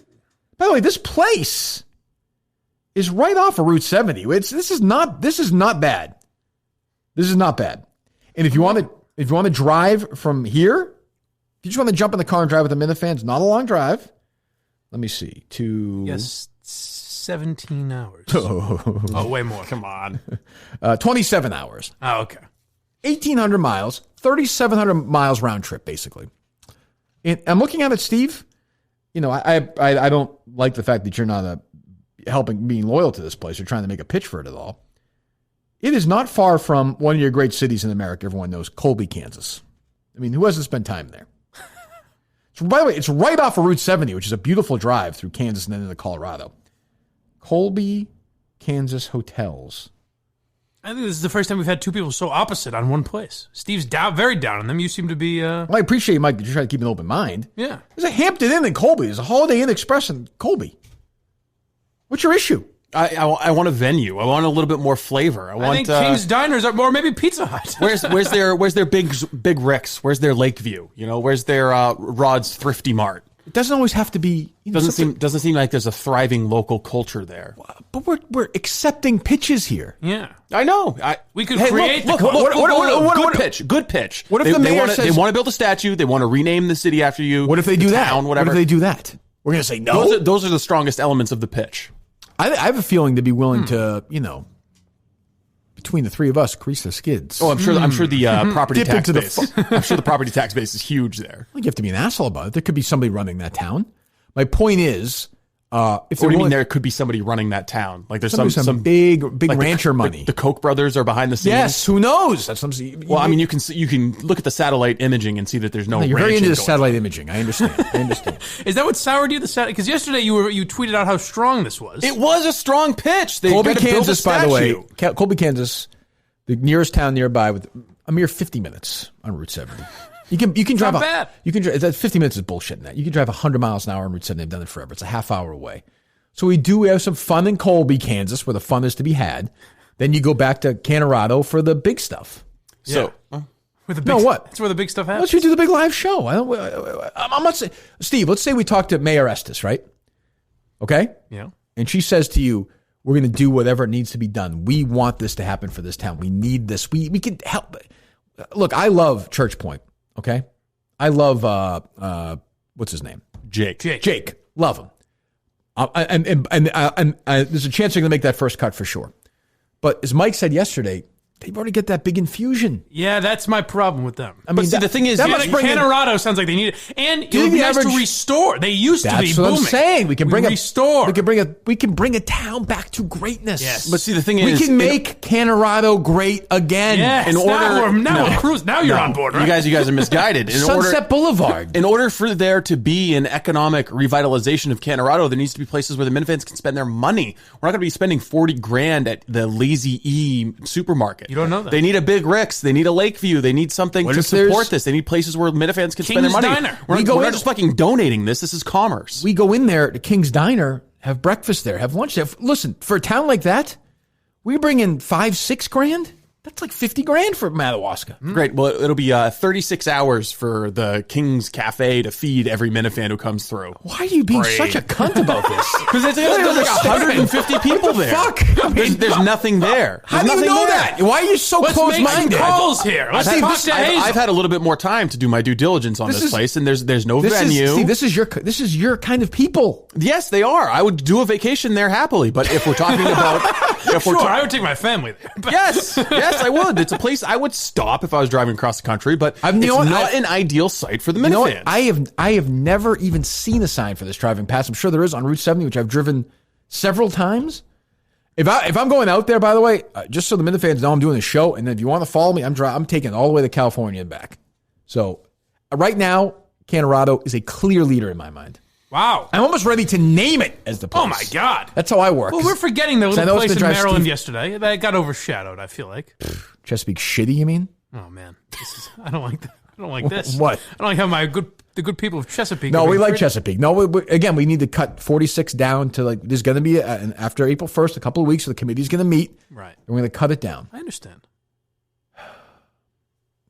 By the way, this place is right off of Route 70. This is not bad. This is not bad. And if you want to drive from here, if you just want to jump in the car and drive with the Minifans, not a long drive. Let me see. Yes, 17 hours. Oh, way more. Come on. 27 hours. Oh, okay. 1,800 miles, 3,700 miles round trip, basically. And I'm looking at it, Steve. You know, I don't like the fact that you're not being loyal to this place. You're trying to make a pitch for it at all. It is not far from one of your great cities in America. Everyone knows Colby, Kansas. I mean, who hasn't spent time there? So, by the way, it's right off of Route 70, which is a beautiful drive through Kansas and then into Colorado. Colby, Kansas hotels. I think this is the first time we've had two people so opposite on one place. Steve's very down on them. You seem to be... Well, I appreciate you, Mike, that you're trying to keep an open mind. Yeah. There's a Hampton Inn in Colby. There's a Holiday Inn Express in Colby. What's your issue? I want a venue. I want a little bit more flavor. I think King's Diners or maybe Pizza Hut. where's their big Rick's? Where's their Lakeview? You know, where's their Rod's Thrifty Mart? It doesn't always have to be. Doesn't seem like there's a thriving local culture there. But we're accepting pitches here. Yeah, I know. We could create. Good pitch. What if the mayor says they want to build a statue? They want to rename the city after you. What if they do that? Whatever. What if they do that? We're gonna say no. Those are the strongest elements of the pitch. I have a feeling they'd be willing to, between the three of us, grease the skids. Oh, I'm sure the property tax base. I'm sure the property tax base is huge there. You have to be an asshole about it. There could be somebody running that town. My point is, If What do you mean there could be somebody running that town? Like there's some big like rancher money. The Koch brothers are behind the scenes. Yes, who knows? That's well, I mean, you can look at the satellite imaging and see that there's no. You're very into the satellite on. imaging. I understand. Is that what soured you? The satellite? Because yesterday you tweeted out how strong this was. It was a strong pitch. They Colby, Kansas, by the way. Colby, Kansas, the nearest town nearby with a mere 50 minutes on Route 70. You can drive. Not bad. You can drive. 50 minutes is bullshit. In that you can drive 100 miles an hour on Route 70. They've done it forever. It's a half hour away. So we have some fun in Colby, Kansas, where the fun is to be had. Then you go back to Kanorado for the big stuff. So, what? That's where the big stuff happens. Let's do the big live show. I'm not saying, Steve. Let's say we talk to Mayor Estes, right? Okay. Yeah. And she says to you, "We're going to do whatever needs to be done. We want this to happen for this town. We need this. We can help." Look, I love Church Point. Okay, I love what's his name? Jake. Love him. And there's a chance they're going to make that first cut for sure. But as Mike said yesterday, they've already got that big infusion. Yeah, that's my problem with them. I mean, the thing is, Kanorado sounds like they need it, and it would be nice to restore. They used to be booming. That's what I'm saying. We can restore. We can bring a town back to greatness. Yes, but see, the thing is, we can make Kanorado great again. Yes, we're cruising. Now you're on board, right? You guys are misguided. Sunset Boulevard. In order for there to be an economic revitalization of Kanorado, there needs to be places where the Minifans can spend their money. We're not going to be spending $40,000 at the Lazy E supermarket. You don't know that. They need a Big Rick's. They need a Lakeview. They need something to support this. They need places where Minifans can spend their money. Diner. We're not just fucking donating this. This is commerce. We go in there to King's Diner, have breakfast there, have lunch there. Listen, for a town like that, we bring in $5-6 grand. That's like $50,000 for Madawaska. Great. Well, it'll be 36 hours for the King's Cafe to feed every Minifan who comes through. Why are you being such a cunt about this? Because there's like 150 people there. Fuck. I mean, there's nothing there. How do you know that? Why are you so close-minded? Make calls here. Let's talk to Hazel. I've had a little bit more time to do my due diligence on this place, and there's no venue. Steve, this is your kind of people. Yes, they are. I would do a vacation there happily, but if we're talking about, I would take my family there. Yes, I would. It's a place I would stop if I was driving across the country, but it's not an ideal site for the Minifans. I have never even seen a sign for this driving past. I'm sure there is on Route 70, which I've driven several times. If I'm going out there, by the way, just so the Minifans know I'm doing a show, and then if you want to follow me, I'm taking it all the way to California and back. So right now, Kanorado is a clear leader in my mind. Wow. I'm almost ready to name it as the place. Oh, my God. That's how I work. Well, we're forgetting the little place in Maryland yesterday. That got overshadowed, I feel like. Chesapeake shitty, you mean? Oh, man. I don't like that. I don't like this. What? I don't like how the good people of Chesapeake. No, we like Chesapeake. No, we need to cut 46 down to there's going to be, after April 1st, a couple of weeks, the committee's going to meet. Right. And we're going to cut it down. I understand.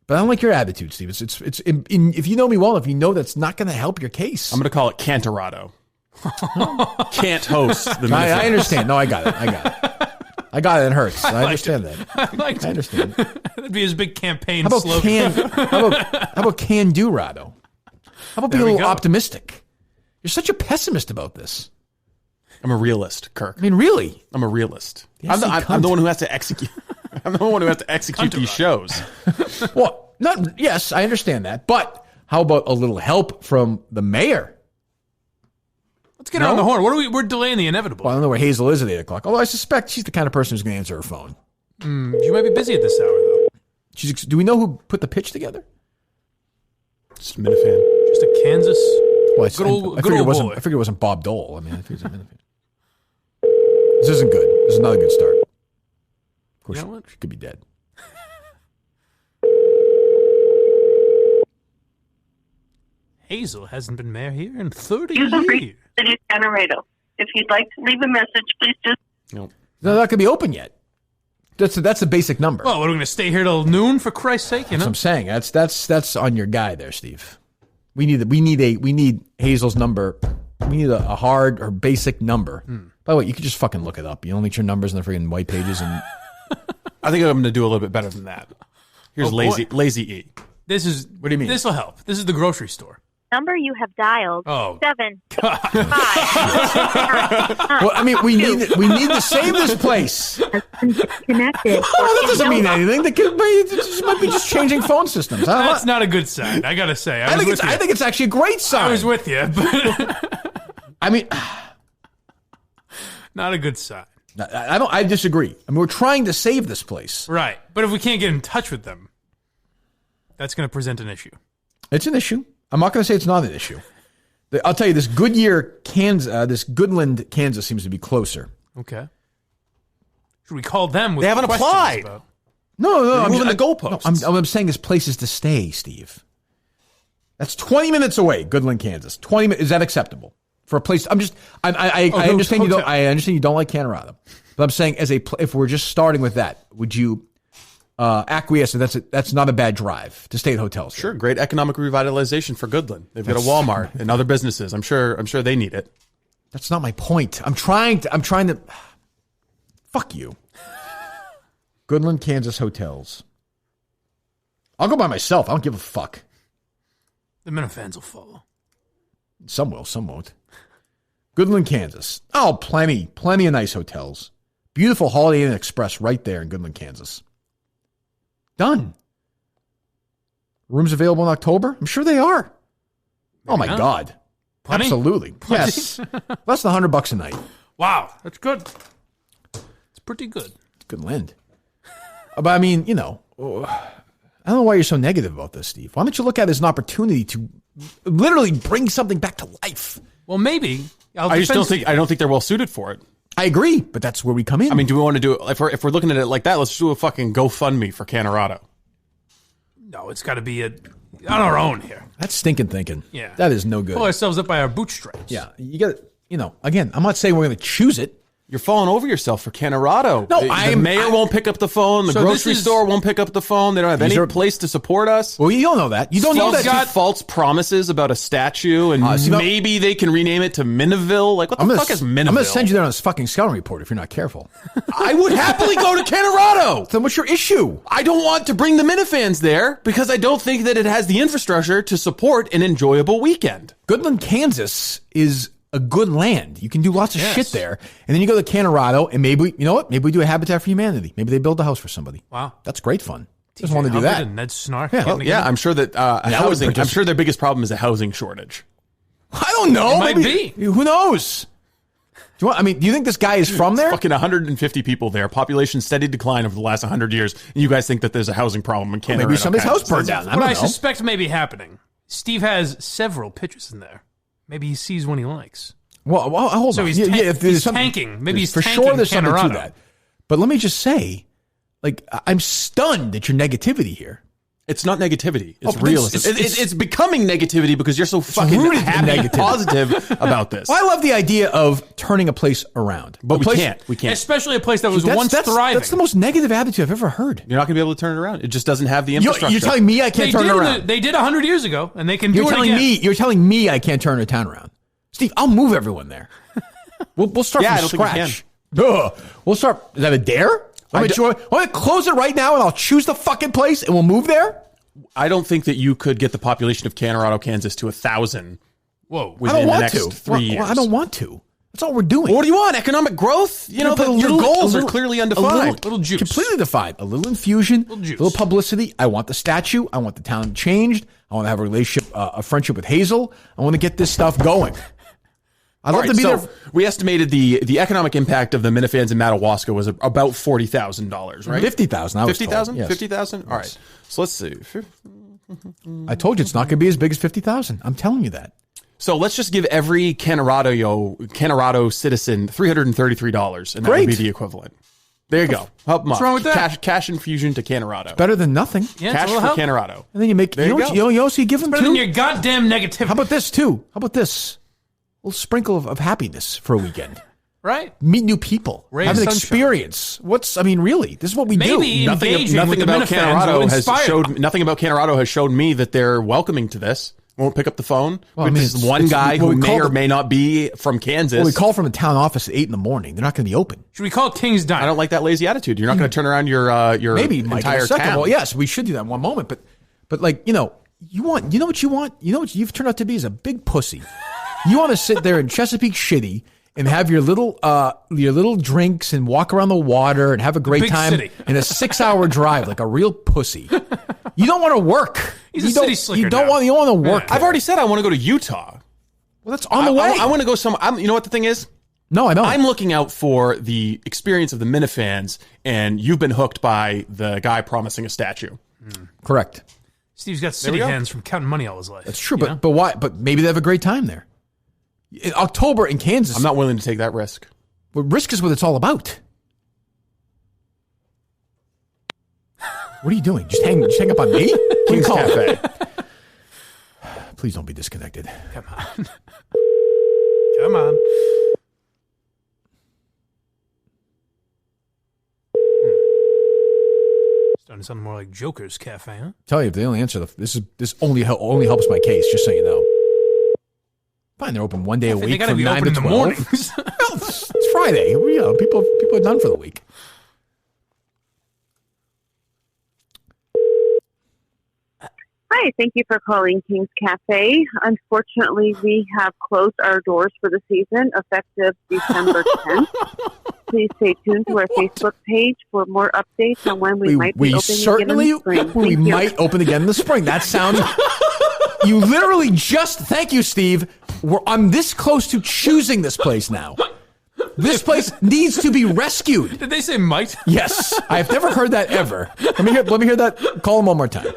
But I don't like your attitude, Steve. It's if you know me well enough, you know that's not going to help your case. I'm going to call it Cantorado. Can't host the Minifans. I understand. No, I got it. I got it. It hurts. I understand that. I understand. That'd be his big campaign how about slogan. How about can-do, Rado? How about being a little optimistic? You're such a pessimist about this. I'm a realist, Kirk. I mean, really? I'm a realist. I'm the one who has to execute. I'm the one who has to execute these shows. Well, yes, I understand that. But how about a little help from the mayor? Let's get her on the horn. We're delaying the inevitable. Well, I don't know where Hazel is at 8 o'clock. Although I suspect she's the kind of person who's going to answer her phone. She might be busy at this hour, though. Do we know who put the pitch together? Just a Minifan. Just a Kansas. Well, I figured it wasn't Bob Dole. I mean, I figured it was a Minifan. This isn't good. This is not a good start. Of course, she could be dead. Hazel hasn't been mayor here in 30 years. City of Kanorado. If you'd like to leave a message, please just... No, they're not going to be open yet. That's a basic number. Well, what, are we going to stay here till noon, for Christ's sake? That's what I'm saying. That's on your guy there, Steve. We need Hazel's number. We need a hard or basic number. By the way, you can just fucking look it up. You don't need your numbers in the freaking white pages. And I think I'm going to do a little bit better than that. Here's Lazy E. This is. What do you mean? This will help. This is the grocery store. Number you have dialed. 7 5. Well, I mean, we need to save this place. Connected. Oh, that doesn't mean anything. It might be just changing phone systems. That's not a good sign. I gotta say. I think it's actually a great sign. I was with you, but I mean, Not a good sign. I disagree. I mean, we're trying to save this place. Right. But if we can't get in touch with them, that's going to present an issue. It's an issue. I'm not going to say it's not an issue. I'll tell you, this Goodyear, Kansas, this Goodland, Kansas seems to be closer. Okay. Should we call them with They haven't questions applied. about- No, I'm moving the goalposts. I'm saying there's places to stay, Steve. That's 20 minutes away, Goodland, Kansas. 20 minutes. Is that acceptable for a place? I understand you don't. I understand you don't like Kanorado, but I'm saying if we're just starting with that, would you acquiesce that that's not a bad drive to stay at hotels? Sure, great economic revitalization for Goodland. They've got a Walmart and other businesses. I'm sure they need it. That's not my point. I'm trying to. Fuck you. Goodland, Kansas hotels. I'll go by myself. I don't give a fuck. The Minifans will follow. Some will, some won't. Goodland, Kansas. Oh, plenty of nice hotels. Beautiful Holiday Inn Express right there in Goodland, Kansas. Done. Rooms available in October? I'm sure they are. Oh my God. Plenty? Absolutely. Plenty? Yes. Less than $100 a night. Wow, that's good. It's pretty good. It's good land. But I mean, I don't know why you're so negative about this, Steve. Why don't you look at it as an opportunity to literally bring something back to life? Well, maybe. I don't think they're well suited for it. I agree, but that's where we come in. I mean, do we want to do it? If we're looking at it like that, let's do a fucking GoFundMe for Kanorado. No, it's got to be on our own here. That's stinking thinking. Yeah. That is no good. Pull ourselves up by our bootstraps. Yeah. You got to, again, I'm not saying we're going to choose it. You're falling over yourself for Kanorado. No, the mayor won't pick up the phone. The grocery store won't pick up the phone. They don't have any place to support us. Well, you don't know that. You don't know that. Got false promises about a statue, and maybe they can rename it to Miniville. Like, what the fuck is Miniville? I'm going to send you there on this fucking scouting report if you're not careful. I would happily go to Kanorado. Then what's your issue? I don't want to bring the Minifans there because I don't think that it has the infrastructure to support an enjoyable weekend. Goodland, Kansas is a good land. You can do lots of shit there. And then you go to Kanorado, and maybe, you know what? Maybe we do a Habitat for Humanity. Maybe they build a house for somebody. Wow. That's great fun. Just want to do that. And Ned Snark. Yeah, I'm sure that housing. I'm sure their biggest problem is a housing shortage. I don't know. It might be. Who knows? Do you think this guy is from there? Fucking 150 people there. Population steady decline over the last 100 years. And you guys think that there's a housing problem in Canada? Maybe somebody's house burned down. What I suspect may be happening. Steve has several pitches in there. Maybe he sees one he likes. Well, hold on. So he's tanking. Maybe he's for tanking sure. There's something Kanorado. to that. But let me just say, I'm stunned at your negativity here. It's not negativity. It's realism. It's becoming negativity because you're so fucking happy and positive about this. Well, I love the idea of turning a place around. But we can't. Especially a place that was once thriving. That's the most negative attitude I've ever heard. You're not going to be able to turn it around. It just doesn't have the infrastructure. You're telling me I can't turn it around? They did 100 years ago, and they can do it again. You're telling me I can't turn a town around. Steve, I'll move everyone there. We'll start from scratch. We'll start. Is that a dare? Want to close it right now, and I'll choose the fucking place, and we'll move there? I don't think that you could get the population of Kanorado, Kansas to 1,000. Whoa! Within the next 3 years. I don't want to. That's all we're doing. Well, what do you want? Economic growth? Your goals are clearly undefined. Little juice. Completely defined. A little infusion, a little publicity. I want the statue. I want the town changed. I want to have a relationship, a friendship with Hazel. I want to get this stuff going. I'd love to be there. We estimated the economic impact of the Minifans in Madawaska was about $40,000, right? 50,000. 50,000? Yes. 50,000? All right. So let's see. I told you it's not going to be as big as 50,000. I'm telling you that. So let's just give every Kanorado citizen $333, and that would be the equivalent. There you go. Help them. What's wrong with that? Cash infusion to Kanorado. Better than nothing. Yeah, cash for Kanorado. And then you make. You also give them better than your goddamn negativity. How about this too? How about this? A little sprinkle of happiness for a weekend. Right. Meet new people. Have an experience. Really? This is what we do. Nothing about Kanorado has showed me that they're welcoming to this. Won't pick up the phone. Well, this one guy who may or may not be from Kansas. Well, we call from the town office at 8 a.m. They're not going to be open. Should we call King's Diner? I don't like that lazy attitude. You're not going to turn around your entire town. Well, yes, we should do that in one moment. But you want. You know what you want. You know what you've turned out to be is a big pussy. You want to sit there in Chesapeake Shitty and have your little drinks and walk around the water and have a great time in a 6-hour drive like a real pussy. You don't want to work. He's a city slicker. You don't want to work. I've already said I want to go to Utah. Well, that's on the way. I want to go somewhere. You know what the thing is? No, I know. I'm looking out for the experience of the Minifans, and you've been hooked by the guy promising a statue. Correct. Steve's got city hands from counting money all his life. That's true, but why? But maybe they have a great time there. In October in Kansas. I'm not willing to take that risk. But risk is what it's all about. What are you doing? Just hang up on me? King's Cafe. Please don't be disconnected. Come on. Come on. Starting to sound more like Joker's Cafe, huh? Tell you, if they only answer this only helps my case. Just so you know. Fine, they're open one day a week. They gotta from be 9 open to in the 12. mornings. Well, it's Friday. People are done for the week. Hi, thank you for calling King's Cafe. Unfortunately, we have closed our doors for the season effective December 10th. Please stay tuned to our Facebook page for more updates on when we might be opening again in the spring. We might open again in the spring. That sounds... You literally just... Thank you, Steve. I'm this close to choosing this place now. This place needs to be rescued. Did they say might? Yes. I have never heard that ever. Let me hear that. Call them one more time.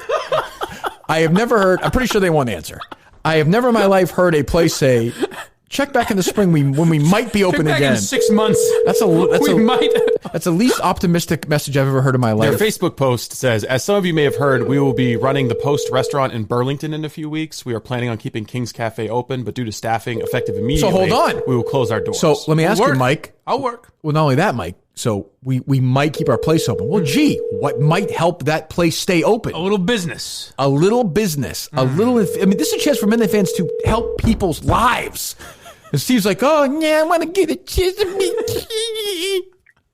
I have never heard... I'm pretty sure they won't answer. I have never in my life heard a place say... Check back in the spring when we might be open Check back again. in 6 months. That's the least optimistic message I've ever heard in my life. Their Facebook post says, as some of you may have heard, we will be running the Post restaurant in Burlington in a few weeks. We are planning on keeping King's Cafe open, but due to staffing effective immediately, so hold on. We will close our doors. So let me ask you, Mike. I'll work. Well, not only that, Mike. So we might keep our place open. Well, gee, what might help that place stay open? A little business. A little business. A little... I mean, this is a chance for Minifans to help people's lives. And Steve's like, oh, yeah, I want to get a chance to meet.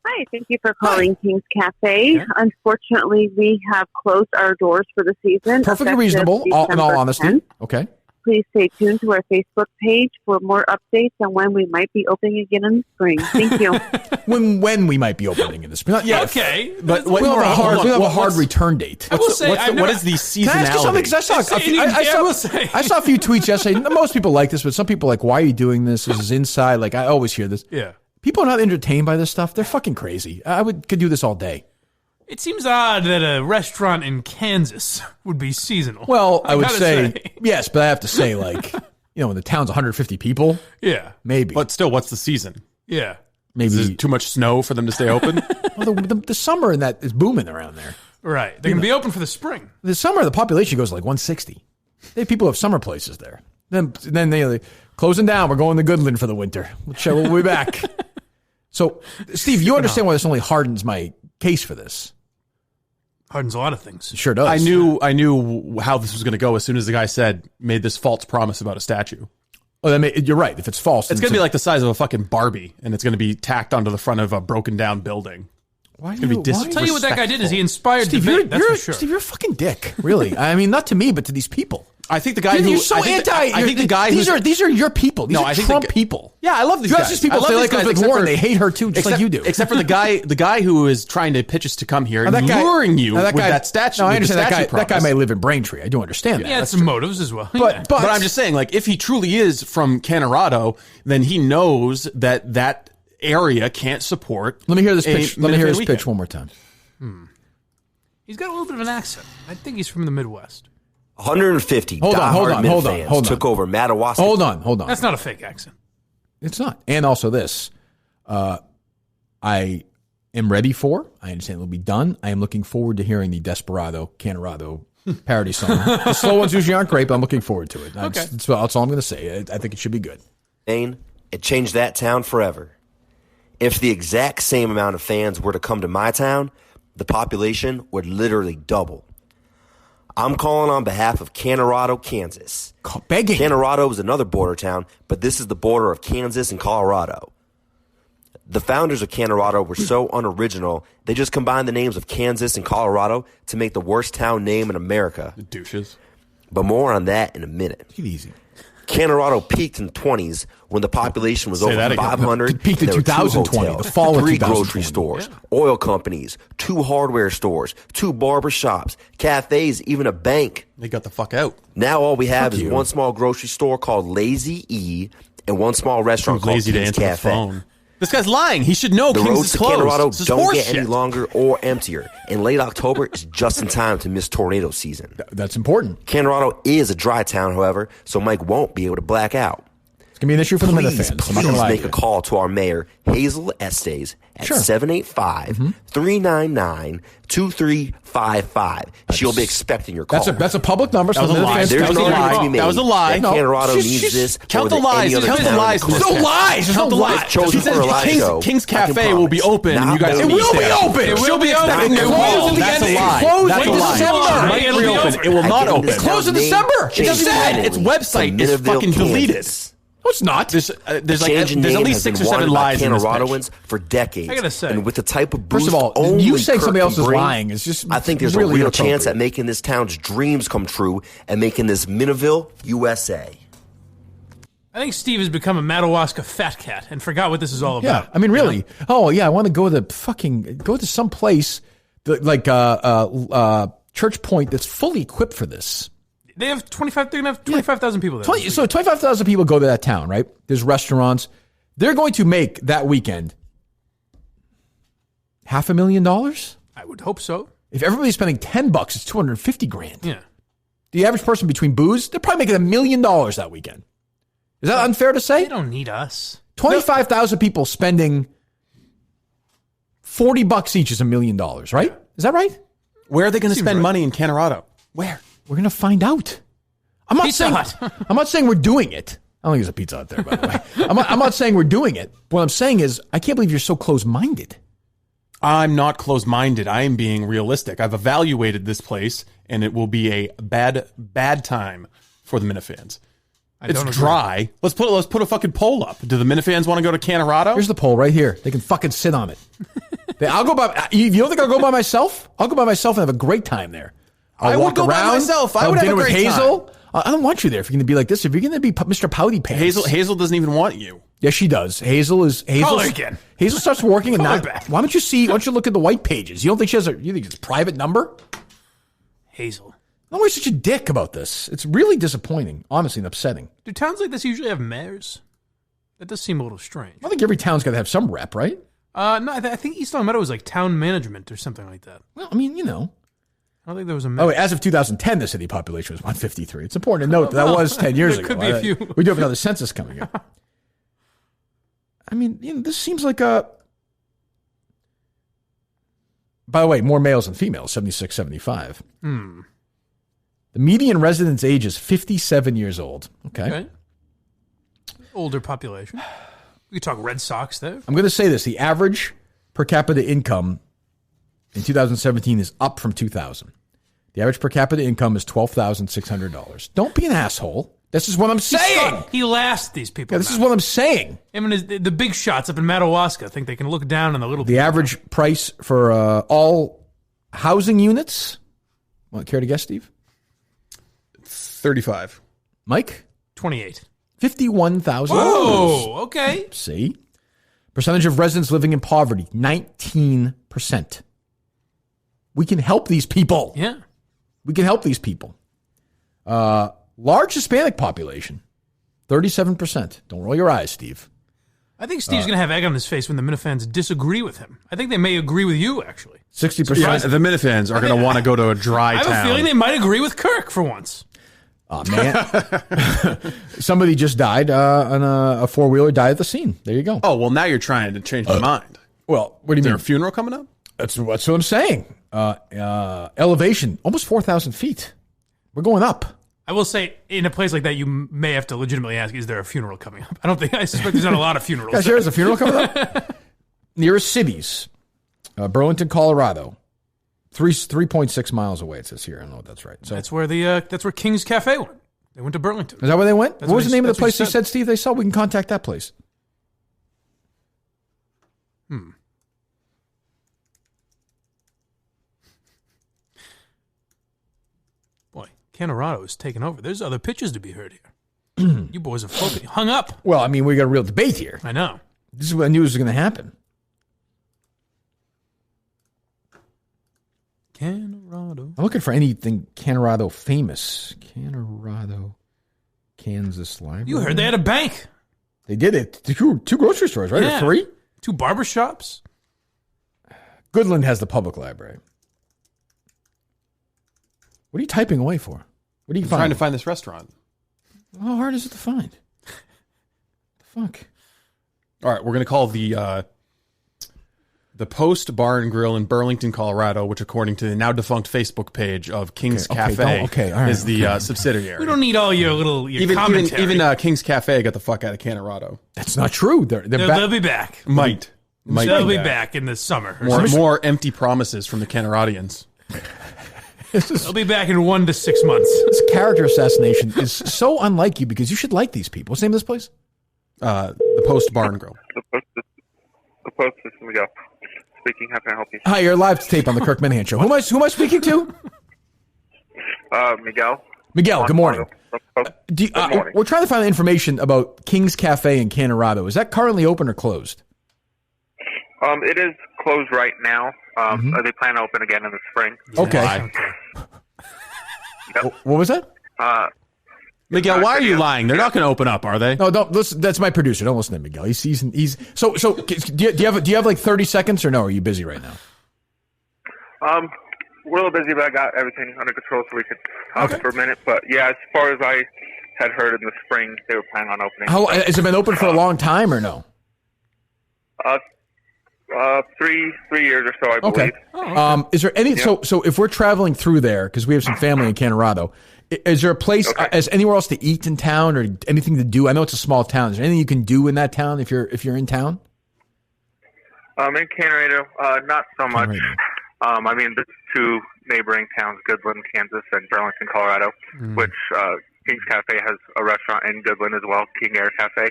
Hi, thank you for calling King's Cafe. Unfortunately, we have closed our doors for the season. Perfectly reasonable, in all honesty. 10th. Okay. Please stay tuned to our Facebook page for more updates on when we might be opening again in the spring. Thank you. when we might be opening in the spring. Yeah, okay. But we'll have a hard return date. What is the seasonality? Can I ask you something? Because I saw a few tweets yesterday. Most people like this, but some people are like, why are you doing this? This is inside. Like, I always hear this. Yeah. People are not entertained by this stuff. They're fucking crazy. Could do this all day. It seems odd that a restaurant in Kansas would be seasonal. Well, I would say yes, but I have to say, like, when the town's 150 people, yeah, maybe. But still, what's the season? Yeah, maybe is it too much snow for them to stay open. Well, the summer in that is booming around there. Right, they can be open for the spring. The summer, the population goes like 160. People have summer places there. Then they closing down. We're going to Goodland for the winter. We'll be back. So, Steve, you understand why this only hardens my case for this. Hardens a lot of things. It sure does. I knew how this was going to go as soon as the guy made this false promise about a statue. Oh, you're right. If it's false, it's going to be like the size of a fucking Barbie, and it's going to be tacked onto the front of a broken down building. Why? It's going to be disrespectful. I'll tell you what that guy did is he inspired Steve, debate. That's for sure. Steve, you're a fucking dick. Really. I mean, not to me, but to these people. I think the guy you're so anti. I think the guy these are your people. These are Trump people. Yeah, I love these guys. These people. They like Elizabeth Warren. They hate her too, just like you do. Except for the guy who is trying to pitch us to come here and luring you with that statue. No, I understand that guy may live in Braintree. I do understand that. Yeah, it's some motives as well. But I'm just saying, like, if he truly is from Kanorado, then he knows that area can't support. Let me hear this pitch. Let me hear his pitch one more time. He's got a little bit of an accent. I think he's from the Midwest. 150 hold on, took over Madawaska. Hold on. That's not a fake accent. It's not. And also this, I am ready for, I understand it'll be done. I am looking forward to hearing the Desperado, Kanorado parody song. The slow ones usually aren't great, but I'm looking forward to it. Okay. That's all I'm going to say. I think it should be good. It changed that town forever. If the exact same amount of fans were to come to my town, the population would literally double. I'm calling on behalf of Kanorado, Kansas. Begging. Kanorado is another border town, but this is the border of Kansas and Colorado. The founders of Kanorado were so unoriginal, they just combined the names of Kansas and Colorado to make the worst town name in America. The douches. But more on that in a minute. Take it easy. Kanorado peaked in the 20s when the population was over 500. It peaked in 2020, the fall of 3 2020. grocery stores, oil companies, 2 hardware stores, 2 barber shops, cafes, even a bank. They got the fuck out. Now all we have is one small grocery store called Lazy E and one small restaurant called lazy to King's answer the Cafe. phone. This guy's lying. He should know The King's roads is to closed. Kanorado This is don't get horseshit. any longer or emptier, and late October is just in time to miss tornado season. That's important. Kanorado is a dry town, however, so Mike won't be able to black out. It's going to be an issue for the Minute fans. I'm not gonna Please lie make to a you. call to our mayor, Hazel Estes, at Sure. 785-399-2355. She'll be expecting your call. That's a public number. So That was the a Minute lie. fans There's can no call. argument to be made. That was a lie. That Kanorado She's- needs this. Count more the than lies. any other Count the town lies. in the There's country. no lies. There's Count no the lies. lies. Chosen She said for a live show. King's I can Cafe will be promise. open, and Not you guys better will be than there. that. open. It will be open. It It will. will. That's a It lie. closed That's in a lie. December. Might It'll be reopen. open. It will I not give open. this It closed in town's December. name, It change just said. permanently Its website to is Miniville, fucking deleted. Kansas. No, it's not. There's There's at least 6 or 7 lies in this pitch. Canoradoans for decades. I gotta say. And with the type of boost First of all, only you saying Kirk somebody else can is bring, lying is just I think there's really a real chance inappropriate. at making this town's dreams come true and making this Miniville, USA. I think Steve has become a Madawaska fat cat and forgot what this is all Yeah, about. I mean, really. Oh, yeah, I want to go to some place like Church Point that's fully equipped for this. They have 25. They're gonna have 25,000 people there. 25,000 people go to that town, right? There's restaurants. They're going to make that weekend $500,000. I would hope so. If everybody's spending $10, it's $250,000. Yeah. The average person between booze, they're probably making $1 million that weekend. Is that unfair to say? They don't need us. 25,000 people spending $40 each is $1 million, right? Is that right? Where are they going to Seems spend right. money in Kanorado? Where? We're going to find out. I'm not Pizza saying Hut. I'm not saying we're doing it. I don't think there's a Pizza Hut there, by the way. I'm not saying we're doing it. What I'm saying is I can't believe you're so close-minded. I'm not close-minded. I am being realistic. I've evaluated this place, and it will be a bad time for the Minifans. It's dry. Let's put a fucking poll up. Do the Minifans want to go to Kanorado? Here's the poll right here. They can fucking sit on it. I'll go by. You don't think I'll go by myself? I'll go by myself and have a great time there. I would go by myself. I would have a dinner with great Hazel. I don't want you there if you're going to be like this. If you're going to be Mr. Pouty Pants. Hazel doesn't even want you. Yes, she does. Hazel. Call her again. Hazel starts working and Call her not. back. Why don't you look at the white pages? You don't think she has you think it's a private number? Hazel. Don't be such a dick about this. It's really disappointing, honestly, and upsetting. Do towns like this usually have mayors? That does seem a little strange. I think every town's got to have some rep, right? No, I think East Long Meadow was like town management or something like that. Well, I mean, I don't think there was a mayor. Oh, wait, as of 2010, the city population was 153. It's important to note that was 10 years there ago. could be a few. We do have another census coming up. I mean, this seems like a... By the way, more males than females, 76, 75. The median residence age is 57 years old. Okay. Older population. We could talk Red Sox there. I'm going to say this. The average per capita income in 2017 is up from 2000. The average per capita income is $12,600. Don't be an asshole. This is what I'm saying. He laughs these people. Yeah, this is what I'm saying. I mean, the big shots up in Madawaska think they can look down on the little. The average price for all housing units. Care to guess, Steve? 35. Mike? 28. 51,000. Whoa, okay. See? Percentage of residents living in poverty, 19%. We can help these people. Yeah. We can help these people. Large Hispanic population, 37%. Don't roll your eyes, Steve. I think Steve's going to have egg on his face when the Minifans disagree with him. I think they may agree with you, actually. 60%. Yeah, the Minifans are going to want to go to a dry I town. have a feeling they might agree with Kirk for once. Oh, man. Somebody just died on a four-wheeler, died at the scene. There you go. Oh, well, now you're trying to change my mind. Well, what do you Is mean? there a funeral coming up? That's what I'm saying. Elevation, almost 4,000 feet. We're going up. I will say, in a place like that, you may have to legitimately ask, is there a funeral coming up? I suspect there's not a lot of funerals. Guys, there is a funeral coming up? Nearest cities, Burlington, Colorado. 3.6 miles away, it says here. I don't know if that's right. So that's where King's Cafe went. They went to Burlington. Is that where they went? That's what was the name of the place you you said, Steve, they saw? We can contact that place. Boy, Kanorado is taking over. There's other pitches to be heard here. You boys are hung up. Well, I mean, we got a real debate here. I know. This is what I knew was going to happen. Kanorado. I'm looking for anything Kanorado famous. Kanorado, Kansas Library. You heard they had a bank. They did it. Two grocery stores, right? Yeah. Or 3? 2 barbershops. Goodland has the public library. What are you typing away for? What are you trying to find this restaurant? How hard is it to find? The fuck? All right, we're going to call the Post Bar and Grill in Burlington, Colorado, which according to the now defunct Facebook page of King's Cafe is the subsidiary. We don't need all your commentary. Even King's Cafe got the fuck out of Kanorado. That's not true. They'll be back. Might They'll be back in the summer. More empty promises from the Kanoradians. They'll be back in 1 to 6 months. This character assassination is so unlike you because you should like these people. What's the name of this place? The Post Bar and Grill. The Post is Miguel speaking. How can I help you? Hi, you're live to tape on the Kirk Minihane Show. Who am I speaking to? Miguel. Miguel, good morning. Good morning. We're trying to find information about King's Cafe in Kanorado. Is that currently open or closed? It is closed right now. They plan to open again in the spring. Okay. What was that? Miguel, why are you lying? They're not going to open up, are they? No, don't listen. That's my producer. Don't listen to Miguel. He's so. Do you have like 30 seconds or no? Are you busy right now? We're a little busy, but I got everything under control, so we could talk for a minute. But yeah, as far as I had heard in the spring, they were planning on opening. How has it been open for a long time or no? 3 years or so, I believe. Okay. Is there any? Yeah. So if we're traveling through there because we have some family in Kanorado, is there a place? Is anywhere else to eat in town or anything to do? I know it's a small town. Is there anything you can do in that town if you're in town? In Kanorado, not so much. I mean, there's 2 neighboring towns, Goodland, Kansas, and Burlington, Colorado, which King's Cafe has a restaurant in Goodland as well, King Air Cafe,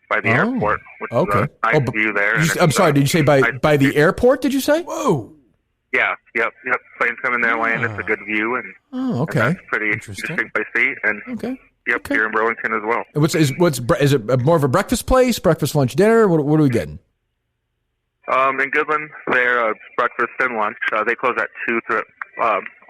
by the airport, which is a nice view there. I'm sorry, did you say by the airport, did you say? Whoa. Yeah, yep. Planes come in there, land. It's a good view, and and that's pretty interesting place to eat. And here in Burlington as well. Is it more of a breakfast place, breakfast, lunch, dinner? What are we getting? In Goodland, they're breakfast and lunch. They close at 2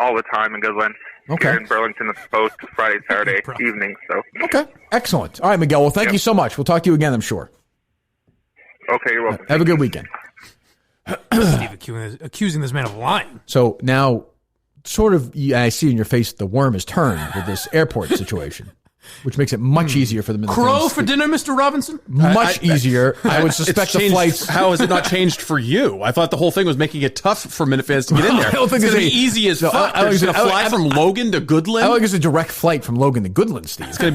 all the time in Goodland. Okay. Here in Burlington, it's both Friday, Saturday evening. So. Okay, excellent. All right, Miguel. Well, thank you so much. We'll talk to you again, I'm sure. Okay, you're welcome. Have a good weekend. Steve accusing this man of lying. So now, sort of, I see in your face the worm has turned with this airport situation, which makes it much easier for them. Crow for dinner, Mr. Robinson? Much easier. I would suspect the flights. How has it not changed for you? I thought the whole thing was making it tough for Minifans to get in there. I don't think it's going to be easy as fuck. They're going to fly from Logan to Goodland. I don't think it's a direct flight from Logan to Goodland, Steve. It's going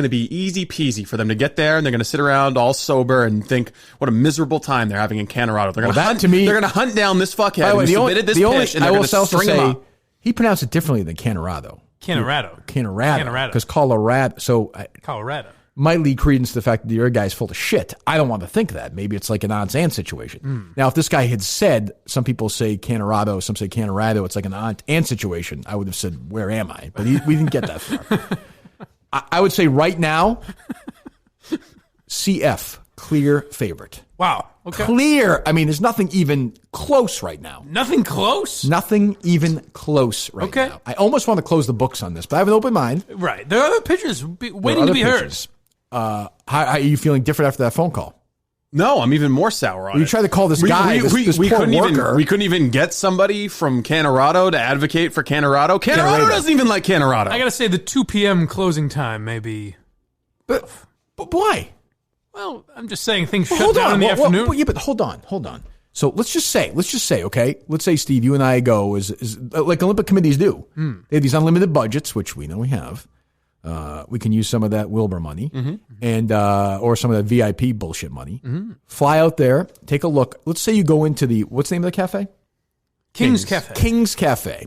to be easy peasy for them to get there, and they're going to sit around all sober and think what a miserable time they're having in Kanorado. They're going to hunt down this fuckhead who submitted this pitch, and they're going to string him up. He pronounced it differently than Kanorado. Kanorado. Because Colorado. So Colorado might lead credence to the fact that your guy's full of shit. I don't want to think that. Maybe it's like an odds and situation. Now, if this guy had said, some people say Kanorado, some say Kanorado, it's like an odds and situation, I would have said, where am I? But we didn't get that far. I would say right now, CF, clear favorite. Wow. Okay. Clear. I mean, there's nothing even close right now. Nothing close? Nothing even close right now. I almost want to close the books on this, but I have an open mind. Right. There are other pitchers waiting to be heard. How are you feeling different after that phone call? No, I'm even more sour on it. You tried to call this guy, this poor worker. We couldn't even get somebody from Kanorado to advocate for Kanorado. Kanorado doesn't even like Kanorado. I got to say, the 2 p.m. closing time may be... But why? Well, I'm just saying things shut down in the afternoon. Yeah, but hold on. So let's just say, okay? Let's say, Steve, you and I go as like Olympic committees do. They have these unlimited budgets, which we know we have. We can use some of that Wilbur money and or some of that VIP bullshit money. Fly out there, take a look. Let's say you go into what's the name of the cafe? King's Cafe. King's Cafe.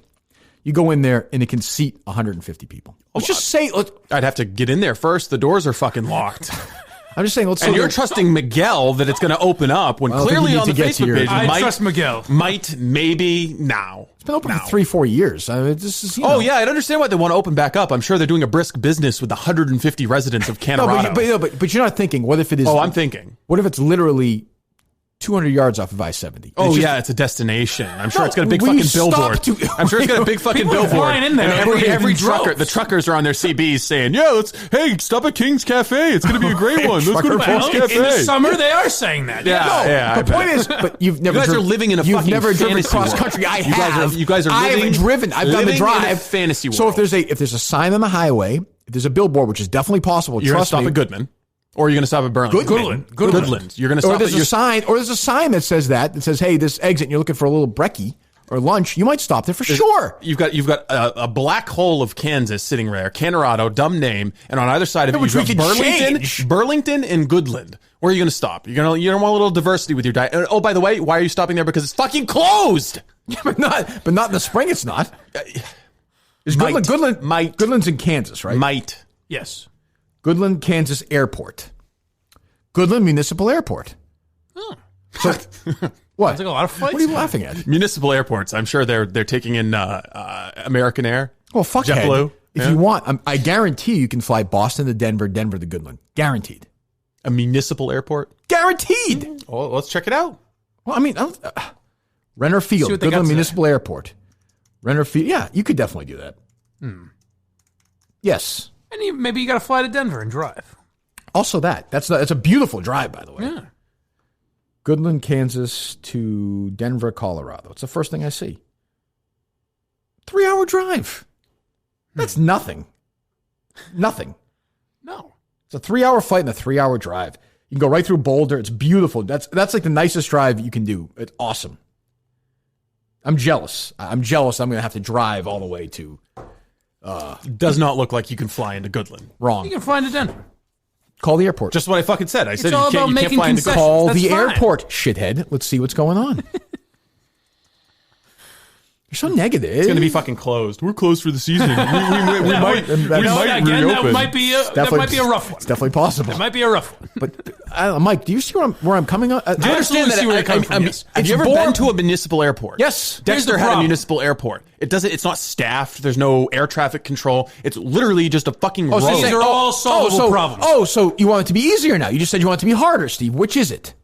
You go in there and it can seat 150 people. Let's just say... I'd have to get in there first. The doors are fucking locked. I'm just saying, and you're trusting Miguel that it's going to open up when clearly on the Facebook page, I trust Miguel. Maybe now. It's been open for 3-4 years. Yeah, I'd understand why they want to open back up. I'm sure they're doing a brisk business with the 150 residents of Kanorado. But you're not thinking, what if it is... I'm thinking. What if it's literally 200 yards off of I-70. Oh, yeah, it's a destination. I'm sure it's got a big fucking billboard. I'm sure it's got a big fucking billboard. In there. And every trucker, the truckers are on their CBs saying, hey, stop at King's Cafe. It's going to be a great one. Let's go to King's Cafe. In the summer, they are saying that. Yeah. The point is, but you've never. You guys are living in a fucking never driven fantasy cross world. country. I have. You guys are living. I haven't driven. I've done the drive. In a fantasy world. So if there's a sign on the highway, if there's a billboard, which is definitely possible, you're going to trust stop me. at Goodman. Or you're going to stop at Burlington. Goodland. You're going to stop at your sign. Or there's a sign that says hey, this exit, and you're looking for a little brekkie or lunch. You might stop there for sure. You've got a black hole of Kansas sitting there, Kanorado, dumb name, and on either side of it, you've got Burlington and Goodland. Where are you going to stop? You don't want a little diversity with your diet. Oh, by the way, why are you stopping there? Because it's fucking closed. but not in the spring. It's not. Is Goodland's in Kansas, right? Might. Yes. Goodland, Kansas Airport. Goodland Municipal Airport. Oh. So, what? Sounds like a lot of flights. What are you laughing at? Municipal airports. I'm sure they're taking in American Air. Well, fuck JetBlue. If you want, I guarantee you can fly Boston to Denver, Denver to Goodland. Guaranteed. A municipal airport? Guaranteed. Well, let's check it out. Well, I mean, Renner Field, Goodland Municipal Airport. Renner Field. Yeah, you could definitely do that. Yes. And maybe you got to fly to Denver and drive. Also that's a beautiful drive, by the way. Yeah. Goodland, Kansas to Denver, Colorado. It's the first thing I see. 3-hour drive. That's nothing. Nothing. No. It's a 3-hour flight and a 3-hour drive. You can go right through Boulder. It's beautiful. That's like the nicest drive you can do. It's awesome. I'm jealous. I'm going to have to drive all the way to... Does not look like you can fly into Goodland. Wrong. You can fly into Denver. Call the airport. Just what I fucking said. I said you can't fly into Goodland. Call the airport, shithead. Let's see what's going on. You're so negative. It's going to be fucking closed. We're closed for the season. we might reopen. That might be a rough one. It's definitely possible. That might be a rough one. But Mike, do you see where I'm coming on? Do you understand that? Have you ever been to a municipal airport? Yes. Dexter had a municipal airport. It's not staffed. There's no air traffic control. It's literally just a fucking road. So these are all solvable problems. So you want it to be easier now? You just said you want it to be harder, Steve. Which is it?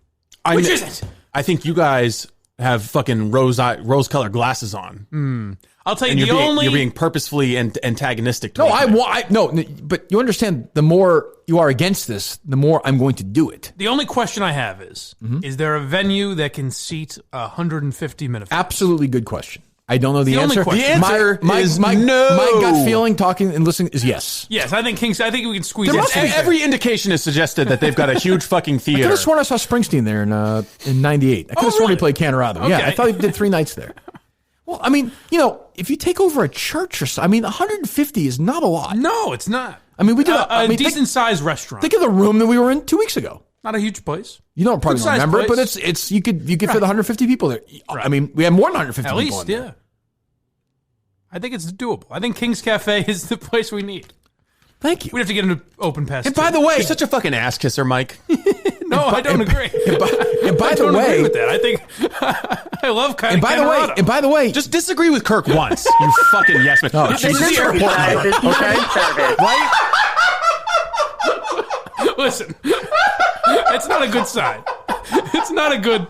Which is it? I think you guys have fucking rose-colored glasses on. I'll tell you, you're being purposefully antagonistic to me. But you understand, the more you are against this, the more I'm going to do it. The only question I have is there a venue that can seat 150 minutes? Absolutely good question. I don't know the answer. The answer is no. My gut feeling, talking and listening, is yes. Yes, I think we can squeeze it. Every indication has suggested that they've got a huge fucking theater. I could have sworn I saw Springsteen there in '98. I could have sworn he played Kanorado. Okay. Yeah, I thought he did 3 nights there. Well, I mean, if you take over a church or something, 150 is not a lot. No, it's not. I mean, we did a decent-sized restaurant. Think of the room that we were in 2 weeks ago. Not a huge place. You don't probably remember it, but it's you could fit 150 people there. Right. I mean, we had more than 150 At people least, in there. Yeah. I think it's doable. I think King's Cafe is the place we need. Thank you. We'd have to get an open pass. And by the way, you're such a fucking ass kisser, Mike. No, I don't agree. And by the way, agree with that. I think I love kind of. And by the way, just disagree with Kirk once. You fucking yes man. Oh, this is the airport number, okay? Right? Listen, it's not a good sign. It's not a good.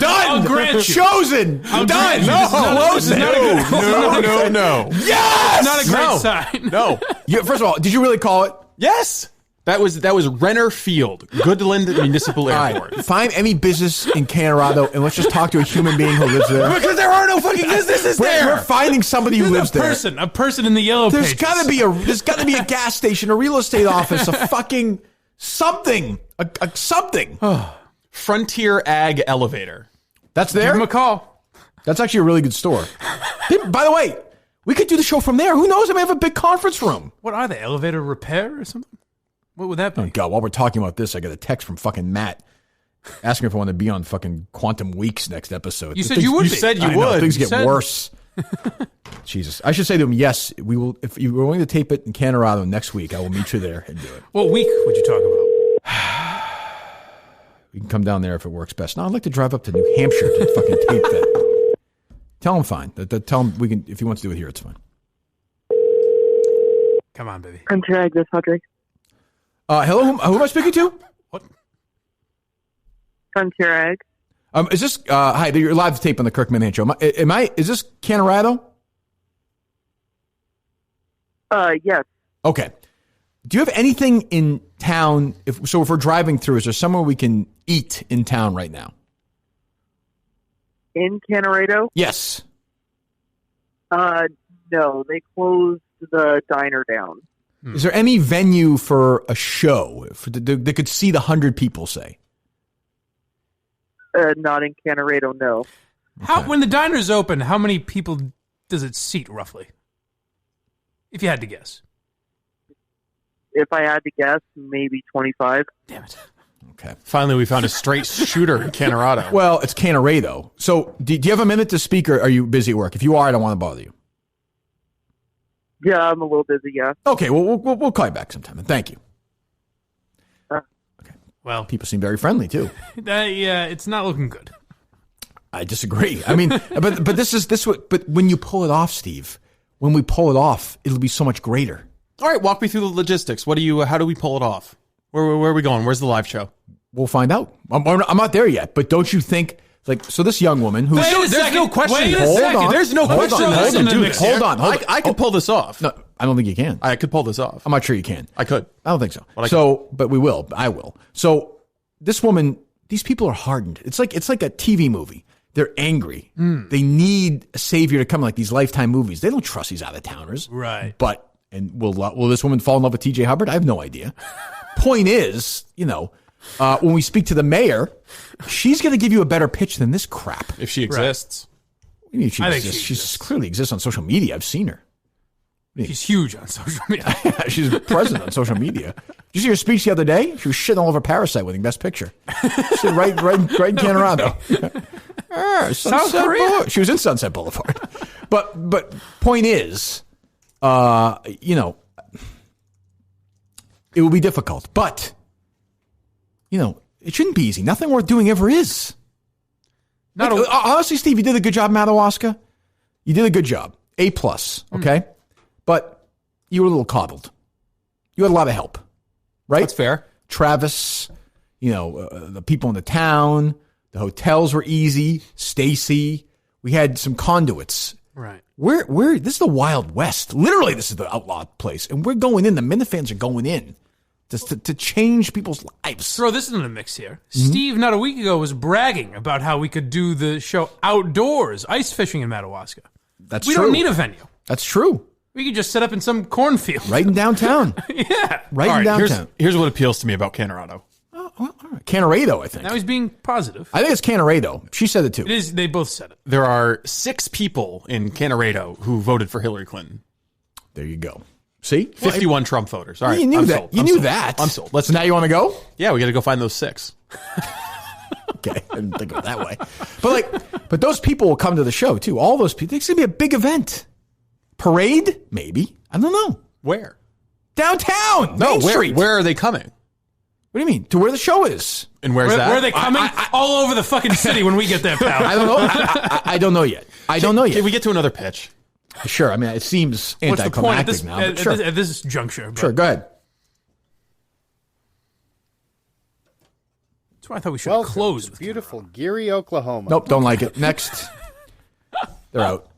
Done. I'll grant you. Chosen. Done. No. Yes. Not a great sign. No. First of all, did you really call it? Yes. That was Renner Field, Goodland Municipal Airport. Right. Find any business in Kanorado and let's just talk to a human being who lives there. Because there are no fucking businesses there. We're finding somebody who lives there. A person in the yellow pages. There's got to be a gas station, a real estate office, a fucking something, a something. Frontier Ag Elevator. That's there? Give him a call. That's actually a really good store. By the way, we could do the show from there. Who knows? I may have a big conference room. What are they? Elevator repair or something? What would that be? Oh, God. While we're talking about this, I got a text from fucking Matt asking if I want to be on fucking Quantum Weeks next episode. You said you would be. You said you would. Know, things get worse. Jesus. I should say to him, yes, we will. If you're going to tape it in Kanorado next week, I will meet you there and do it. What week would you talk about? We can come down there if it works best. No, I'd like to drive up to New Hampshire to fucking tape that. Tell him fine. Tell him we can. If he wants to do it here, it's fine. Come on, baby. Enter exit, Audrey. Hello, who am I speaking to? What? Frontier Egg. Is this hi? You're live tape on the Kirk Minihane Show. Is this Kanorado? Yes. Okay. Do you have anything in town? If we're driving through, is there somewhere we can eat in town right now? In Kanorado? Yes. No, they closed the diner down. Is there any venue for a show they could see the 100 people, say? Not in Kanorado, no. When the diner's open, how many people does it seat roughly? If you had to guess. If I had to guess, maybe 25. Damn it. Okay. Finally, we found a straight shooter in Kanorado. Well, it's Kanorado. So do you have a minute to speak, or are you busy at work? If you are, I don't want to bother you. Yeah, I'm a little busy, yeah. Okay, well, we'll call you back sometime, and thank you. Okay. Well, people seem very friendly, too. Yeah, it's not looking good. I disagree. I mean, but when you pull it off, Steve, when we pull it off, it'll be so much greater. All right, walk me through the logistics. How do we pull it off? Where are we going? Where's the live show? We'll find out. I'm not there yet, but don't you think, so this young woman who's... There's no question. Hold on. There's no question. Hold on. I could pull this off. No, I don't think you can. I could pull this off. I'm not sure you can. I could. I don't think so. But we will. I will. So this woman, these people are hardened. It's like a TV movie. They're angry. They need a savior to come, like these Lifetime movies. They don't trust these out-of-towners. Right. And will this woman fall in love with TJ Hubbard? I have no idea. Point is, when we speak to the mayor, she's going to give you a better pitch than this crap. If she exists. What do you mean she clearly exists on social media. I've seen her. She's huge on social media. She's present on social media. Did you see her speech the other day? She was shitting all over Parasite winning Best Picture. She right in Kanorado. South Korea. She was in Sunset Boulevard. But point is, it will be difficult, but it shouldn't be easy. Nothing worth doing ever is. Honestly, Steve, you did a good job, Madawaska. You did a good job. A+, okay? But you were a little coddled. You had a lot of help, right? That's fair. Travis, the people in the town, the hotels were easy. Stacy, we had some conduits. Right. This is the Wild West. Literally, this is the outlaw place. And we're going in. The Minifans are going in to change people's lives. Throw this into the mix here. Mm-hmm. Steve, not a week ago, was bragging about how we could do the show outdoors, ice fishing in Madawaska. That's true. We don't need a venue. That's true. We could just set up in some cornfield. Right in downtown. Yeah. Right in downtown. Here's what appeals to me about Kanorado. All right. Kanorado, I think. Now he's being positive. I think it's Kanorado. She said it too. It is. They both said it. There are 6 people in Kanorado who voted for Hillary Clinton. There you go. See? 51 Trump voters. All right. You knew that. Sold. You knew that. I'm sold. So now you want to go? Yeah, we got to go find those 6. Okay. I didn't think of it that way. But those people will come to the show too. All those people. It's going to be a big event. Parade? Maybe. I don't know. Where? Downtown. Main Street. Where are they coming? What do you mean? To where the show is. And where's that? Where are they coming? All over the fucking city when we get there, pal. I don't know. I don't know yet. Can we get to another pitch? Sure. I mean, it seems anticlimactic now. At this juncture. Sure, go ahead. That's why I thought we should close with beautiful Geary, Oklahoma. Nope, don't like it. Next. They're out.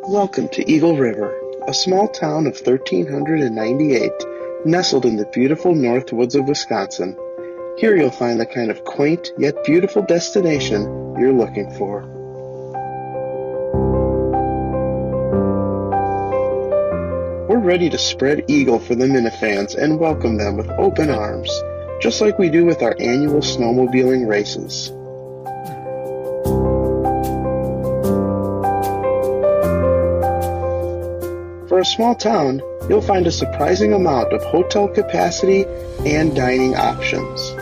Welcome to Eagle River, a small town of 1,398, nestled in the beautiful north woods of Wisconsin. Here you'll find the kind of quaint yet beautiful destination you're looking for. We're ready to spread eagle for the Minifans and welcome them with open arms, just like we do with our annual snowmobiling races. For a small town, you'll find a surprising amount of hotel capacity and dining options.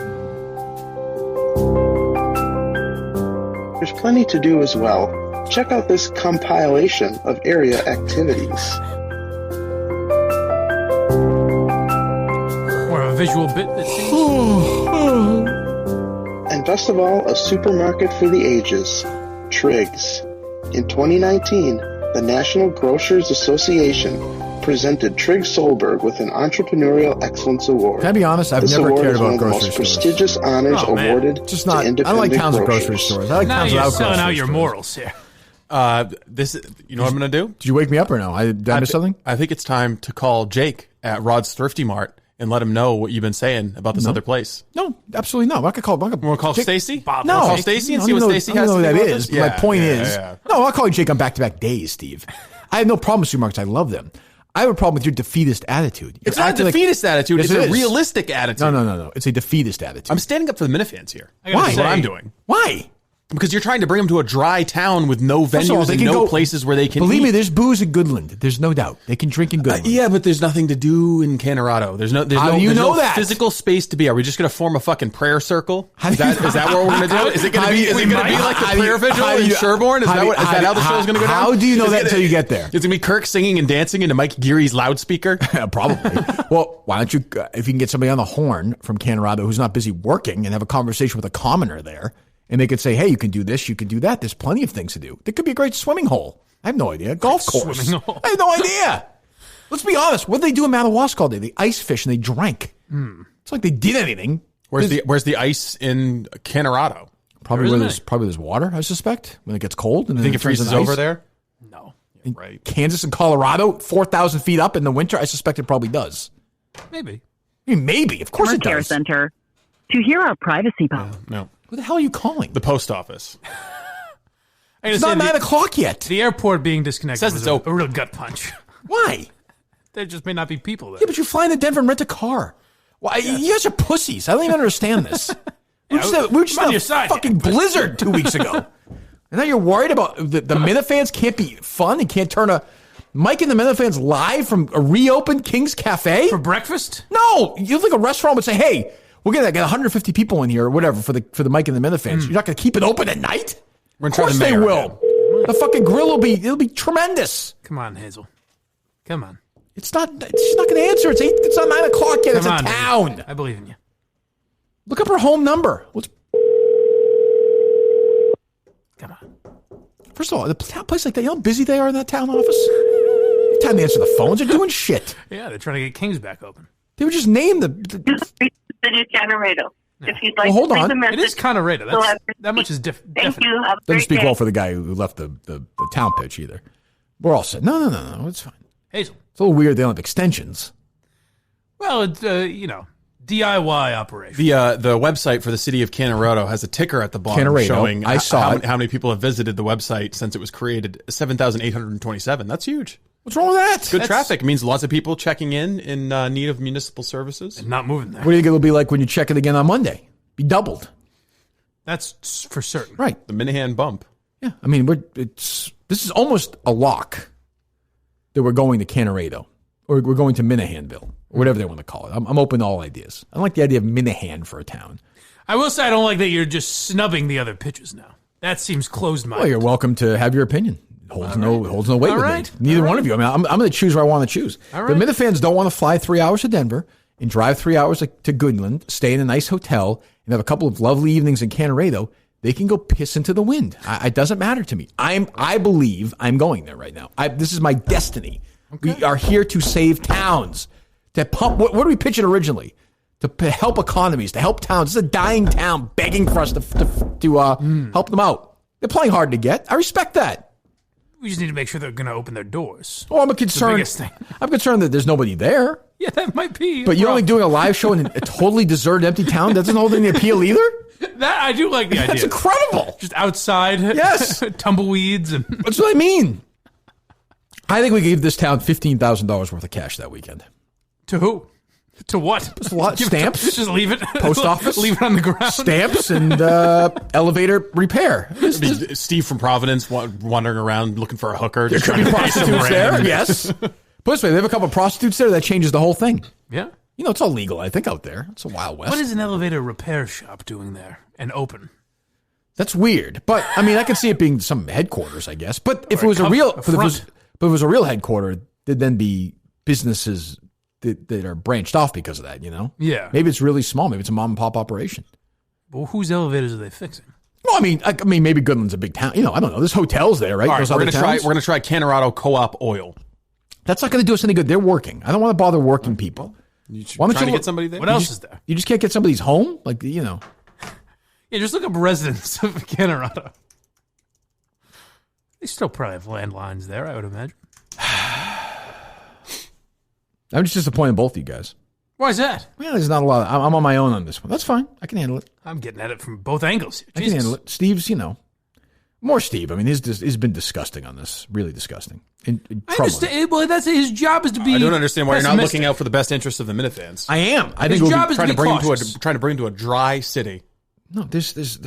There's plenty to do as well. Check out this compilation of area activities. More of a visual bit, it seems. And best of all, a supermarket for the ages, Triggs. In 2019, the National Grocers Association presented Trig Solberg with an Entrepreneurial Excellence Award. Can I be honest? I've this never award cared is one about of the grocery most stores. prestigious honors awarded Just not. to I independent like towns with grocers. grocery stores. I like Now towns you're without selling grocery out your stores. morals here. You know what I'm going to do? Did you wake me up or no? Did I miss something? I think it's time to call Jake at Rod's Thrifty Mart and let him know what you've been saying about this other place. No, absolutely not. I could call. Want to call Stacy? No, Call Stacy and see what Stacy has I don't to know say who about that is. this? But my point is, yeah. no, I'll call you Jake on back-to-back days, Steve. I have no problem with supermarkets. I love them. I have a problem with your defeatist attitude. It's not a defeatist attitude. Yes, It's it a is. realistic attitude. No. It's a defeatist attitude. I'm standing up for the Minifans here. Why? That's what I'm doing. Why? Because you're trying to bring them to a dry town with no First of all, venues they and can no go- places where they can Believe eat. me, there's booze in Goodland. There's no doubt. They can drink in Goodland. Yeah, but there's nothing to do in Kanorado. There's no How do you there's know no that? physical space to be. Are we just going to form a fucking prayer circle? Is do you- that what we're going to do? Is it going to be like the prayer vigil in Sherborne? Is that how the show's going to go down? How do you know that until you get there? It's going to be Kirk singing and dancing into Mike Geary's loudspeaker? Probably. Well, why don't you, if you can get somebody on the horn from Kanorado who's not busy working and have a conversation with a commoner there, and they could say, hey, you can do this, you can do that. There's plenty of things to do. There could be a great swimming hole. I have no idea. Golf course. Swimming hole. I have no idea. Let's be honest. What did they do in Madawaska all day? They ice fish and they drank. It's like they did anything. Where's the ice in Kanorado? Probably where there's water, I suspect, when it gets cold. And then Think it turns freezes into over ice. there? No. Right. Kansas and Colorado, 4,000 feet up in the winter. I suspect it probably does. Maybe. I mean, maybe. Of course it Care does. Center. To hear our privacy policy. No. Who the hell are you calling? The post office. It's not 9 o'clock yet. The airport being disconnected Says was it's a open. real gut punch. Why? There just may not be people there. Yeah, but you're flying to Denver and rent a car. Why? You guys are pussies. I don't even understand this. We were just I'm on in your a side. fucking blizzard 2 weeks ago. And now you're worried about the Minifans can't be fun and can't turn a Mike and the Minifans live from a reopened King's Cafe? For breakfast? No. You think a restaurant would say, hey, we're going to get 150 people in here or whatever for the Mike and the Minifans. You're not going to keep it open at night? We're Of gonna try course the they mayor will. The fucking grill will be tremendous. Come on, Hazel. Come on. She's not going to answer. It's not 9 o'clock yet. It's Come a on, town. Hazel. I believe in you. Look up her home number. Come on. First of all, a place like that, you know how busy they are in that town office? Time to answer the phones. They're doing shit. Yeah, they're trying to get Kings back open. They would just name the The new Kanorado. If you'd like Well, hold to leave on. a message, It is Kanorado. That much is Thank definite. you. Have a doesn't great speak day. well for the guy who left the town pitch either. We're all set. No. It's fine. Hazel. It's a little weird. They don't have extensions. Well, it's, DIY operation. The website for the city of Kanorado has a ticker at the bottom Kanorado. showing I saw how, it. how many people have visited the website since it was created. 7,827. That's huge. What's wrong with that? Good traffic. It means lots of people checking in need of municipal services. And not moving there. What do you think it'll be like when you check it again on Monday? Be doubled. That's for certain. Right. The Minihane bump. Yeah. I mean, this is almost a lock that we're going to Kanorado or we're going to Minahanville or whatever they want to call it. I'm open to all ideas. I don't like the idea of Minihane for a town. I will say I don't like that you're just snubbing the other pitches now. That seems closed-minded. Well, you're welcome to have your opinion. Holds no weight All with right. me. Neither All one right. of you. I mean, I'm going to choose where I want to choose. All The right. Minifans don't want to fly 3 hours to Denver and drive 3 hours to Goodland, stay in a nice hotel, and have a couple of lovely evenings in Kanorado. They can go piss into the wind. It doesn't matter to me. I believe I'm going there right now. This is my destiny. Okay. We are here to save towns. To pump. What are we pitching originally? To help economies, to help towns. This is a dying town begging for us to help them out. They're playing hard to get. I respect that. We just need to make sure they're going to open their doors. Oh, I'm The concerned. biggest thing. I'm concerned that there's nobody there. Yeah, that might be. But you're only doing a live show in a totally deserted, empty town. That doesn't hold any appeal either. That I do like the idea. That's incredible. Just outside. Yes. Tumbleweeds and. That's what I mean. I think we gave this town $15,000 worth of cash that weekend. To who? To what? Just a lot. Stamps. Just leave it. Post office. Leave it on the ground. Stamps and elevator repair. Steve from Providence wandering around looking for a hooker. There could be prostitutes there. Yes. Put this way, they have a couple of prostitutes there. That changes the whole thing. Yeah. You know, it's all legal, I think, out there. It's a Wild West. What is an elevator repair shop doing there and open? That's weird. But, I mean, I can see it being some headquarters, I guess. But if Or it was a a real... front. But if it was a real headquarter, there'd then be businesses that are branched off because of that, you know? Yeah. Maybe it's really small. Maybe it's a mom and pop operation. Well, whose elevators are they fixing? Well, I mean, maybe Goodland's a big town. You know, I don't know. There's hotels there, right? All right, Those we're other gonna towns? try Kanorado Co-op Oil. That's not going to do us any good. They're working. I don't want to bother working people. Why don't you get somebody there? What else is there? You just can't get somebody's home? Like, you know. Yeah, just look up residents of Kanorado. They still probably have landlines there, I would imagine. I'm just disappointed in both of you guys. Why is that? Well, there's not a lot. I'm on my own on this one. That's fine. I can handle it. I'm getting at it from both angles here. I can handle it. Steve's, more Steve. I mean, he's been disgusting on this. Really disgusting. I understand. Well, that's his job is to be. I don't understand why you're not pessimistic. looking out for the best interest of the Minifans. I am. I think his job is trying to to be bring him cautious. trying to bring him to a dry city. No, there's.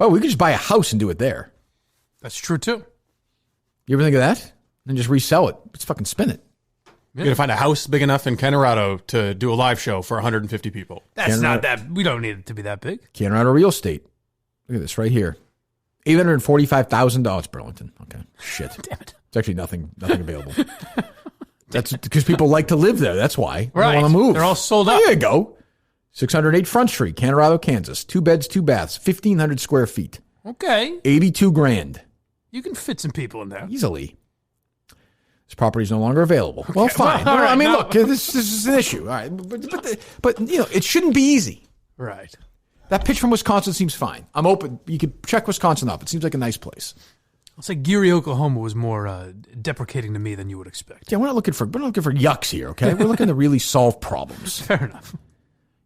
Oh, we could just buy a house and do it there. That's true too. You ever think of that? And just resell it. Let's fucking spin it. You're gonna find a house big enough in Kanorado to do a live show for 150 people. That's not that. We don't need it to be that big. Kanorado Real Estate. Look at this right here. $845,000, Burlington. Okay, shit. Damn it. It's actually nothing available. That's because people like to live there. That's why. They Right. don't want to move. They're all sold out. There you go. 608 Front Street, Kanorado, Kansas. 2 beds, 2 baths, 1,500 square feet. Okay. $82,000 You can fit some people in there. easily. This property is no longer available. Well, fine. Well, all right, I mean, no. look, this is an issue. All right, but it shouldn't be easy. Right. That pitch from Wisconsin seems fine. I'm open. You could check Wisconsin up. It seems like a nice place. I'll say Geary, Oklahoma was more deprecating to me than you would expect. Yeah, we're not looking for yucks here. Okay, we're looking to really solve problems. Fair enough.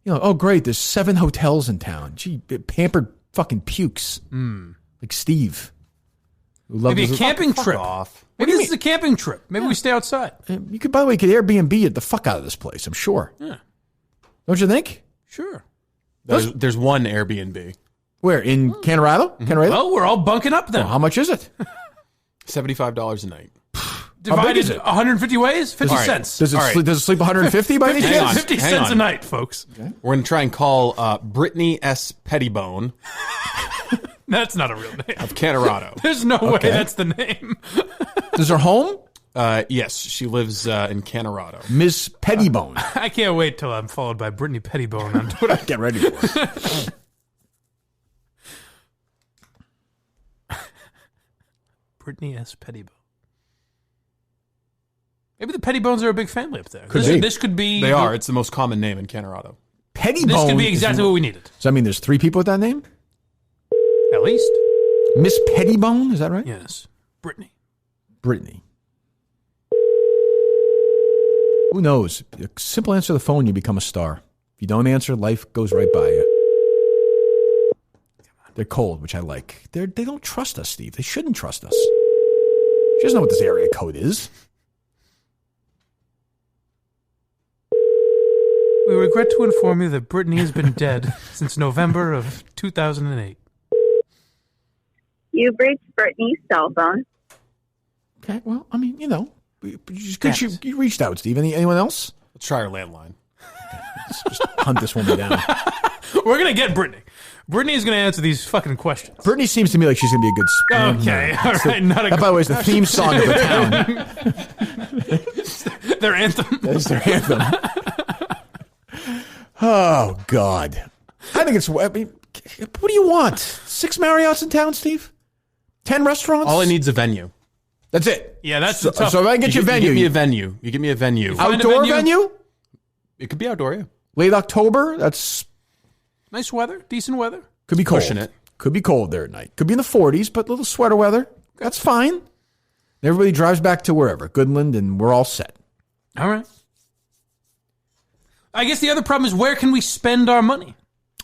Oh great, there's 7 hotels in town. Gee, pampered fucking pukes. Like Steve. Who loves Maybe a camping fuck trip. off. Maybe this is a camping trip. Maybe we stay outside. You could, by the way, could Airbnb it the fuck out of this place. I'm sure. Yeah. Don't you think? Sure. There's one Airbnb. Where in Kanorado? Kanorado? Well, we're all bunking up then. Well, how much is it? $75 a night. Divided is it? 150 ways? 50 All right. cents. Does it sleep 150 by any chance? 50 Hang cents on. a night, folks. We're going to try and call Brittany S. Pettibone That's not a real name. of Kanorado. There's no way Okay. that's the name. Is her home? Yes, she lives in Kanorado. Miss Pettibone. I can't wait till I'm followed by Brittany Pettibone on Twitter. Get ready for it. Brittany S. Pettibone. Maybe the Pettibones are a big family up there. Could be. This could be. They are. It's the most common name in Kanorado. Pettibone. This could be exactly what we needed. Does that mean there's 3 people with that name? At least. Miss Pettibone, is that right? Yes. Brittany. Brittany. Who knows? A simple answer to the phone, you become a star. If you don't answer, life goes right by you. They're cold, which I like. They don't trust us, Steve. They shouldn't trust us. She doesn't know what this area code is. We regret to inform you that Brittany has been dead since November of 2008. You've reached Brittany's cell phone. Okay, well, I mean, you reached out, Steve. Anyone else? Let's try our landline. Just hunt this woman down. We're going to get Brittany. Brittany is going to answer these fucking questions. Brittany seems to me like she's going to be a good... Okay, all right. That, by the way, is the theme song of the town. Their anthem. That's their anthem. Oh, God. I think it's... I mean, what do you want? 6 Marriotts in town, Steve? 10 restaurants? All I need is a venue. That's it. Yeah, that's so, tough. so if I get you a venue... You give me a venue. You give me a venue. Outdoor venue? It could be outdoor, yeah. Late October? That's... Nice weather. Decent weather. Could be cold. Pushing it. Could be cold there at night. Could be in the 40s, but a little sweater weather. That's fine. Everybody drives back to wherever. Goodland, and we're all set. All right. I guess the other problem is where can we spend our money?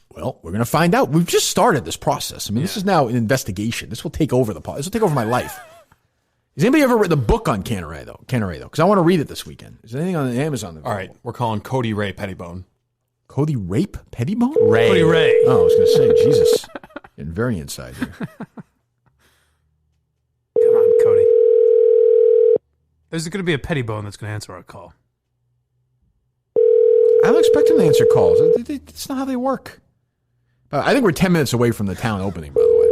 Well, we're going to find out. We've just started this process. I mean, this is now an investigation. This will take over this will take over my life. Has anybody ever written a book on Kanorado? Because I want to read it this weekend. Is there anything on Amazon? All right, we're calling Cody Ray Pettibone. Cody Rape Pettibone? Ray. Cody Ray. Oh, I was going to say, Jesus. Getting very inside here. Come on, Cody. There's going to be a Pettibone that's going to answer our call. I don't expect him to answer calls. That's not how they work. I think we're 10 minutes away from the town opening, by the way.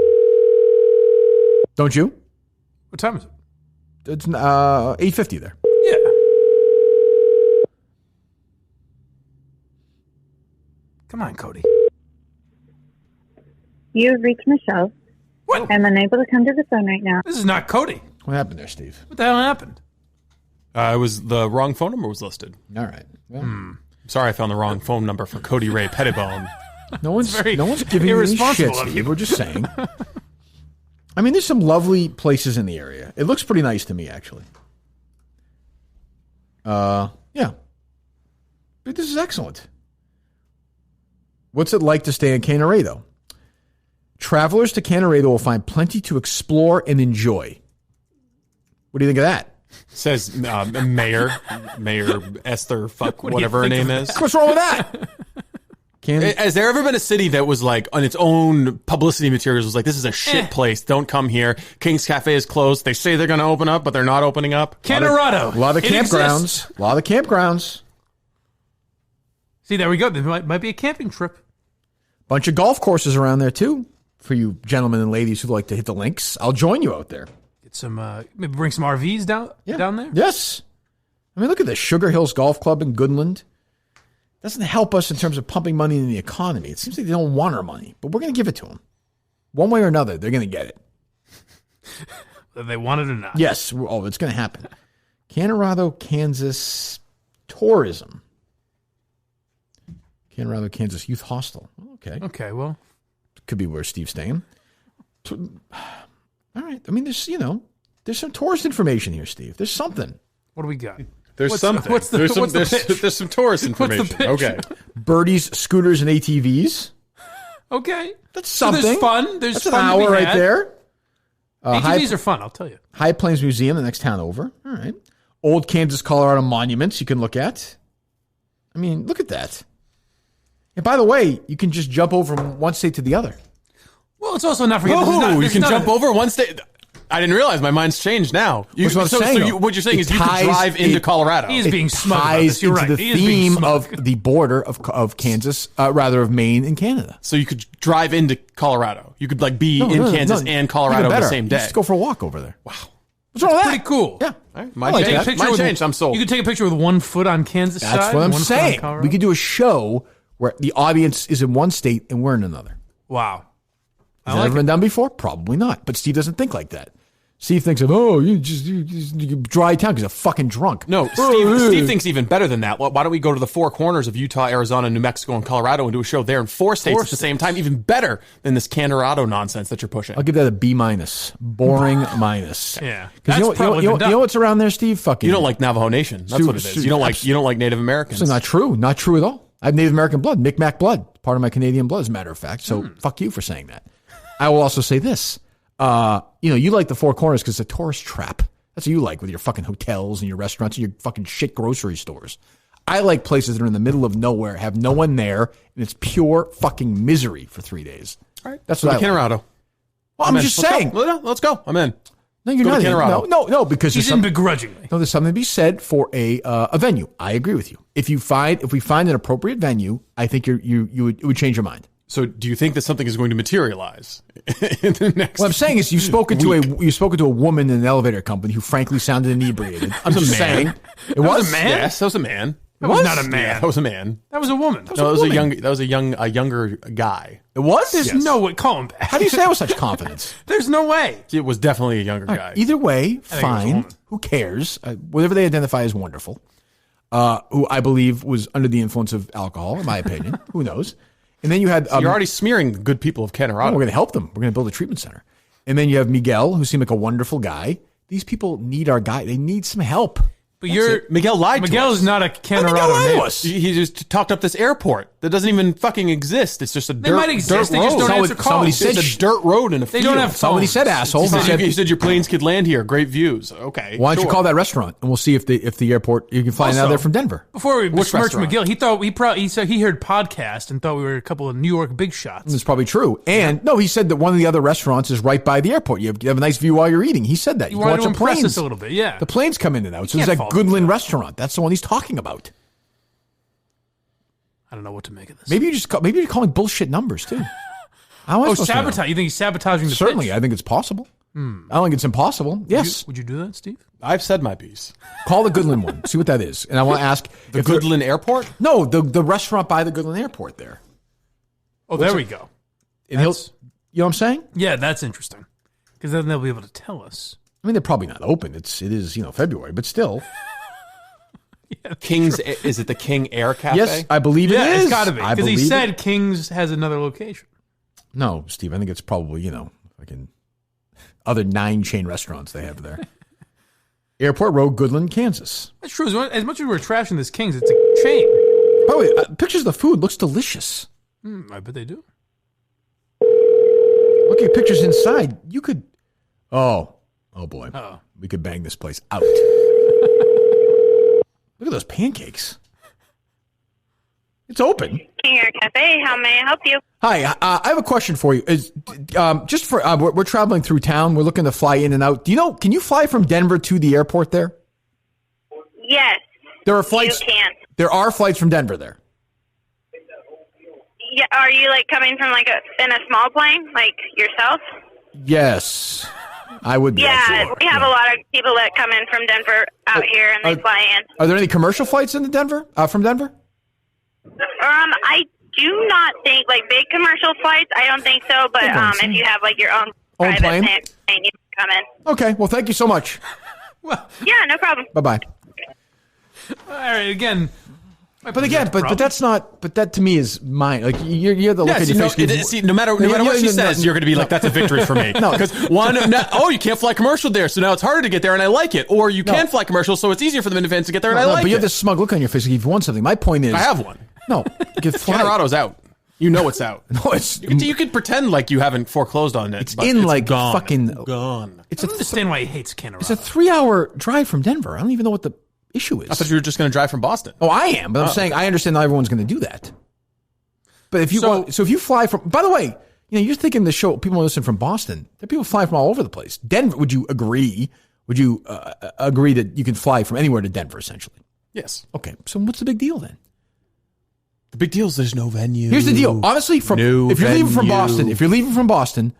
Don't you? What time is it? It's 8:50 there. Yeah. Come on, Cody. You have reached Michelle. What? I'm unable to come to the phone right now. This is not Cody. What happened there, Steve? What the hell happened? It was the wrong phone number was listed. All right. Well, Sorry, I found the wrong phone number for Cody Ray Pettibone. No one's giving you any shit, Steve. We're just saying. I mean, there's some lovely places in the area. It looks pretty nice to me, actually. Yeah. But this is excellent. What's it like to stay in Kanorado? Travelers to Kanorado will find plenty to explore and enjoy. What do you think of that? Says Mayor Esther, whatever her name is. What's wrong with that? Has there ever been a city that was like on its own publicity materials was like, this is a shit place, don't come here. King's Cafe is closed. They say they're going to open up, but they're not opening up. Kanorado. A lot of campgrounds. A lot of campgrounds. See, there we go. There might be a camping trip. Bunch of golf courses around there, too, for you gentlemen and ladies who like to hit the links. I'll join you out there. Get some, maybe bring some RVs down there? Yes. I mean, look at this. Sugar Hills Golf Club in Goodland. Doesn't help us in terms of pumping money in the economy. It seems like they don't want our money, but we're going to give it to them. One way or another, they're going to get it. Whether they want it or not. Yes. Oh, it's going to happen. Kanorado, Kansas tourism. Kanorado, Kansas Youth Hostel. Okay. Okay, well. Could be where Steve's staying. All right. I mean, there's some tourist information here, Steve. There's something. What do we got? There's something. There's some tourist information. Okay. Birdies, scooters, and ATVs. Okay. That's something. So there's fun. That's an hour right there. ATVs are fun, I'll tell you. High Plains Museum, the next town over. All right. Old Kansas, Colorado monuments you can look at. I mean, look at that. And by the way, you can just jump over from one state to the other. Well, it's also not for you. You can jump over one state. I didn't realize my mind's changed now. What I'm saying, what you're saying is you can drive into Colorado. He's being smug about ties this. You're into right. the theme of the border of Kansas, rather of Maine and Canada. So you could drive into Colorado. You could be in Kansas and Colorado the same day. Just go for a walk over there. Wow. What's wrong with that? Pretty cool. Yeah. Right. Mine changed. I'm sold. You could take a picture with 1 foot on Kansas side. That's what I'm saying. We could do a show where the audience is in one state and we're in another. Wow. Has that ever been done before? Probably not. But Steve doesn't think like that. Steve thinks of, you dry town because you're fucking drunk. No, Steve thinks even better than that. Why don't we go to the 4 corners of Utah, Arizona, New Mexico, and Colorado and do a show there in 4 states at the same time? Even better than this Kanorado nonsense that you're pushing. I'll give that a B-. Boring minus. Yeah. Because you know what's around there, Steve? Fucking. You don't like Navajo Nation. That's what it is. You don't like Native Americans. It's not true. Not true at all. I have Native American blood, Micmac blood, part of my Canadian blood, as a matter of fact. So fuck you for saying that. I will also say this. You like the 4 corners because it's a tourist trap. That's what you like with your fucking hotels and your restaurants and your fucking shit grocery stores. I like places that are in the middle of nowhere, have no one there, and it's pure fucking misery for 3 days. All right. That's what I like. Kanorado. Well, I'm just saying. Let's go. I'm in. No, you're not in. No, because he's in begrudgingly. No, there's something to be said for a venue. I agree with you. If we find an appropriate venue, I think it would change your mind. So, do you think that something is going to materialize in the next? What I'm saying is, you've spoken to a woman in an elevator company who, frankly, sounded inebriated. I'm just saying, it was a man. Yes, that was a man. That was not a man. Yeah, that was a man. That was a woman. That was a younger guy. It was. There's no way. Call him back. How do you say that with such confidence? There's no way. It was definitely a younger guy. Either way, fine. Who cares? Whatever they identify as wonderful. Who I believe was under the influence of alcohol, in my opinion. Who knows? And then you had... you're already smearing the good people of Kanorado. We're going to help them. We're going to build a treatment center. And then you have Miguel, who seemed like a wonderful guy. These people need our guy. They need some help. But Miguel lied to us. Miguel is not a Kanorado native. He just talked up this airport that doesn't even fucking exist. It's just a dirt road. They might exist. They just don't answer calls. Somebody said it's a dirt road in a field. They don't have phones. Somebody said asshole. He said your planes could land here. Great views. Okay. Why don't you call that restaurant and we'll see if the airport you can fly out there from Denver. Before we besmirch Miguel, he said he heard podcast and thought we were a couple of New York big shots. That's probably true. And no, he said that one of the other restaurants is right by the airport. You have a nice view while you're eating. He said that. You wanted to impress us a little bit. Yeah. The planes come in and out. So there's that Goodland restaurant. That's the one he's talking about. I don't know what to make of this. Maybe you're calling bullshit numbers too. Sabotage. You think he's sabotaging the Certainly, pitch? I think it's possible. I don't think it's impossible. Yes. Would you do that, Steve? I've said my piece. Call the Goodland one. See what that is. And I want to ask... The Goodland Airport? No, the restaurant by the Goodland Airport there. Oh, there we go. And you know what I'm saying? Yeah, that's interesting. Because then they'll be able to tell us. I mean, they're probably not open. It is February, but still. King's, is it the King Air Cafe? Yes, I believe it is. It's got to be. Because he said King's has another location. No, Steve, I think it's probably, other 9 chain restaurants they have there. Airport Road, Goodland, Kansas. That's true. As much as we're trashing this King's, it's a chain. By the way, pictures of the food looks delicious. I bet they do. Look at pictures inside. You could... Oh boy. Uh-oh. We could bang this place out. Look at those pancakes. It's open. King Air Cafe, how may I help you? Hi, I have a question for you. We're traveling through town. We're looking to fly in and out. Can you fly from Denver to the airport there? Yes. There are flights. You can. There are flights from Denver there. Yeah, are you coming from in a small plane, like yourself? Yes, I would be. Yeah, we have a lot of people that come in from Denver out here and they fly in. Are there any commercial flights in Denver? From Denver? I do not think big commercial flights. I don't think so. But if you have your own private plane, you can come in. Okay. Well, thank you so much. Yeah, no problem. Bye bye. All right. Again. But that's not. But that to me is mine. You're the look at your face. No matter what she says, you're going to be like, "That's a victory for me." No, because you can't fly commercial there, so now it's harder to get there, and I like it. Or you can fly commercial, so it's easier for the Minifans to get there, and I like it. But you have this smug look on your face. If you've won something, my point is, I have one. No, Kanorato's out. You know it's out. No, it's you could pretend like you haven't foreclosed on it. It's in gone. Fucking gone. I don't understand why he hates Kanorado. It's a 3-hour drive from Denver. I don't even know what the issue is. I thought you were just going to drive from Boston. Oh, I am, but I'm saying I understand not everyone's going to do that. But if you if you fly from, by the way, you're thinking the show people listen from Boston. There are people flying from all over the place. Denver, would you agree? Would you agree that you can fly from anywhere to Denver essentially? Yes. Okay, so what's the big deal then? The big deal is there's no venue. Here's the deal. Honestly, if you're leaving from Boston,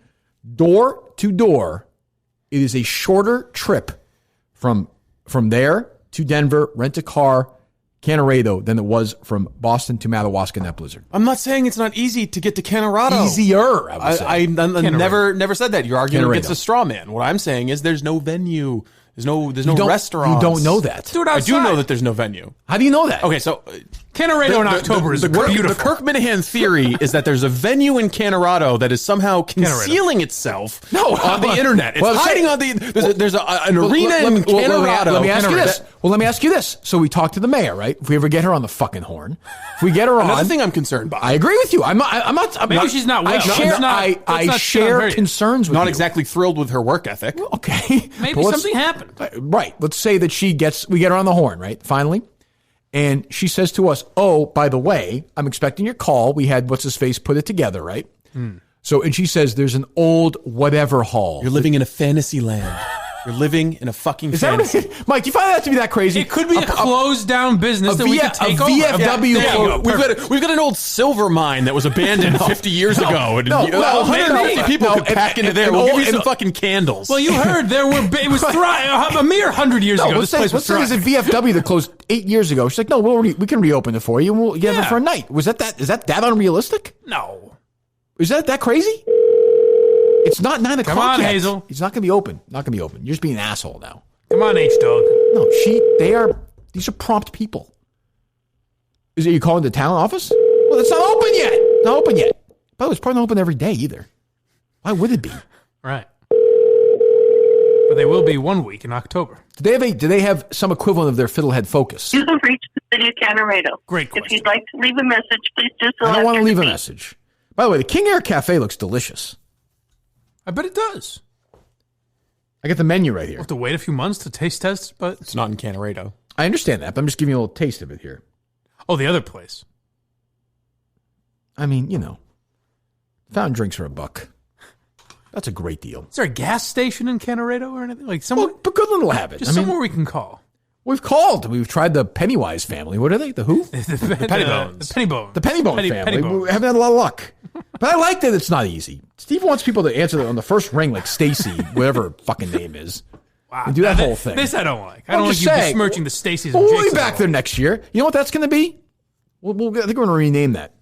door to door, it is a shorter trip from there to Denver, rent a car, Kanorado, than it was from Boston to Madawaska in that blizzard. I'm not saying it's not easy to get to Kanorado. Easier, I would say. I never said that. You're arguing against a straw man. What I'm saying is there's no venue. There's no restaurants. You don't know that. Do it I outside. do know that there's no venue. How do you know that? Okay, so Kanorado in October is beautiful. The Kirk Minihane theory is that there's a venue in Kanorado that is somehow concealing itself on the internet. It's hiding on the. There's an arena in Kanorado. Let me ask you this. Well, let me ask you this. So we talked to the mayor, right? If we ever get her on the fucking horn, if we get her on, another thing I'm concerned about. I agree with you. I'm not. Maybe she's not well. I share concerns with you. Not exactly thrilled with her work ethic. Okay, maybe something happened. Right. Let's say that we get her on the horn, right? Finally. And she says to us, "Oh, by the way, I'm expecting your call. We had what's his face put it together, right?" So, and she says, "There's an old whatever hall. You're living in a fantasy land. You're living in a fucking fantasy." Mike, do you find that to be that crazy? It could be a closed down business that we could take over. VFW. We've got an old silver mine that was abandoned 50 years ago. And 150 people could pack into there. We'll give you some fucking candles. Well, you heard it was a mere 100 years ago. Let's say there's a VFW that closed 8 years ago. She's like, "No, we can reopen it for you, and we'll give it for a night." Is that unrealistic? No. Is that crazy? It's not 9 o'clock. Come on, yet. Hazel. It's not going to be open. Not going to be open. You're just being an asshole now. Come on, H-Dog. No, these are prompt people. Are you calling the town office? Well, it's not open yet. Not open yet. By the way, it's probably not open every day either. Why would it be? Right. But they will be 1 week in October. Do they have some equivalent of their Fiddlehead Focus? You have reached the city of Kanorado. Great question. If you'd like to leave a message, please do so. I don't want to leave a message. By the way, the King Air Cafe looks delicious. I bet it does. I got the menu right here. We'll have to wait a few months to taste test, but it's not in Kanorado. I understand that, but I'm just giving you a little taste of it here. Oh, the other place. I mean, fountain drinks are $1. That's a great deal. Is there a gas station in Kanorado or anything? But Goodland will have it. Somewhere we can call. We've called. We've tried the Pennywise family. What are they? The who? The Pennybones. The Pennybone family. We haven't had a lot of luck. But I like that it's not easy. Steve wants people to answer on the first ring like Stacy, whatever her fucking name is. Wow. And do that whole thing. This I don't like. I don't like you besmirching the Stacys and We'll Jakes. be back there next year. You know what that's going to be? I think we're going to rename that.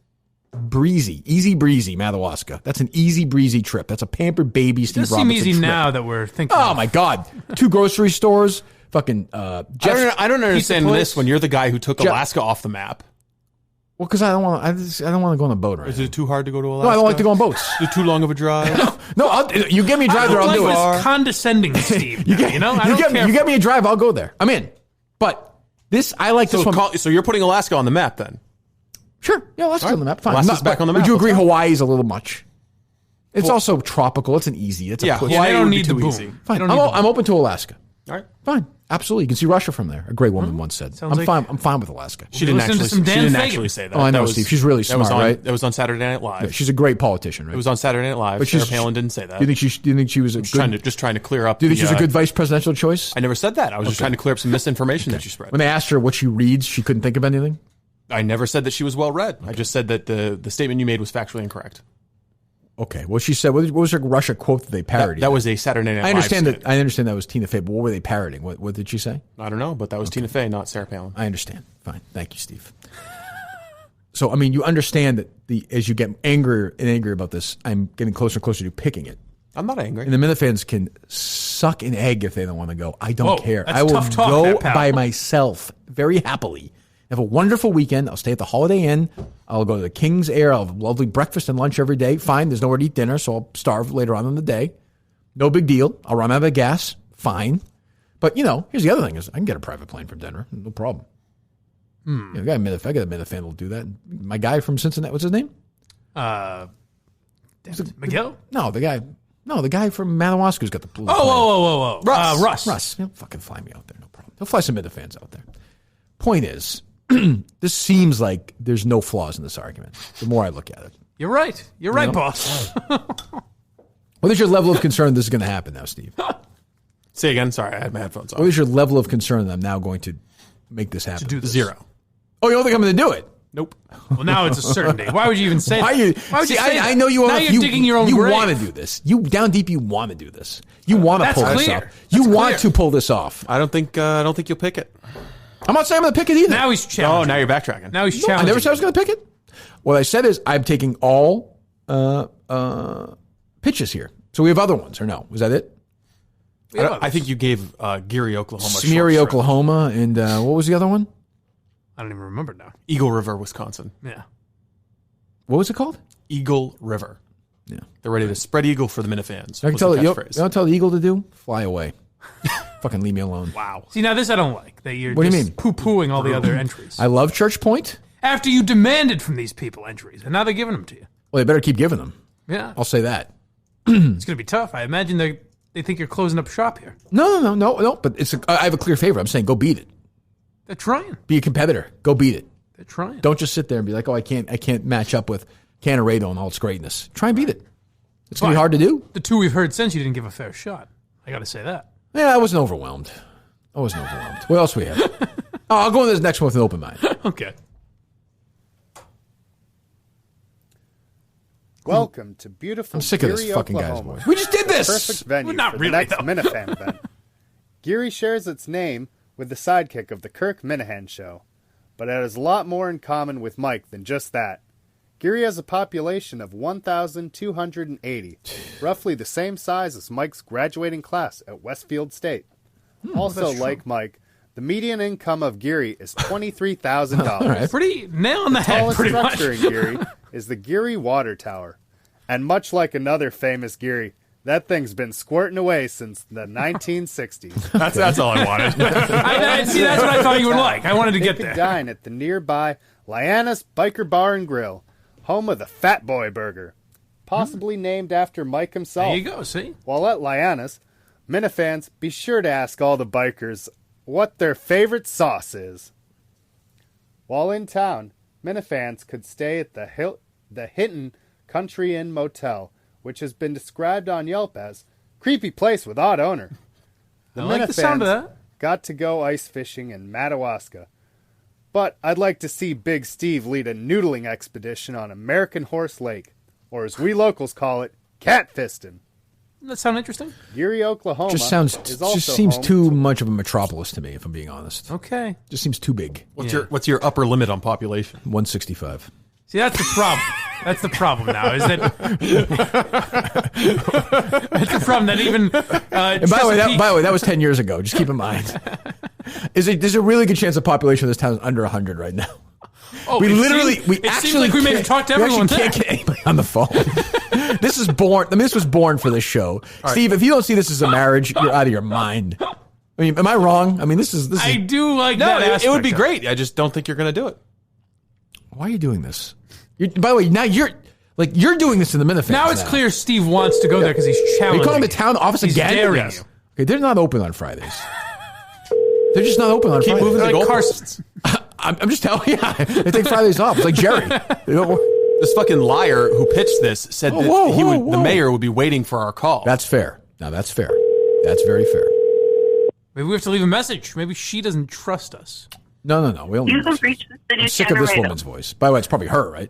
breezy, easy breezy, Madawaska. That's an easy breezy trip. That's a pampered baby Steve Robinson It does seem easy trip. now that we're thinking. Oh my God. 2 grocery stores. Fucking I don't understand this when you're the guy who took Alaska off the map. Well, because I don't want to go on a boat right Is it too hard to go to Alaska? No, I don't like to go on boats. Is it too long of a drive? No, you give me a drive there, I'll do it. This condescending, Steve. you get me a drive, I'll go there. I'm in. But this, I like this one. So you're putting Alaska on the map then? Sure. Yeah, Alaska's on the map. Fine. Alaska's back on the map. Would you agree Hawaii's a little much? It's also tropical. It's an easy. It's a push. Hawaii don't need the boom. Easy. Fine. I'm open to Alaska. All right. Fine. Absolutely. You can see Russia from there. A great woman once said. I'm fine with Alaska. She didn't actually say that. Oh, I know, Steve. She's really smart, right? That was on Saturday Night Live. Yeah, she's a great politician, right? It was on Saturday Night Live. But Sarah Palin didn't say that. Do you think she was a good... Just trying to clear up... Do you think she was a good vice presidential choice? I never said that. I was just trying to clear up some misinformation that she spread. When they asked her what she reads, she couldn't think of anything? I never said that she was well read. I just said that the statement you made was factually incorrect. Okay. Well, she said, what was her Russia quote that they parodied? That was a Saturday Night Live. I understand that was Tina Fey, but what were they parodying? What did she say? I don't know, but that was Tina Fey, not Sarah Palin. I understand. Fine. Thank you, Steve. So, I mean, you understand that as you get angrier and angrier about this, I'm getting closer and closer to picking it. I'm not angry. And the Minifans can suck an egg if they don't want to go. I don't care. That's I will tough talk go there, pal. by myself very happily. Have a wonderful weekend. I'll stay at the Holiday Inn. I'll go to the King's Air. I'll have a lovely breakfast and lunch every day. Fine. There's nowhere to eat dinner, so I'll starve later on in the day. No big deal. I'll run out of gas. Fine. But, here's the other thing is I can get a private plane from Denver. No problem. I got a Minifan will do that. My guy from Cincinnati, what's his name? Miguel? No, the guy from Madawaska's got the plane. Whoa. Russ. Russ. He'll fucking fly me out there. No problem. He'll fly some Minifans out there. Point is, this seems like there's no flaws in this argument. The more I look at it. You're right. You're right, boss. What is your level of concern this is going to happen now, Steve? Say again. Sorry, I had my headphones on. What is your level of concern that I'm now going to make this happen? To do this. 0. Oh, you don't think I'm going to do it? Nope. Well, now it's a certainty. Why would you even say that? Why would you say that? I know you. Now you're digging your own grave. grave. You want to do this. You down deep. You want to do this. You want to pull this off. You want to pull this off. I don't think you'll pick it. I'm not saying I'm going to pick it either. Now he's challenging. Oh, now you're backtracking. Now he's challenging. I never said I was going to pick it. What I said is I'm taking all pitches here. So we have other ones, or no? Was that it? I think you gave Geary, Oklahoma. Smeary, Oklahoma, and what was the other one? I don't even remember now. Eagle River, Wisconsin. Yeah. What was it called? Eagle River. Yeah. They're ready to spread eagle for the Minifans. I can tell you know what tell the eagle to do? Fly away. Fucking leave me alone. Wow. See, now this I don't like. That you're what just do you mean? Poo-pooing all the other entries. I love Church Point. After you demanded from these people entries, and now they're giving them to you. Well, they better keep giving them. Yeah. I'll say that. It's going to be tough. I imagine they think you're closing up shop here. No. But I have a clear favor. I'm saying go beat it. They're trying. Be a competitor. Go beat it. They're trying. Don't just sit there and be like, oh, I can't match up with Kanorado and all its greatness. Try and beat it. It's going to be hard to do. The two we've heard since, you didn't give a fair shot. I got to say that. Yeah, I wasn't overwhelmed. What else we have? I'll go on this next one with an open mind. Okay. Welcome to beautiful I'm sick of this Geary, fucking Oklahoma. guy's voice. We just did this! Perfect venue Well, not for really, the next though. Minifan event. Geary shares its name with the sidekick of the Kirk Minihane Show, but it has a lot more in common with Mike than just that. Geary has a population of 1,280, roughly the same size as Mike's graduating class at Westfield State. Also, like Mike, the median income of Geary is $23,000. Right. Pretty nail on the head, tallest pretty much. structure in Geary is the Geary Water Tower. And much like another famous Geary, that thing's been squirting away since the 1960s. That's all I wanted. See, that's what I thought you would like. I wanted to get Pick there. a dine at the nearby Liana's Biker Bar and Grill, home of the Fat Boy Burger, possibly named after Mike himself. There you go, see? While at Liana's, Minifans, be sure to ask all the bikers what their favorite sauce is. While in town, Minifans could stay at the Hinton Country Inn Motel, which has been described on Yelp as creepy place with odd owner. I like the sound of that. Got to go ice fishing in Madawaska. But I'd like to see Big Steve lead a noodling expedition on American Horse Lake, or as we locals call it, catfisting. Does that sound interesting? Erie, Oklahoma. Just seems too much of a metropolis to me, if I'm being honest. Okay. Just seems too big. What's your upper limit on population? 165. See, that's the problem. That's the problem now. Is that that's the problem that even. And by the way, that was 10 years ago. Just keep in mind. There's a really good chance the population of this town is under 100 right now. Oh, we actually seems like we may have talked to everyone. We can't get anybody on the phone. This is born. I mean, this was born for this show. Right. Steve, if you don't see this as a marriage, you're out of your mind. I mean, am I wrong? I mean, this is. I do like that. It would be great. I just don't think you're going to do it. Why are you doing this? By the way, now you're doing this in the Minifans. Now it's clear Steve wants to go there because he's challenging. Are you calling the town office again? Yes. Okay, they're not open on Fridays. They're just not open on Fridays. Keep moving the goalposts. I'm just telling you. They take Fridays off. It's like Jerry. This fucking liar who pitched this said that the mayor would be waiting for our call. That's fair. Now that's fair. That's very fair. Maybe we have to leave a message. Maybe she doesn't trust us. No. We only. I'm sick of this woman's voice. By the way, it's probably her, right?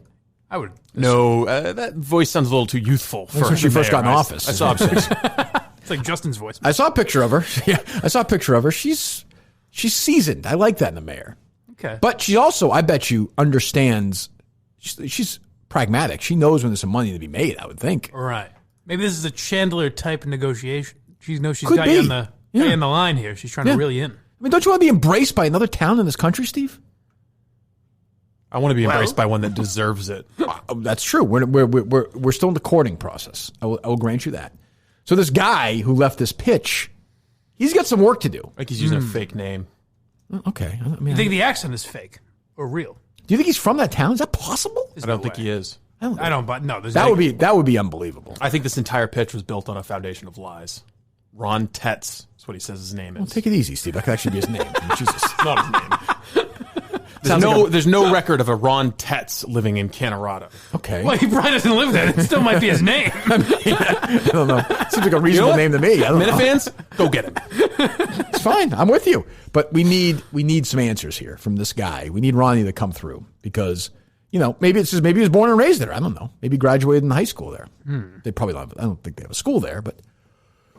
I would. No, that voice sounds a little too youthful for when she first got in office. I saw a picture. It's like Justin's voice. I saw a picture of her. Yeah, I saw a picture of her. She's seasoned. I like that in the mayor. Okay. But she also, I bet you, understands. She's pragmatic. She knows when there's some money to be made, I would think. Right. Maybe this is a Chandler type negotiation. She knows she's Could got be. you in the line here. She's trying to reel you in. I mean, don't you want to be embraced by another town in this country, Steve? I want to be embraced by one that deserves it. That's true. We're still in the courting process. I will grant you that. So this guy who left this pitch, he's got some work to do. Like he's using a fake name. Okay. I mean, you think the accent is fake or real? Do you think he's from that town? Is that possible? I don't think he is. I don't. But no, that would be unbelievable. I think this entire pitch was built on a foundation of lies. Ron Tetz is what he says his name is. Well, take it easy, Steve. That could actually be his name. Jesus, not his name. There's no record of a Ron Tetz living in Kanorado. Okay. Well, he probably doesn't live there. It still might be his name. I don't know. Seems like a reasonable name to me. I don't know. Minifans, go get him. It's fine. I'm with you. But we need some answers here from this guy. We need Ronnie to come through because, maybe he was born and raised there. I don't know. Maybe graduated in high school there. They probably don't. I don't think they have a school there, but.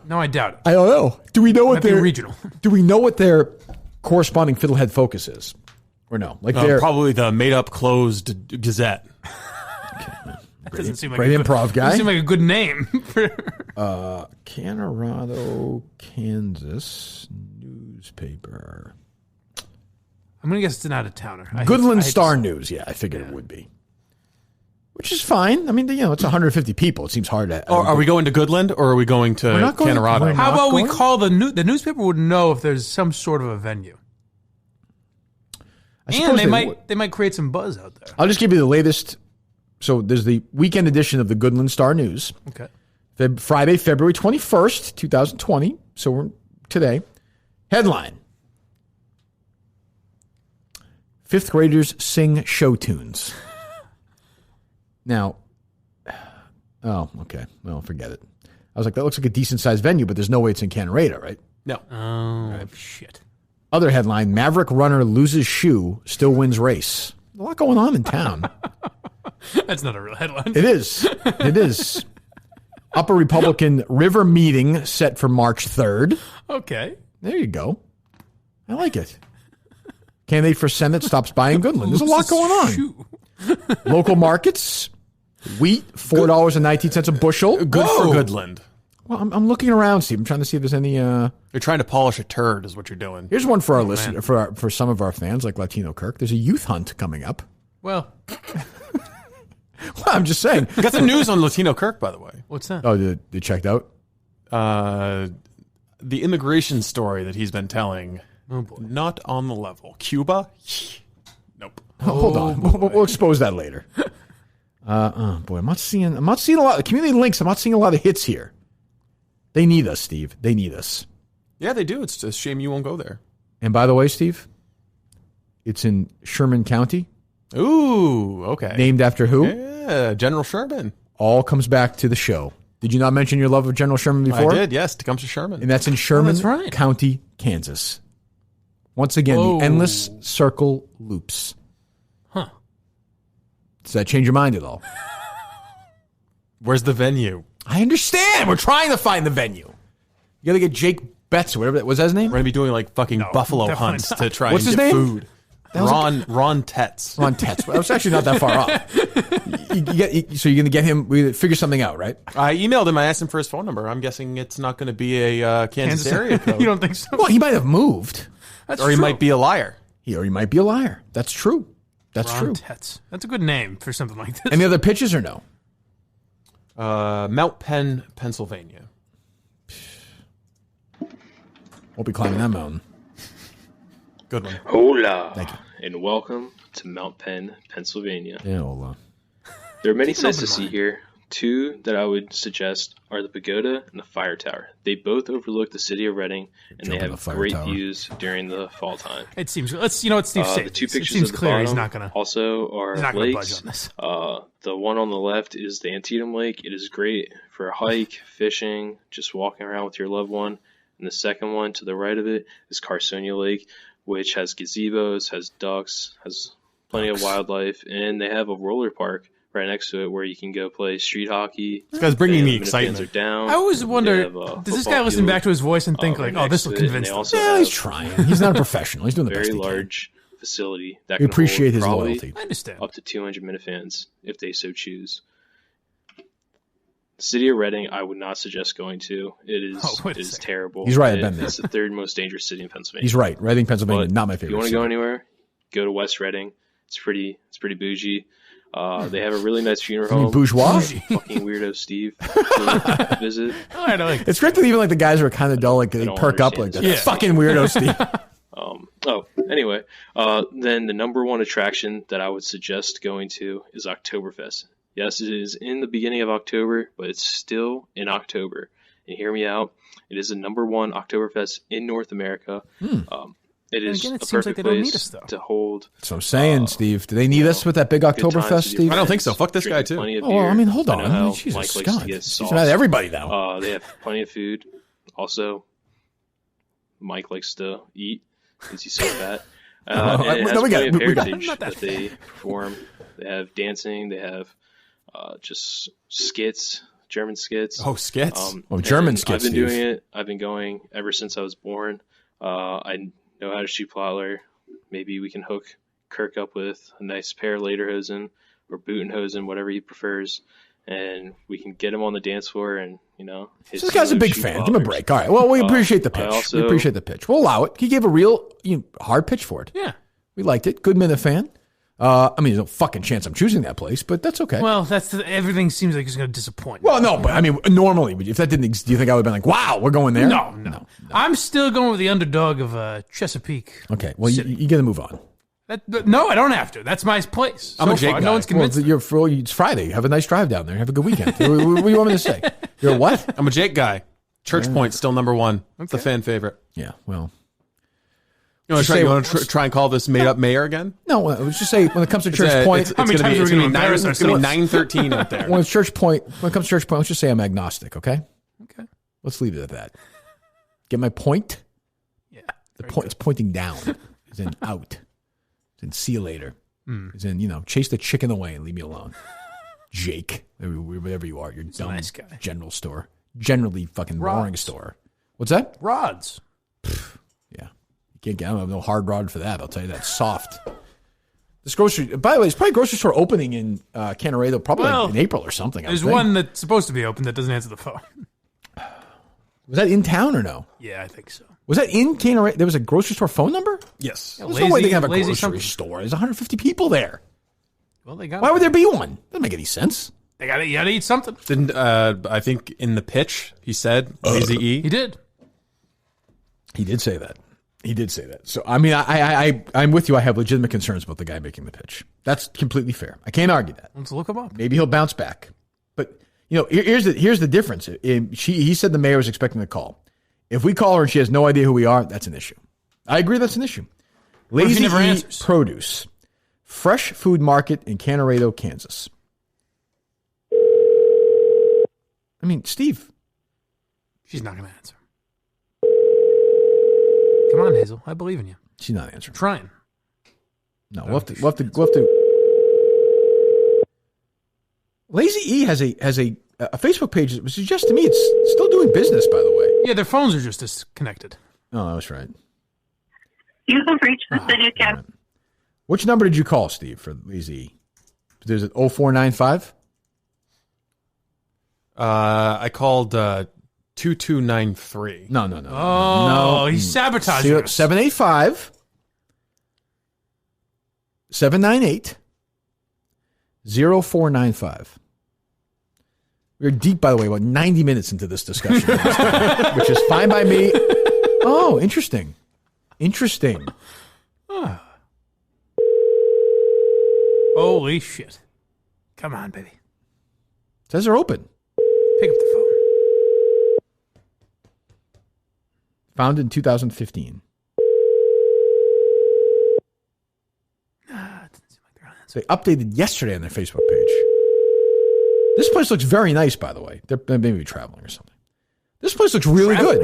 No, I doubt it. I don't know. Do we know what their regional? Do we know what their corresponding fiddlehead focus is, or no? Like they're probably the made-up closed Gazette. That doesn't seem like great improv guy. Doesn't seem like a good name. Kanorado, Kansas newspaper. I'm gonna guess it's an out-of-towner. Goodland Star News. Yeah, I figured it would be. Which is fine. I mean, it's 150 people. It seems hard to. Are we going to Goodland or are we going to Kanorado? How about we call the newspaper would know if there's some sort of a venue. And they might create some buzz out there. I'll just give you the latest. So there's the weekend edition of the Goodland Star News. Okay. Friday, February 21st, 2020. So we're today. Headline: 5th graders sing show tunes. Now, okay. Well, forget it. I was like, that looks like a decent-sized venue, but there's no way it's in Kanorado, right? No. Oh, shit. Other headline, Maverick runner loses shoe, still wins race. A lot going on in town. That's not a real headline. It is. It is. Upper Republican River meeting set for March 3rd. Okay. There you go. I like it. Candidate for Senate stops by in Goodland. There's a lot going on. Local markets, wheat, $4.19 a bushel. Good for Goodland. Well, I'm looking around, Steve. I'm trying to see if the's any. You're trying to polish a turd, is what you're doing. Here's one for our listeners, for some of our fans, like Latino Kirk. There's a youth hunt coming up. Well, I'm just saying. Got some news on Latino Kirk, by the way. What's that? Oh, they checked out? The immigration story that he's been telling. Oh boy. Not on the level. Cuba? Nope. Hold on. We'll expose that later. Boy, I'm not seeing a lot of community links. I'm not seeing a lot of hits here. They need us, Steve. They need us. Yeah, they do. It's a shame you won't go there. And by the way, Steve, it's in Sherman County. Ooh, okay. Named after who? Yeah, General Sherman. All comes back to the show. Did you not mention your love of General Sherman before? I did, yes. Tecumseh Sherman. And that's in Sherman County, Kansas. Once again, the endless circle loops. Huh. Does that change your mind at all? Where's the venue? I understand. We're trying to find the venue. You got to get Jake Betts, whatever that was. His name? We're going to be doing like fucking buffalo hunts to try What's and his get name? food. Ron Tetz. Ron Tetz. Well, that was actually not that far off. So you're going to get him, we figure something out, right? I emailed him. I asked him for his phone number. I'm guessing it's not going to be a Kansas area code. You don't think so? Well, he might have moved. That's or he true. might be a liar. Or he might be a liar. That's true. That's Ron true. Tetz. That's a good name for something like this. Any other pitches or no? Mount Penn, Pennsylvania. Won't be climbing that mountain. Good one. Hola. Thank you. And welcome to Mount Penn, Pennsylvania. Yeah, hola. There are many sights to see here. Two that I would suggest are the pagoda and the fire tower. They both overlook the city of Reading, and they have great views during the fall time. It seems. Let's. You know what Steve said. The two pictures it seems at the clear bottom he's not gonna. Also are he's not lakes. gonna budge on this. The one on the left is the Antietam Lake. It is great for a hike, fishing, just walking around with your loved one. And the second one to the right of it is Carsonia Lake, which has gazebos, has ducks, has plenty of wildlife, and they have a roller park right next to it where you can go play street hockey. This guy's bringing me excitement. Are down. I always wonder, does this guy listen back to his voice and think like, oh, this will convince them? Yeah, he's trying. He's not a professional. He's doing the best very he can. large facility that We can appreciate hold his probably loyalty. I understand. Up to 200 Minifans if they so choose. The city of Reading, I would not suggest going to. It is terrible. He's right, I've been there. It's the third most dangerous city in Pennsylvania. He's right. Reading, Pennsylvania, But not my if favorite. you want to city. go anywhere, go to West Reading. It's pretty bougie. They have a really nice funeral You mean home. bourgeois? Fucking weirdo Steve to visit. I don't like It's great that even like the guys who are kind of dull, like they don't perk up like that. understand this. Fucking weirdo, Steve. Anyway, then the number one attraction that I would suggest going to is Oktoberfest. Yes, it is in the beginning of October, but it's still in October. And hear me out, it is the number one Oktoberfest in North America. It is again, it a seems like perfect they don't need place us, though. to hold. That's what I'm saying, Steve. Do they need us with that big Oktoberfest, Steve? I don't think so. Fuck this guy, too. Oh, well, I mean, hold on. I know how Jesus, Mike likes God. to get He's sauce. mad at everybody now. They have plenty of food. Also, Mike likes to eat because he's so fat. And it has plenty of heritage that they perform. They have dancing. They have just skits, German skits. Oh, skits? German skits, I've been Steve. doing it. I've been going ever since I was born. I know how to shoot Plottler. Maybe we can hook Kirk up with a nice pair of lederhosen or Butenhosen, whatever he prefers, and we can get him on the dance floor and, hit This guy's a some big shoot fan. Plotters. Give him a break. All right. Well, we appreciate the I pitch. also- We appreciate the pitch. We'll allow it. He gave a real hard pitch for it. Yeah. We liked it. Good Minute fan. I mean, there's no fucking chance I'm choosing that place, but that's okay. Well, everything seems like it's going to disappoint. Well, no, but I mean, normally, if that didn't exist, do you think I would have been like, wow, we're going there? No. I'm still going with the underdog of Chesapeake. Okay. Well, you got to move on. No, I don't have to. That's my place. I'm a So Jake far, guy. no one's convinced. It's Friday. Have a nice drive down there. Have a good weekend. What do you want me to say? You're a what? I'm a Jake guy. Church Yeah. Point still number one. It's a fan favorite. Yeah, well. You want to try and call this made up mayor again? No, let's just say when it comes to Church Point, it's gonna be 9:13 out there. When it comes to Church Point, let's just say I'm agnostic. Okay. Okay. Let's leave it at that. Get my point? Yeah. The point is pointing down. It's in out. It's in see you later. It's in chase the chicken away and leave me alone. Jake, whatever you are, you're dumb. Nice guy. General store, generally fucking boring Rods. store. What's that? Rods. I don't have no hard rod for that. I'll tell you that. Soft. This grocery, by the way, it's probably a grocery store opening in Kanorado, probably in April or something. There's one that's supposed to be open that doesn't answer the phone. Was that in town or no? Yeah, I think so. Was that in Kanorado? There was a grocery store phone number? Yes. There's no way they can have a Lazy grocery something. store. There's 150 people there. Well, they got. Why would there be one? Doesn't make any sense. You got to eat something. Didn't I think in the pitch he said Lazy E? He did. He did say that. He did say that. So I mean, I'm with you. I have legitimate concerns about the guy making the pitch. That's completely fair. I can't argue that. Let's look him up. Maybe he'll bounce back. But here's the difference. He said the mayor was expecting the call. If we call her and she has no idea who we are, that's an issue. I agree that's an issue. What if he Lazy never E answers? Produce, fresh food market in Kanorado, Kansas. I mean, Steve. She's not going to answer. Come on, Hazel. I believe in you. She's not answering. Trying. No, we'll have to. Lazy E has a Facebook page that suggests to me it's still doing business, by the way. Yeah, their phones are just disconnected. Oh, that's right. You have reached the city of Which number did you call, Steve, for Lazy? Is it 0495? I called 2293. No. Oh, he's sabotaging us. 785 798 0495. We're deep, by the way, about 90 minutes into this discussion, which is fine by me. Oh, interesting. Holy shit. Come on, baby. Says they're open. Pick up the phone. Founded in 2015. So they updated yesterday on their Facebook page. This place looks very nice, by the way. They're maybe traveling or something. This place looks really good.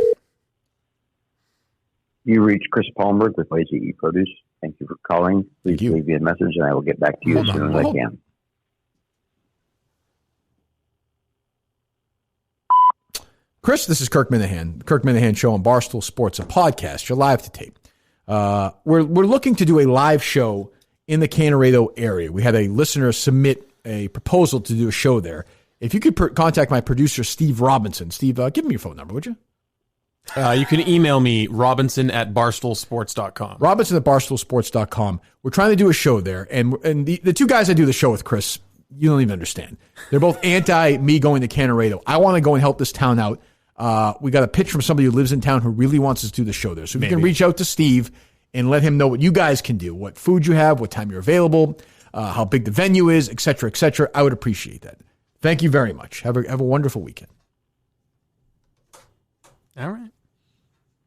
You reached Chris Palmberg with Lazy E Produce. Thank you for calling. Please leave me a message and I will get back to you as soon as I can. Chris, this is Kirk Minihane. Kirk Minihane Show on Barstool Sports, a podcast. You're live to tape. We're looking to do a live show in the Kanorado area. We had a listener submit a proposal to do a show there. If you could contact my producer, Steve Robinson. Steve, give me your phone number, would you? You can email me, robinson@barstoolsports.com. Robinson@barstoolsports.com. We're trying to do a show there. And the two guys I do the show with, Chris, you don't even understand. They're both anti me going to Kanorado. I want to go and help this town out. We got a pitch from somebody who lives in town who really wants us to do the show there. So if you can reach out to Steve and let him know what you guys can do, what food you have, what time you're available, how big the venue is, et cetera, I would appreciate that. Thank you very much. Have a wonderful weekend. All right.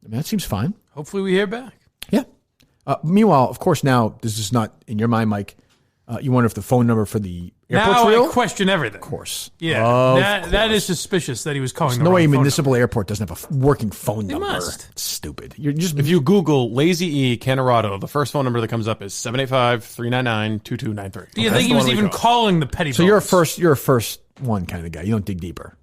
I mean, that seems fine. Hopefully we hear back. Yeah. Meanwhile, of course, now, this is not in your mind, Mike. You wonder if the phone number for the airport's now real? I question everything. Of course. Yeah. That is suspicious that he was calling There's the no wrong way a phone municipal airport doesn't have a working phone They number. must. It's stupid. You're just If you Google Lazy E Kanorado, the first phone number that comes up is 785-399-2293. Do you think he was even calling the petty So phones? you're a first one kind of guy. You don't dig deeper.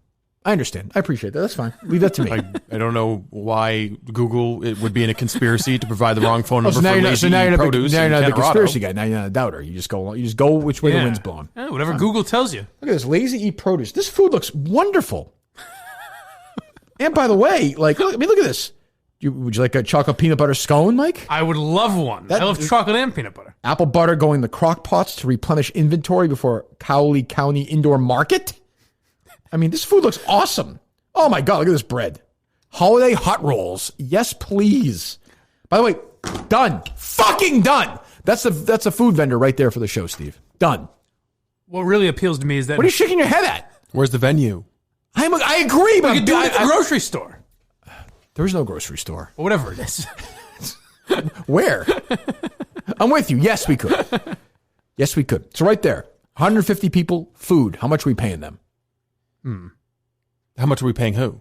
I understand. I appreciate that. That's fine. Leave that to me. I don't know why Google it would be in a conspiracy to provide the wrong phone number So now for you're not, Lazy so now E you're not, Produce now in you're not a Kanorado. conspiracy guy. Now you're not a doubter. You just go which way the wind's blowing. Yeah, whatever Google tells you. Look at this Lazy E Produce. This food looks wonderful. And by the way, look at this. Would you like a chocolate peanut butter scone, Mike? I would love one. I love chocolate and peanut butter. Apple butter going in the crock pots to replenish inventory before Cowley County Indoor Market. I mean, this food looks awesome. Oh my God, look at this bread. Holiday hot rolls. Yes, please. By the way, done. Fucking done. That's a food vendor right there for the show, Steve. Done. What really appeals to me is that... What are you shaking your head at? Where's the venue? I agree, but we could do it at the grocery store. There is no grocery store. Or whatever it is. Where? I'm with you. Yes, we could. Yes, we could. So right there, 150 people, food. How much are we paying them? How much are we paying who?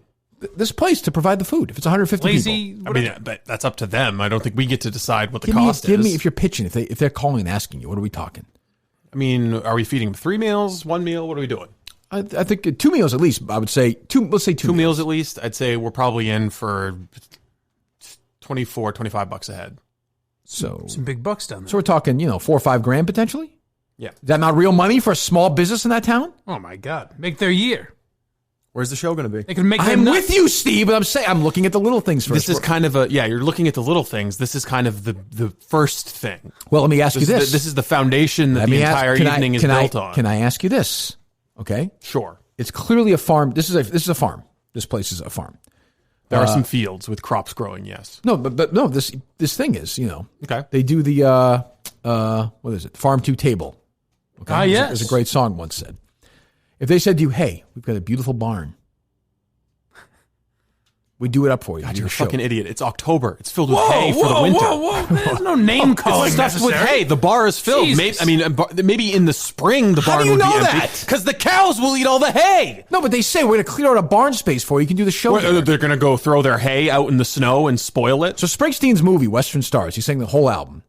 This place to provide the food. If it's 150 Lazy, people. I mean, that's up to them. I don't think we get to decide what the Give cost me, is. if you're pitching, if they're calling and asking you, what are we talking? I mean, are we feeding them 3 meals, 1 meal? What are we doing? I think 2 meals at least. I would say let's say two meals at least. I'd say we're probably in for $25 a head. So some big bucks down there. So we're talking, $4 or $5 grand potentially? Yeah. Is that not real money for a small business in that town? Oh my God. Make their year. Where's the show going to be? They can make I'm with you, Steve, but I'm looking at the little things first. This is kind of you're looking at the little things. This is kind of the first thing. Well, let me ask you this. This is the foundation that the entire evening is built on. Can I ask you this? Okay. Sure. It's clearly a farm. This is a farm. This place is a farm. There are some fields with crops growing, yes. No, but no, this thing is, Okay. They do the what is it? Farm to table. Okay. Yes. There's a great song once said. If they said to you, "Hey, we've got a beautiful barn. We do it up for you." God, you're a fucking idiot. It's October. It's filled with hay for the winter. Whoa. There's no name calling It's stuffed with necessary. hay. The bar is filled. Maybe in the spring the barn would be empty. Because the cows will eat all the hay. No, but they say we're going to clear out a barn space for you. You can do the show. They're going to go throw their hay out in the snow and spoil it. So Springsteen's movie, Western Stars, he sang the whole album,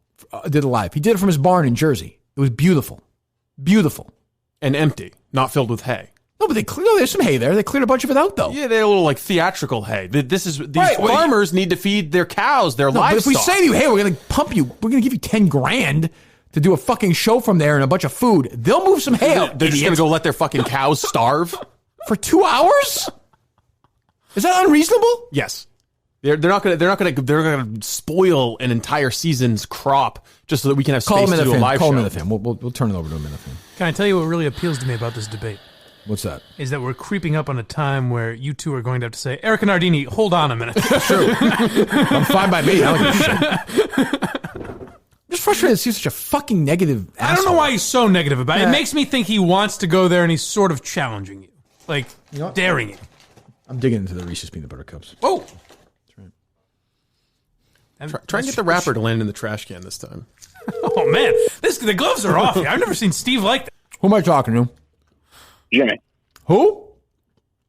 did it live. He did it from his barn in Jersey. It was beautiful. Beautiful. And empty, not filled with hay. No, but there's some hay there. They cleared a bunch of it out, though. Yeah, they're a little theatrical hay. These farmers need to feed their cows, their livestock. But if we say to you, "Hey, we're going to pump you. We're going to give you $10 grand to do a fucking show from there and a bunch of food. They'll move some hay out. They're just going to go let their fucking cows starve? For 2 hours? Is that unreasonable? Yes. They're not gonna spoil an entire season's crop just so that we can have space to do a live show. Call him. We'll turn it over to him. Can I tell you what really appeals to me about this debate? What's that? Is that we're creeping up on a time where you two are going to have to say, Eric and Nardini, hold on a minute. True. I'm fine by me. I don't give a shit. I'm just frustrated to see such a fucking negative asshole. I don't know why he's so negative about it. Yeah. It makes me think he wants to go there and he's sort of challenging you. Like, daring you. I'm digging into the Reese's Peanut Butter Cups. Oh! Try and get the wrapper to land in the trash can this time. Oh, man. The gloves are off here. I've never seen Steve like that. Who am I talking to? Jimmy. Who?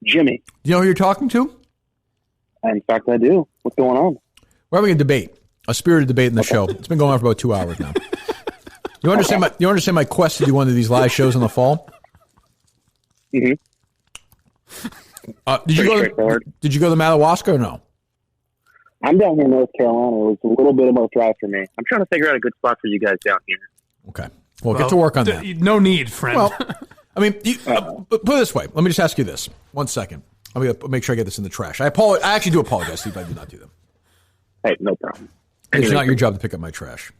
Jimmy. Do you know who you're talking to? In fact, I do. What's going on? We're having a debate, a spirited debate in the show. It's been going on for about 2 hours now. You understand my quest to do one of these live shows in the fall? Mm-hmm. Did you go to Madawaska or no? I'm down here in North Carolina. It was a little bit of a drive for me. I'm trying to figure out a good spot for you guys down here. Okay. Well, get to work on that. No need, friend. Well, I mean, put it this way. Let me just ask you this. 1 second. I'm going to make sure I get this in the trash. I actually do apologize, Steve. I do not do them. Hey, no problem. It's not your job to pick up my trash.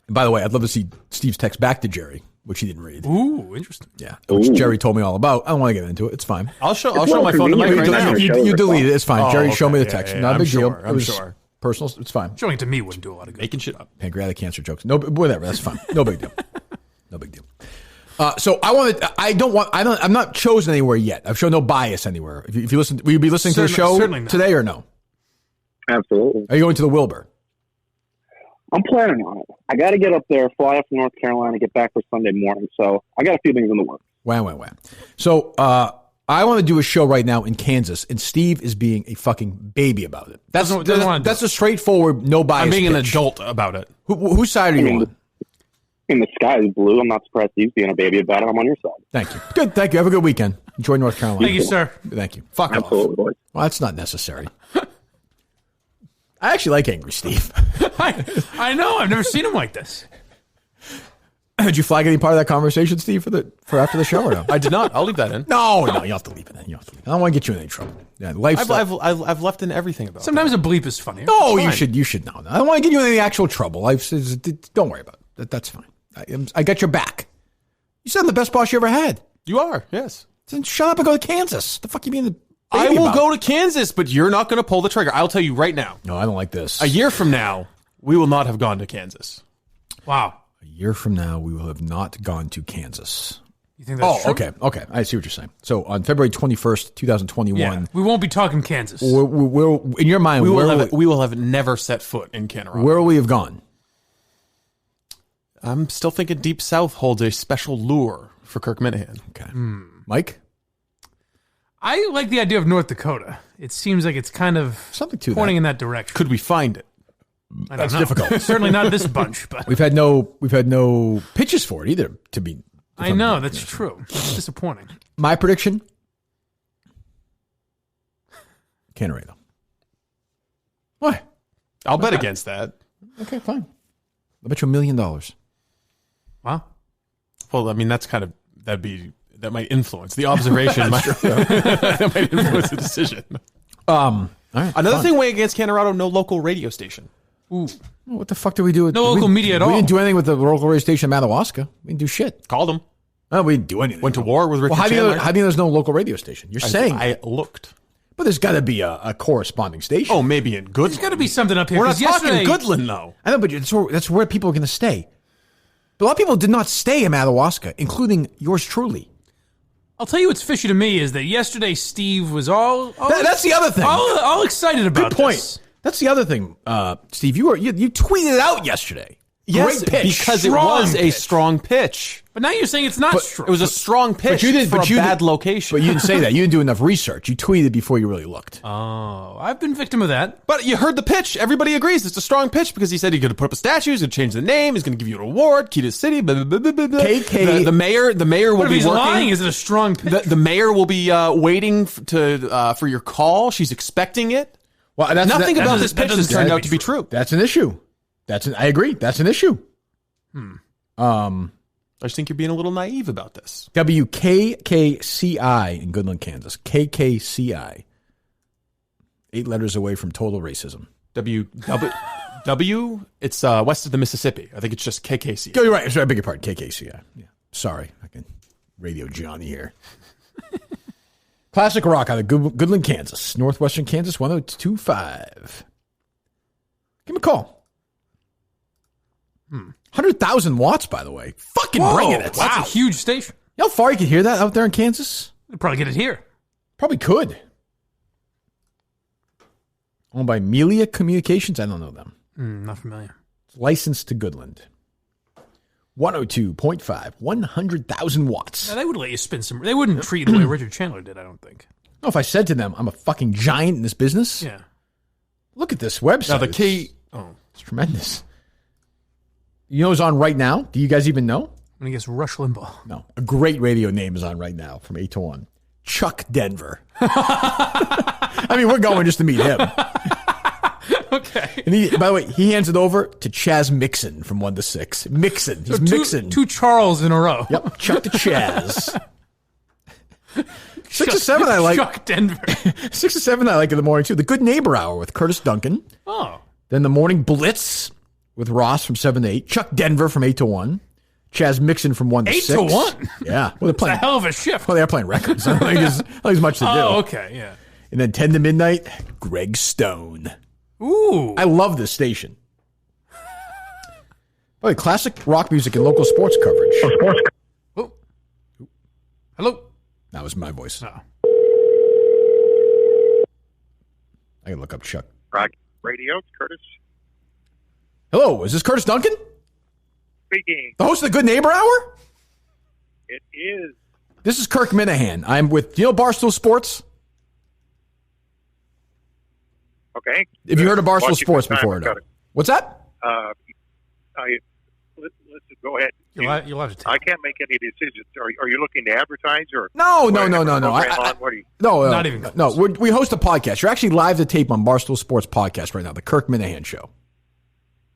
By the way, I'd love to see Steve's text back to Jerry, which he didn't read. Ooh, interesting. Yeah, which Jerry told me all about. I don't want to get into it. It's fine. I'll show my phone to Mike right now. You delete it. It's fine. Jerry showed me the text. Not a big deal. I'm sure. Personal. It's fine. Showing it to me wouldn't do a lot of good. Making shit up. Pancreatic cancer jokes. No, whatever. That's fine. No big deal. No big deal. So I'm not chosen anywhere yet. I've shown no bias anywhere. If you listen, will you be listening to the show today or no? Absolutely. Are you going to the Wilbur? I'm planning on it. I got to get up there, fly up from North Carolina, get back for Sunday morning. So I got a few things in the works. Wow. So I want to do a show right now in Kansas, and Steve is being a fucking baby about it. That's a straightforward, no bias. I'm being an pitch. adult about it. Whose side are you on? The sky is blue. I'm not surprised Steve's being a baby about it. I'm on your side. Thank you. Good. Thank you. Have a good weekend. Enjoy North Carolina. Thank you, sir. Thank you. Fuck Absolutely, off. boys. Well, that's not necessary. I actually like Angry Steve. I know. I've never seen him like this. Did you flag any part of that conversation, Steve, for after the show or no? I did not. I'll leave that in. No, you have to leave it in. I don't want to get you in any trouble. Yeah, I've left in everything about. Sometimes a bleep is funny. No, you should know. I don't want to get you in any actual trouble. Don't worry about it. That's fine. I got your back. You said I'm the best boss you ever had. You are, yes. Then shut up and go to Kansas. The fuck you being the I baby will about? go to Kansas, but you're not going to pull the trigger. I'll tell you right now. No, I don't like this. A year from now, we will not have gone to Kansas. Wow. A year from now, we will have not gone to Kansas. You think that's true? Okay. I see what you're saying. So on February 21st, 2021, we won't be talking Kansas. We're in your mind, we will have never set foot in Kanorado. Where will we have gone? I'm still thinking Deep South holds a special lure for Kirk Minihane. Okay. Mike? I like the idea of North Dakota. It seems like it's kind of something to pointing in that direction. Could we find it? That's difficult. Certainly not this bunch, but we've had no pitches for it either. I know that's true. It's disappointing. My prediction: Kanorado. Why? I'll bet against that. Okay, fine. I'll bet you $1 million. Wow. Well, I mean, that's kind of that might influence the observation. That might influence the decision. All right, another thing weighing against Kanorado: no local radio station. Ooh. What the fuck did we do? No local media at all. We didn't do anything with the local radio station in Madawaska. We didn't do shit. Called them. No, we didn't do anything. Went to war with Richard Chandler. How do you know there's no local radio station? You're saying. I looked. But there's got to be a corresponding station. Oh, maybe in Goodland. There's got to be something up here. We're not talking Goodland, though. I know, but that's where people are going to stay. But a lot of people did not stay in Madawaska, including yours truly. I'll tell you what's fishy to me is that yesterday Steve was all that's the other thing. All excited about Good point. this. That's the other thing, Steve. You tweeted it out yesterday. Yes, Great pitch. because it was a strong pitch. But now you're saying it's not strong. It was a strong pitch for a bad location. But you didn't say that. You didn't do enough research. You tweeted before you really looked. Oh, I've been victim of that. But you heard the pitch. Everybody agrees it's a strong pitch because he said he's going to put up a statue, he's going to change the name, he's going to give you an award, key to the city, blah, blah, blah, blah, blah. KK. The mayor will What if be he's working. lying? Is it a strong pitch? The mayor will be waiting for your call. She's expecting it. Well, nothing about this pitch has turned out to be true. That's an issue. I agree. That's an issue. I just think you're being a little naive about this. WKKCI in Goodland, Kansas. KKCI. 8 letters away from total racism. W. It's west of the Mississippi. I think it's just KKCI. Oh, you're right. Sorry, I beg your pardon. KKCI. Yeah. Sorry. I can radio Johnny here. Classic rock out of Goodland, Kansas. Northwestern Kansas, 1025. Give him a call. 100,000 watts, by the way. Fucking bringing it. That's a huge station. You know how far you could hear that out there in Kansas? You'd probably get it here. Probably could. Owned by Melia Communications. I don't know them. Not familiar. It's licensed to Goodland. 102.5. 100,000 watts. Now, they would let you spin some. They wouldn't treat you the way Richard Chandler did, I don't think. No, if I said to them, I'm a fucking giant in this business. Yeah. Look at this website. Now, the key. It's tremendous. You know who's on right now? Do you guys even know? I'm going to guess Rush Limbaugh. No. A great radio name is on right now from 8 to 1. Chuck Denver. I mean, we're going just to meet him. Okay. And by the way, he hands it over to Chaz Mixon from 1 to 6. Mixon. He's Mixon. Two Charles in a row. Yep. Chuck to Chaz. 6 to 7 I like. Chuck Denver. 6 to 7 I like in the morning, too. The Good Neighbor Hour with Curtis Duncan. Oh. Then the Morning Blitz with Ross from 7 to 8. Chuck Denver from 8 to 1. Chaz Mixon from 1 to 6. 8 to 1? Yeah. Well, they're playing. It's a hell of a shift. Well, they're playing records. I don't think there's much to do. Oh, okay. Yeah. And then 10 to midnight, Greg Stone. Ooh. I love this station. By the way, classic rock music and local sports coverage. Oh. Hello. That was my voice. Oh. I can look up Chuck. Rock Radio, it's Curtis. Hello, is this Curtis Duncan? Speaking. The host of the Good Neighbor Hour? It is. This is Kirk Minihane. I'm with, Barstool Sports? Okay. Have you heard of Barstool Sports before? No. What's that? Listen, go ahead. You'll have to take. I can't make any decisions. Are you looking to advertise or? No. Not even. No, we host a podcast. You're actually live to tape on Barstool Sports podcast right now, the Kirk Minihane Show.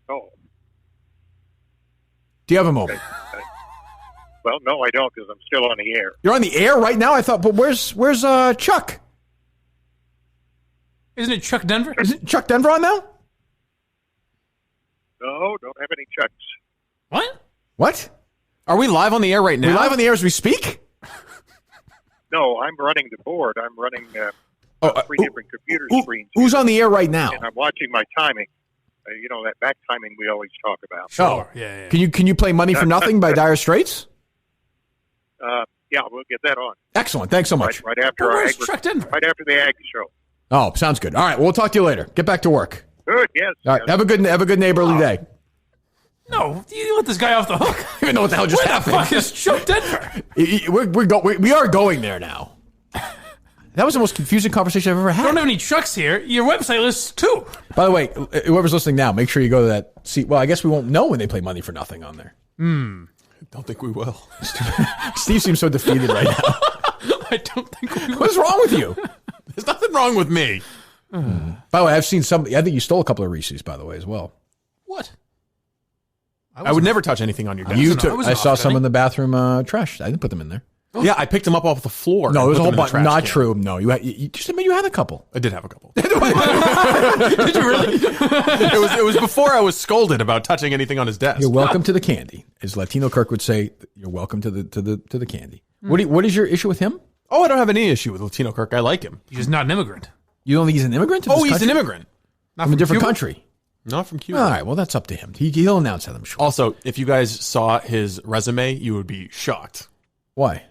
Oh. Do you have a moment? Okay. Well, no, I don't because I'm still on the air. You're on the air right now? I thought, but where's Chuck? Isn't it Chuck Denver? Isn't Chuck Denver on now? No, don't have any Chucks. What? Are we live on the air right now? We're live on the air as we speak? No, I'm running the board. I'm running 3 different computer screens. Who's on the air right now? And I'm watching my timing. That back timing we always talk about. Sure. Yeah. Can you play Money for Nothing by Dire Straits? Yeah, we'll get that on. Excellent. Thanks so much. Right after right after the Ag Show. Oh, sounds good. All right, we'll talk to you later. Get back to work. Good. Yes. All right. Yes. Have a good neighborly day. No, you let this guy off the hook. I don't even know what the hell just happened. Where the fuck is Chuck Denver? We are going there now. That was the most confusing conversation I've ever had. I don't have any Chucks here. Your website lists 2. By the way, whoever's listening now, make sure you go to that seat. Well, I guess we won't know when they play Money for Nothing on there. I don't think we will. Steve seems so defeated right now. I don't think we will. What is wrong with you? There's nothing wrong with me. By the way, I've seen somebody. I think you stole a couple of Reese's, by the way, as well. What? I would never touch anything on your desk. I saw some in the bathroom trash. I didn't put them in there. Yeah, I picked them up off the floor. No, it was a whole bunch. Not true. No, you just admit you had a couple. I did have a couple. Did you really? It was before I was scolded about touching anything on his desk. You're welcome to the candy, as Latino Kirk would say. You're welcome to the candy. What is your issue with him? Oh, I don't have any issue with Latino Kirk. I like him. He's just not an immigrant. You don't think he's an immigrant? He's an immigrant. Not from a different country. Not from Cuba. All right, well, that's up to him. He'll announce that, I'm sure. Also, if you guys saw his resume, you would be shocked. Why?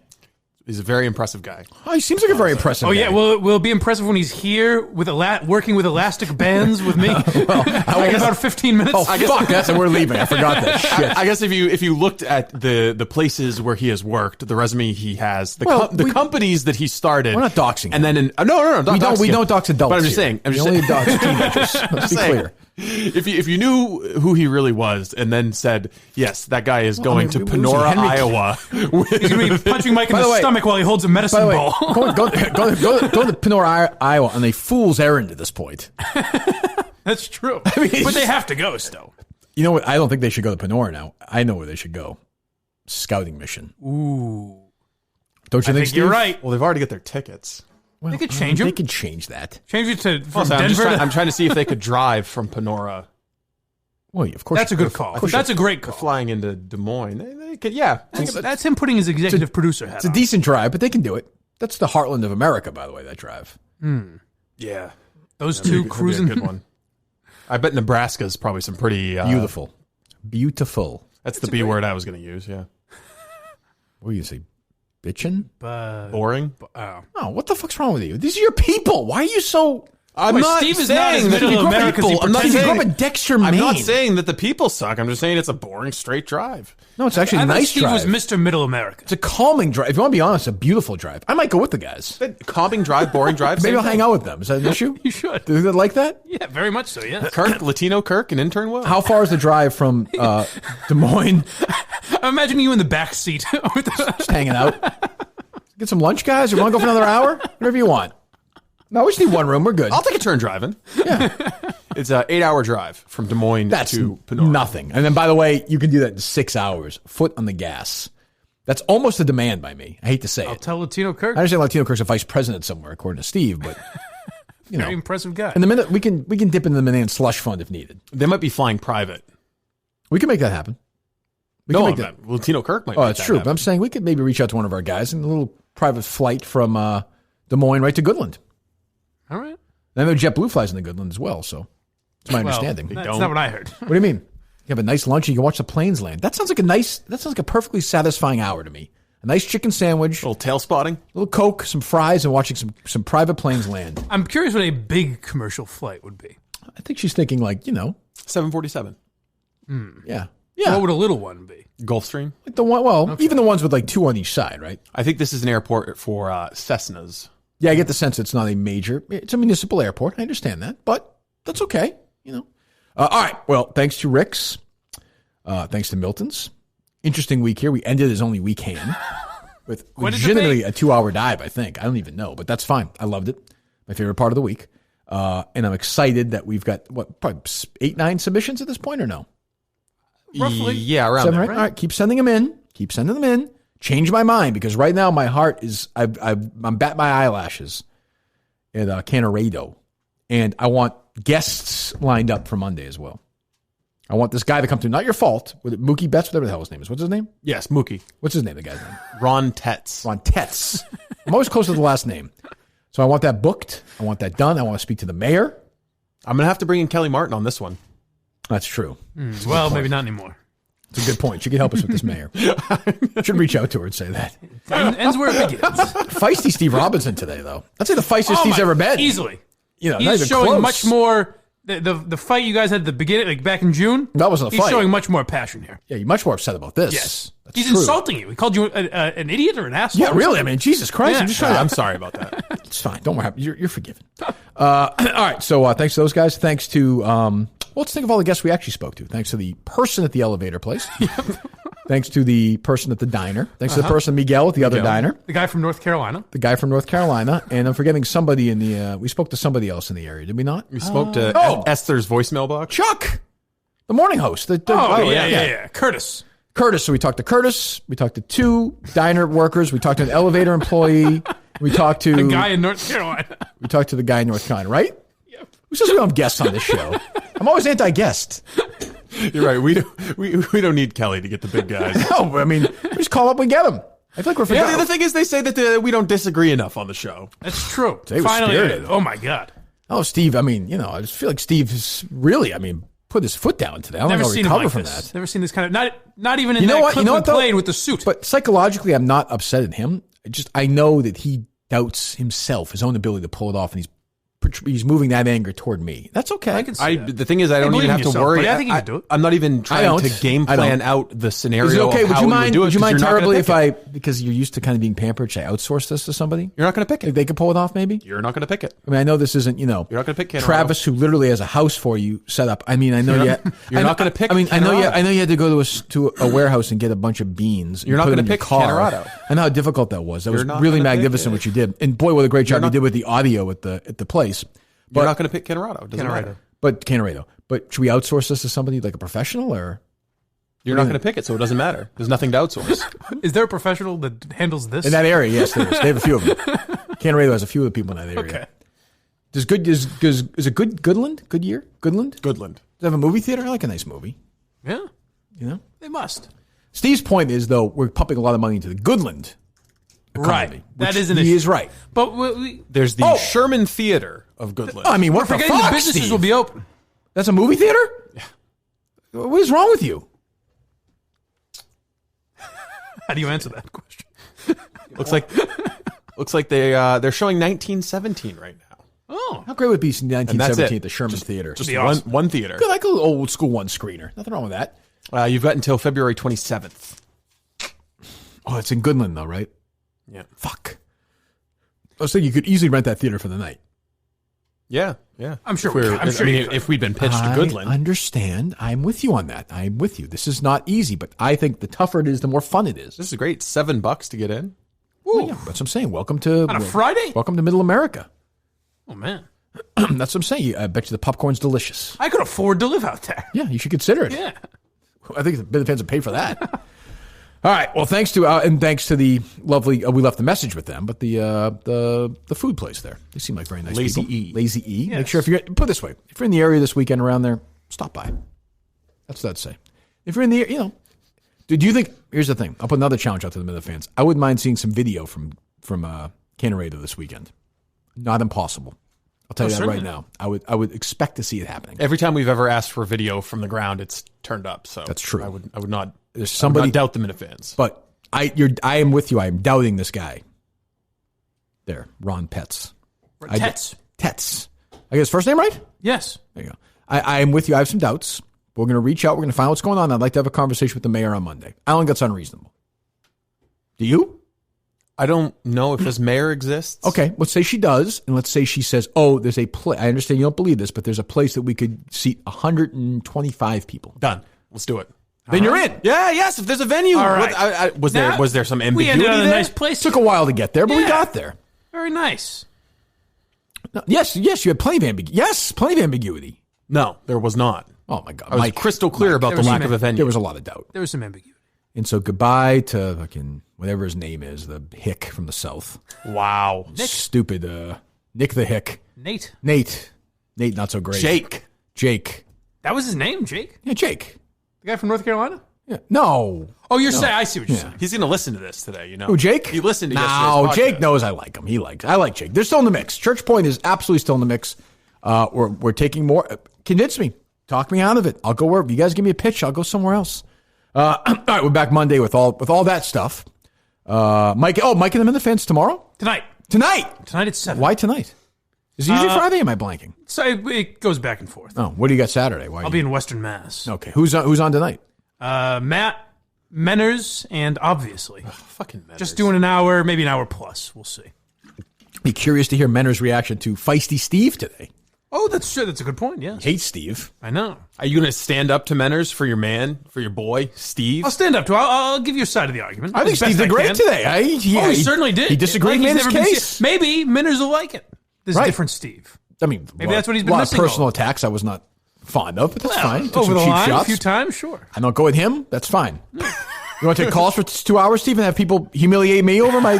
He's a very impressive guy. Oh, he seems like a very impressive guy. Yeah, well, will it be impressive when he's here with working with elastic bands with me? I guess about 15 minutes. Oh, fuck, that's we're leaving. I forgot that shit. I guess if you looked at the places where he has worked, the resume he has, the companies that he started. We're not doxing him. And then, no, we don't dox adults. But I'm just saying. We only dox teenagers. Let's be clear. If you knew who he really was, and then said, "Yes, that guy is going to Panora, Iowa," He's going to be punching Mike in the stomach while he holds a medicine ball. Go to Panora, Iowa, on a fool's errand at this point. That's true. But they have to go still. You know what? I don't think they should go to Panora now. I know where they should go. Scouting mission. Ooh. Don't you think, Steve? You're right. Well, they've already got their tickets. Well, they could change them. They could change that. Change it to from I'm Denver. I'm trying to see if they could drive from Panora. Well, of course. That's a good call. That's a great call. Flying into Des Moines. They could, yeah. That's him putting his executive producer hat on. It's a decent drive, but they can do it. That's the heartland of America, by the way, that drive. Yeah. Those two cruising. Good one. I bet Nebraska's probably some pretty... Beautiful. That's the B word I was going to use, yeah. What do you say? Bitchin'? Boring? Oh, what the fuck's wrong with you? These are your people. Why are you so... I'm not Steve is not as saying that middle the America as he people... I'm not pretends. You grew saying... up in Dexter, Maine. I'm not saying that the people suck. I'm just saying it's a boring, straight drive. No, it's actually a I thought nice Steve drive. was Mr. Middle America. It's a calming drive. If you want to be honest, a beautiful drive. I might go with the guys. Calming drive, boring drive. Maybe I'll hang out with them. Is that an issue? You should. Do they like that? Yeah, very much so, yeah. Kirk, Latino Kirk, and intern Will. How far is the drive from Des Moines? I'm imagining you in the back seat. Just hanging out. Get some lunch, guys? Or want to go for another hour? Whatever you want. No, we just need one room. We're good. I'll take a turn driving. Yeah. It's an 8-hour drive from Des Moines to Panora. Nothing. And then, by the way, you can do that in 6 hours. Foot on the gas. That's almost a demand by me. I hate to say I'll it. tell Latino Kirk. I understand Latino Kirk's a vice president somewhere, according to Steve, but you know, Very impressive guy. in the minute we can dip into the Minihane slush fund if needed. They might be flying private. We can make that happen. Latino Kirk might. Oh, that's true. But I'm saying we could maybe reach out to one of our guys in a little private flight from Des Moines right to Goodland. All right. I know JetBlue flies into Goodland as well, so it's my understanding. That's not what I heard. What do you mean? You have a nice lunch and you can watch the planes land. That sounds like a perfectly satisfying hour to me. A nice chicken sandwich, a little tail spotting, a little Coke, some fries, and watching some private planes land. I'm curious what a big commercial flight would be. I think she's thinking 747. Yeah. What would a little one be? Gulfstream. Like the one, even the ones with two on each side, right? I think this is an airport for Cessnas. Yeah, I get the sense it's not a major. It's a municipal airport. I understand that, but that's okay. All right. Well, thanks to Rick's. Thanks to Milton's. Interesting week here. We ended as only we can with legitimately a 2-hour dive, I think. I don't even know, but that's fine. I loved it. My favorite part of the week. And I'm excited that we've got, probably 8-9 submissions at this point or no? Roughly. Yeah, around 7, there. right? All right. Keep sending them in. Change my mind because right now my heart is, I'm batting my eyelashes at Kanorado. And I want guests lined up for Monday as well. I want this guy to come through. Not your fault. Mookie Betts, whatever the hell his name is. What's his name? Yes, Mookie. What's his name, the guy's name? Ron Tetz. I'm always close to the last name. So I want that booked. I want that done. I want to speak to the mayor. I'm going to have to bring in Kelly Martin on this one. That's true. Well, maybe not anymore. It's a good point. She could help us with this mayor. Should reach out to her and say that. Ends where it begins. Feisty Steve Robinson today, though. I'd say the feistiest Steve's ever been. Easily. Not He's even showing close. much more. The fight you guys had at the beginning, like back in June, that wasn't a fight. He's showing much more passion here. Yeah, you're much more upset about this. Yes. That's He's true. insulting you. He called you an idiot or an asshole. Yeah, really. I mean, Jesus Christ. Yeah. I'm sorry about that. It's fine. Don't worry. You're forgiven. All right. So thanks to those guys. Thanks to, let's think of all the guests we actually spoke to. Thanks to the person at the elevator place. Thanks to the person at the diner. Thanks to the person, Miguel, at the other diner. The guy from North Carolina. And I'm forgetting somebody in the, we spoke to somebody else in the area, did we not? We spoke to Esther's voicemail box. Chuck, the morning host. Yeah. Curtis. So we talked to Curtis. We talked to 2 diner workers. We talked to an elevator employee. We talked to the guy in North Carolina. We talked to the guy in North Carolina, right? Yep. Who says we don't have guests on this show? I'm always anti-guest. You're right. We don't need Kelly to get the big guys. No, I mean, we just call up and get them. I feel like we're forgetting. Yeah, the thing is, they say that we don't disagree enough on the show. That's true. Finally, oh my God. Oh, Steve. I mean, I just feel like Steve is really, put his foot down today. I don't think I'll recover from that. Never seen this kind of not even in that clip played with the suit. But psychologically, I'm not upset at him. I know that he doubts himself, his own ability to pull it off, and he's he's moving that anger toward me. That's okay. I can see that. The thing is, I don't even have to worry. I think you can do it. I'm not even trying to game plan out the scenario. Is it okay? Of how would you mind terribly if I? because you're used to kind of being pampered, should I outsource this to somebody? You're not going to pick it. They could pull it off, maybe. You're not going to pick it. I mean, I know this isn't, You're not going to pick Kanorado. Travis, who literally has a house for you set up. I mean, I know you're not going to pick. I mean, Kanorado. I know you had to go to a warehouse and get a bunch of beans. You're not going to pick Kanorado. I know how difficult that was. That was really magnificent what you did, and boy, what a great job you did with the audio at the place. But, you're not going to pick Kanorado. Doesn't matter. But Kanorado. But should we outsource this to somebody like a professional, or you're not going to pick it, so it doesn't matter. There's nothing to outsource. Is there a professional that handles this in that area? Yes, there is. They have a few of them. Kanorado has a few of the people in that area. Okay. Is it Goodland? Goodyear? Goodland? Goodland. Does it have a movie theater? I like a nice movie. Yeah. You know? They must. Steve's point is, though, we're pumping a lot of money into the Goodland economy. Right. That is an issue. issue. He is right. But there's the Sherman Theater of Goodland. I mean, what we're the forgetting fuck, the businesses Steve? will be open. That's a movie theater? Yeah. What is wrong with you? How do you answer that question? Looks like they're showing 1917 right now. Oh, how great would it be 1917 at the Sherman Theater? Just one theater. Good, like an old school one screener. Nothing wrong with that. You've got until February 27th. Oh, it's in Goodland, though, right? Yeah. Fuck. I was thinking you could easily rent that theater for the night. Yeah. I'm sure. If we'd been pitched to Goodland. I understand. I'm with you on that. I'm with you. This is not easy, but I think the tougher it is, the more fun it is. This is great. $7 to get in. Well, yeah, that's what I'm saying. Welcome to on a Friday. Welcome to Middle America. Oh man, that's what I'm saying. I bet you the popcorn's delicious. I could afford to live out there. Yeah, you should consider it. Yeah, I think the fans would pay for that. All right. Well, thanks to the lovely. We left the message with them, but the food place there, they seem like very nice Lazy people. E. Lazy E. Yes. Make sure put it this way, if you're in the area this weekend around there, stop by. That's what I'd say. If you're in the, do you think? Here's the thing. I'll put another challenge out to the Minute fans. I wouldn't mind seeing some video from Kanorado this weekend. Not impossible. I'll tell you that right now. I would expect to see it happening. Every time we've ever asked for video from the ground, it's turned up. So that's true. I would not. There's somebody I would not doubt the Minute fans. But I am with you. I am doubting this guy. There, Ron Petz. Tetz. I get his first name right? Yes. There you go. I am with you. I have some doubts. We're going to reach out. We're going to find out what's going on. I'd like to have a conversation with the mayor on Monday. I don't think that's unreasonable. Do you? I don't know if this mayor exists. Okay, let's say she does, and let's say she says, "Oh, there's a place. I understand you don't believe this, but there's a place that we could seat 125 people." Done. Let's do it. Then you're in. Yeah. Yes. If there's a venue, all right. Was there some ambiguity? We ended on a there? nice place. Took a while to get there, but we got there. Very nice. No, yes, you had plenty of ambiguity. Yes, plenty of ambiguity. No, there was not. Oh my God, I was crystal clear about the lack of a venue. There was a lot of doubt. There was some ambiguity. And so goodbye to fucking whatever his name is, the hick from the South. Wow. Nick. Stupid Nick the hick. Nate, not so great. Jake. That was his name, Jake? Yeah, Jake. The guy from North Carolina? Yeah. No. Oh, you're saying, I see what you're saying. He's going to listen to this today, you know. Who, Jake? He listened to No, Jake knows I like him. I like Jake. They're still in the mix. Church Point is absolutely still in the mix. We're taking more. Convince me. Talk me out of it. I'll go wherever. You guys give me a pitch, I'll go somewhere else. All right, we're back Monday with all that stuff. Mike and the Minute fans tomorrow? Tonight at 7. Why tonight? Is it usually Friday? Am I blanking? So it goes back and forth. Oh, what do you got Saturday? I'll be in Western Mass. Okay, who's on tonight? Matt Menners, and obviously, fucking Menners. Just doing an hour, maybe an hour plus. We'll see. Be curious to hear Menners' reaction to Feisty Steve today. Oh, that's a good point. Yeah, hate Steve. I know. Are you going to stand up to Menners for your boy, Steve? I'll stand up to. I'll give you a side of the argument. I think Steve did great today. He certainly did. He disagreed in his case. Maybe Menners will like it. This is different Steve. I mean, maybe that's what he's been missing. A lot missing of personal attacks I was not fond of, but that's fine. Over the line a few times, sure. I don't go with him. That's fine. You want to take calls for 2 hours, Steve, and have people humiliate me over my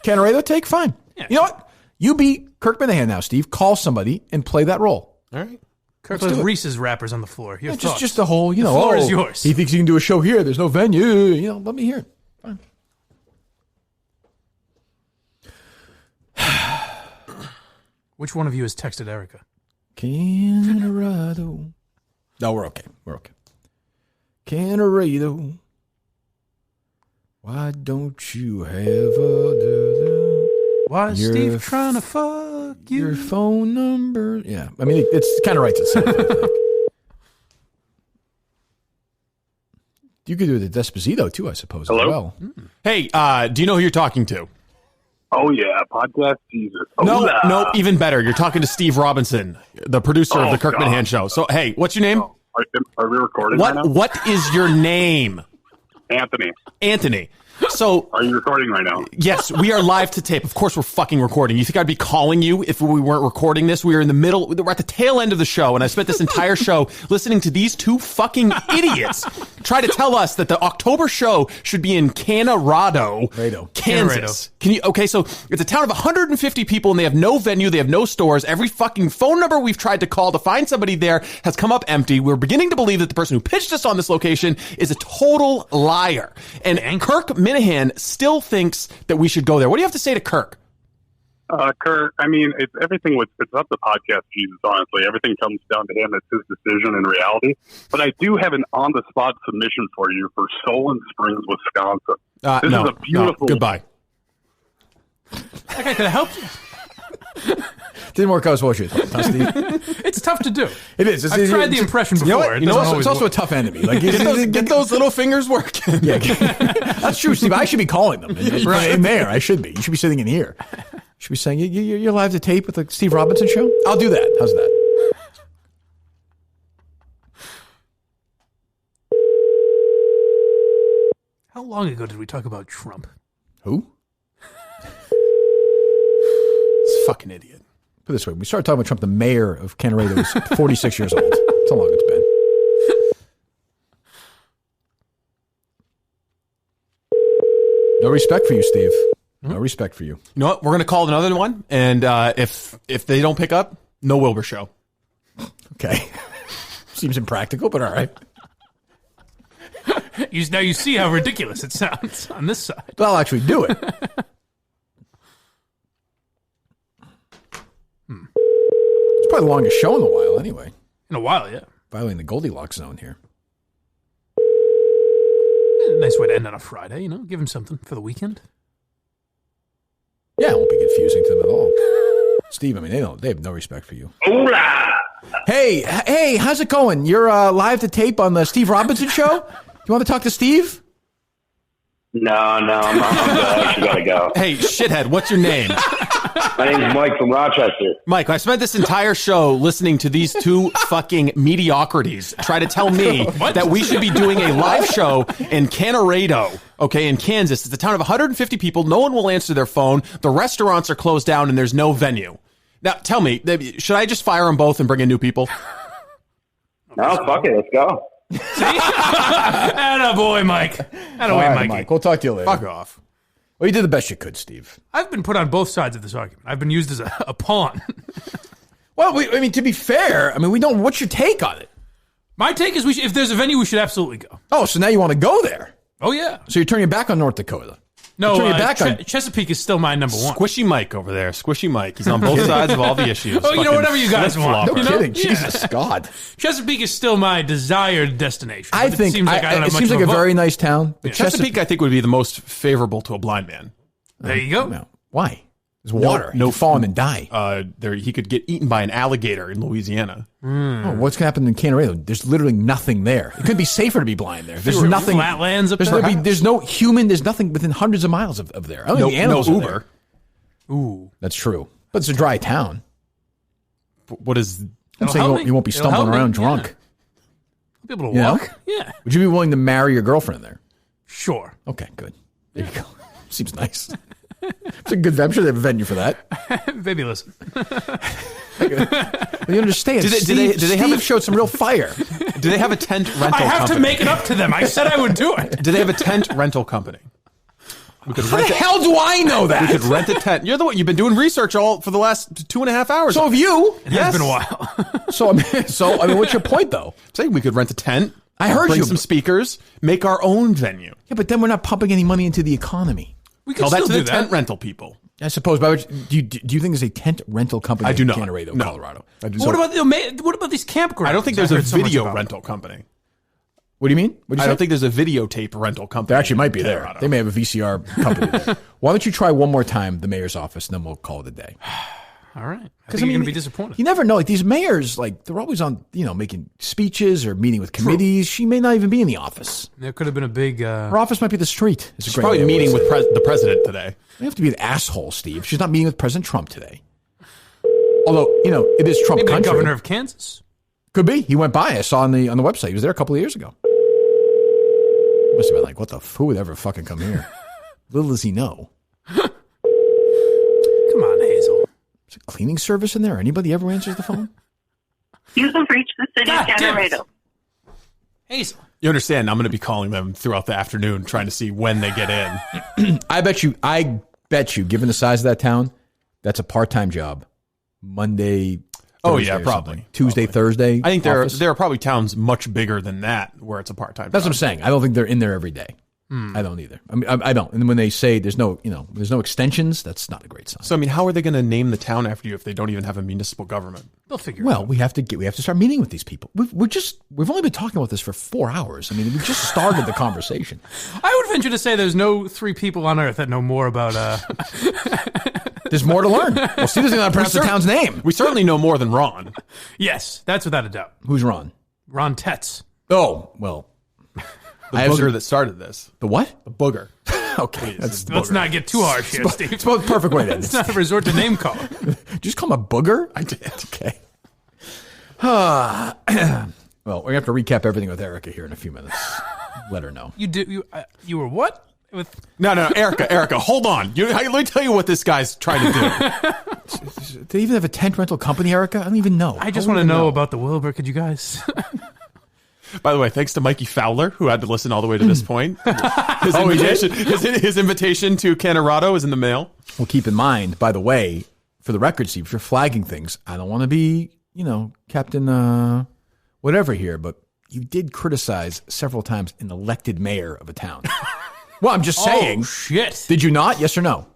Kanorado take? Fine. Yeah. You know what? You be Kirk Minihane now, Steve. Call somebody and play that role. All right. Kirk plays Reese's wrappers on the floor. Just the whole, the floor is yours. He thinks he can do a show here. There's no venue. Let me hear it. Fine. Which one of you has texted Erica? Kanorado. No, we're okay. Kanorado. Why don't you have a... Why is Steve trying to fuck your phone number. Yeah, I mean, it's kind of writes itself, I think. You could do the Despacito, too, I suppose, Hello? as well. Hey, do you know who you're talking to? Oh, yeah, Podcast Jesus. No, even better. You're talking to Steve Robinson, the producer of the Kirk Minihane Show. So, hey, what's your name? Are we recording right now? What is your name? Anthony. So, are you recording right now? Yes, we are live to tape. Of course, we're fucking recording. You think I'd be calling you if we weren't recording this? We are in the middle. We're at the tail end of the show, and I spent this entire show listening to these two fucking idiots try to tell us that the October show should be in Kanorado, Kansas. Can you? Okay, so it's a town of 150 people, and they have no venue. They have no stores. Every fucking phone number we've tried to call to find somebody there has come up empty. We're beginning to believe that the person who pitched us on this location is a total liar. And Kirk Minihane still thinks that we should go there. What do you have to say to Kirk? Kirk, I mean, it's up to Podcast Jesus, honestly. Everything comes down to him. It's his decision in reality. But I do have an on-the-spot submission for you for Solon Springs, Wisconsin. This is a beautiful... Goodbye. Okay, can I help you? Didn't work out as well as you thought, Steve. It's tough to do. It is. I've tried the impression before. You know what? It's also a tough enemy. Like, get those little fingers working. Yeah, that's true, Steve. I should be calling them in there. I should be. You should be sitting in here. You should be saying you're live to tape with the Steve Robinson show. I'll do that. How's that? How long ago did we talk about Trump? Who? This fucking idiot. Put it this way: we started talking about Trump. The mayor of Kanorado is 46 years old. That's how long it's been. No respect for you, Steve. No respect for you. You know what? We're going to call another one, and if they don't pick up, no Wilbur show. Okay. Seems impractical, but all right. Now you see how ridiculous it sounds on this side. But I'll actually do it. It's probably the longest show in a while, anyway. In a while, yeah. Violating the Goldilocks zone here. Nice way to end on a Friday, give him something for the weekend. Yeah, it won't be confusing to them at all. Steve, I mean, they have no respect for you. Hola! Hey, how's it going? You're live to tape on the Steve Robinson show? You want to talk to Steve? No, I'm good. I actually gotta go. Hey, shithead, what's your name? My name's Mike from Rochester. Mike, I spent this entire show listening to these two fucking mediocrities try to tell me that we should be doing a live show in Kanorado, in Kansas. It's a town of 150 people. No one will answer their phone. The restaurants are closed down, and there's no venue. Now, tell me, should I just fire them both and bring in new people? No, fuck it. Let's go. See? Attaboy, Mike. Attaboy, Mikey. Mike. We'll talk to you later. Fuck off. Well, you did the best you could, Steve. I've been put on both sides of this argument. I've been used as a pawn. Well, to be fair, we don't. What's your take on it? My take is if there's a venue, we should absolutely go. Oh, so now you want to go there? Oh, yeah. So you're turning your back on North Dakota? No, Chesapeake is still my number one. Squishy Mike over there. Squishy Mike. He's on both sides of all the issues. Oh, whatever you guys want. No kidding. Jesus, God. Chesapeake is still my desired destination. I think it seems like a very nice town. But Chesapeake, I think, would be the most favorable to a blind man. There you go. No. Why? There's water. No fall in and die. He could get eaten by an alligator in Louisiana. Oh, what's going to happen in Kanorado? There's literally nothing there. It could be safer to be blind there. There's nothing. Flatlands up there. There's no human. There's nothing within hundreds of miles of there. I don't think the animals no are Uber. There. Ooh, that's true. But it's a dry town. What is? I'm saying you won't be stumbling around drunk. Be able to walk. Yeah. Would you be willing to marry your girlfriend there? Sure. Okay, good. There you go. Seems nice. It's a good. I'm sure they have a venue for that. Baby, listen. You understand? Do they have showed some real fire? Do they have a tent rental company? I have to make it up to them. I said I would do it. Do they have a tent rental company? How the hell do I know that? We could rent a tent. You're the one. You've been doing research all for the last 2.5 hours. So have you. It has been a while. So what's your point, though? I'm saying we could rent a tent. I heard bring you. Some speakers. Make our own venue. Yeah, but then we're not pumping any money into the economy. We can still do do the tent rental people. I suppose. But do you think there's a tent rental company I do not. in Kanorado, No. Colorado? I do What about these campgrounds? I don't think there's a video rental company. What do you mean? I don't think there's a videotape rental company. There actually might be there. They may have a VCR company there. Why don't you try one more time the mayor's office, and then we'll call it a day. All right. Because you're going to be disappointed. You never know. Like these mayors, like they're always on, making speeches or meeting with committees. True. She may not even be in the office. There could have been a big. Her office might be the street. She's probably meeting with the president today. You have to be an asshole, Steve. She's not meeting with President Trump today. Although it is Trump maybe country. The governor of Kansas. Could be. He went by. I saw on the website. He was there a couple of years ago. Must have been like, what the? Who would ever fucking come here? Little does he know. Come on, Hazel. Is a cleaning service in there? Anybody ever answers the phone? You have reached the city of Kanorado. Hazel. You understand, I'm going to be calling them throughout the afternoon trying to see when they get in. I bet you, given the size of that town, that's a part-time job. Monday, Thursday probably. Tuesday, Thursday. I think there are probably towns much bigger than that where it's a part-time That's job. what I'm saying. I don't think they're in there every day. I don't either. I mean, I don't. And when they say there's no extensions, that's not a great sign. So, I mean, how are they going to name the town after you if they don't even have a municipal government? They'll figure it out. We have to start meeting with these people. We've only been talking about this for 4 hours. I mean, we just started the conversation. I would venture to say there's no 3 people on earth that know more about. There's more to learn. Well, Steve doesn't know how to pronounce the town's name. We certainly know more than Ron. Yes, that's without a doubt. Who's Ron? Ron Tetz. Oh, well. The booger that started this. The what? The booger. Okay. Let's not get too harsh here, Steve. It's the perfect way to end. It's not a resort to name call. Just call him a booger? I did. Okay. Well, we're going to have to recap everything with Erica here in a few minutes. Let her know. You were what? No, Erica, hold on. Let me tell you what this guy's trying to do. Do they even have a tent rental company, Erica? I don't even know. I just want to know about the Wilbur. Could you guys... By the way, thanks to Mikey Fowler, who had to listen all the way to this point. His invitation to Kanorado is in the mail. Well, keep in mind, by the way, for the record, Steve, if you're flagging things, I don't want to be, Captain whatever here, but you did criticize several times an elected mayor of a town. Well, I'm just saying. Oh, shit. Did you not? Yes or no?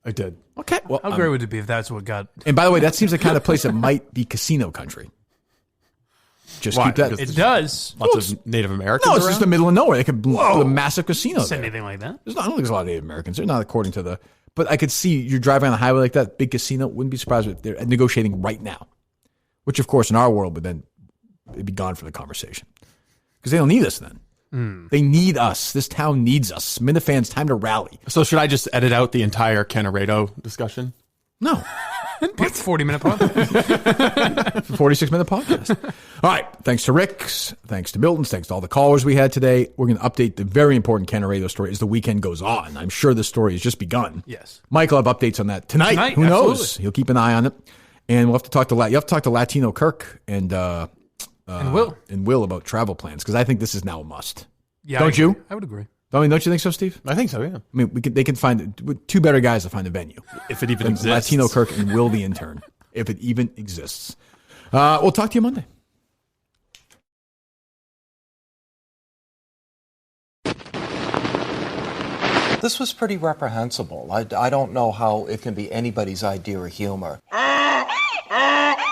I did. Okay. Well, how great would it be if that's what got... And by the way, that seems the kind of place that might be casino country. Just keep that. It does. Lots of Native Americans. No, it's just the middle of nowhere. They could put a massive casino Said there. anything like that? I don't think there's a lot of Native Americans. They're not according to the. But I could see you're driving on the highway like that, big casino. Wouldn't be surprised if they're negotiating right now. Which, of course, in our world would then it'd be gone from the conversation because they don't need us then. They need us. This town needs us. Minifans, time to rally. So should I just edit out the entire Kanorado discussion? No. 40-minute podcast. 46-minute podcast. All right. Thanks to Rick's. Thanks to Milton's. Thanks to all the callers we had today. We're going to update the very important Kanorado story as the weekend goes on. I'm sure this story has just begun. Yes. Mike will have updates on that tonight. Who knows? He'll keep an eye on it. And we'll have to talk to you have to talk to Latino Kirk and Will about travel plans because I think this is now a must. Yeah, don't you? I would agree. Don't you think so, Steve? I think so, yeah. I mean, they can find 2 better guys to find a venue. If it even exists. Latino Kirk and Will the intern. If it even exists. We'll talk to you Monday. This was pretty reprehensible. I don't know how it can be anybody's idea of humor.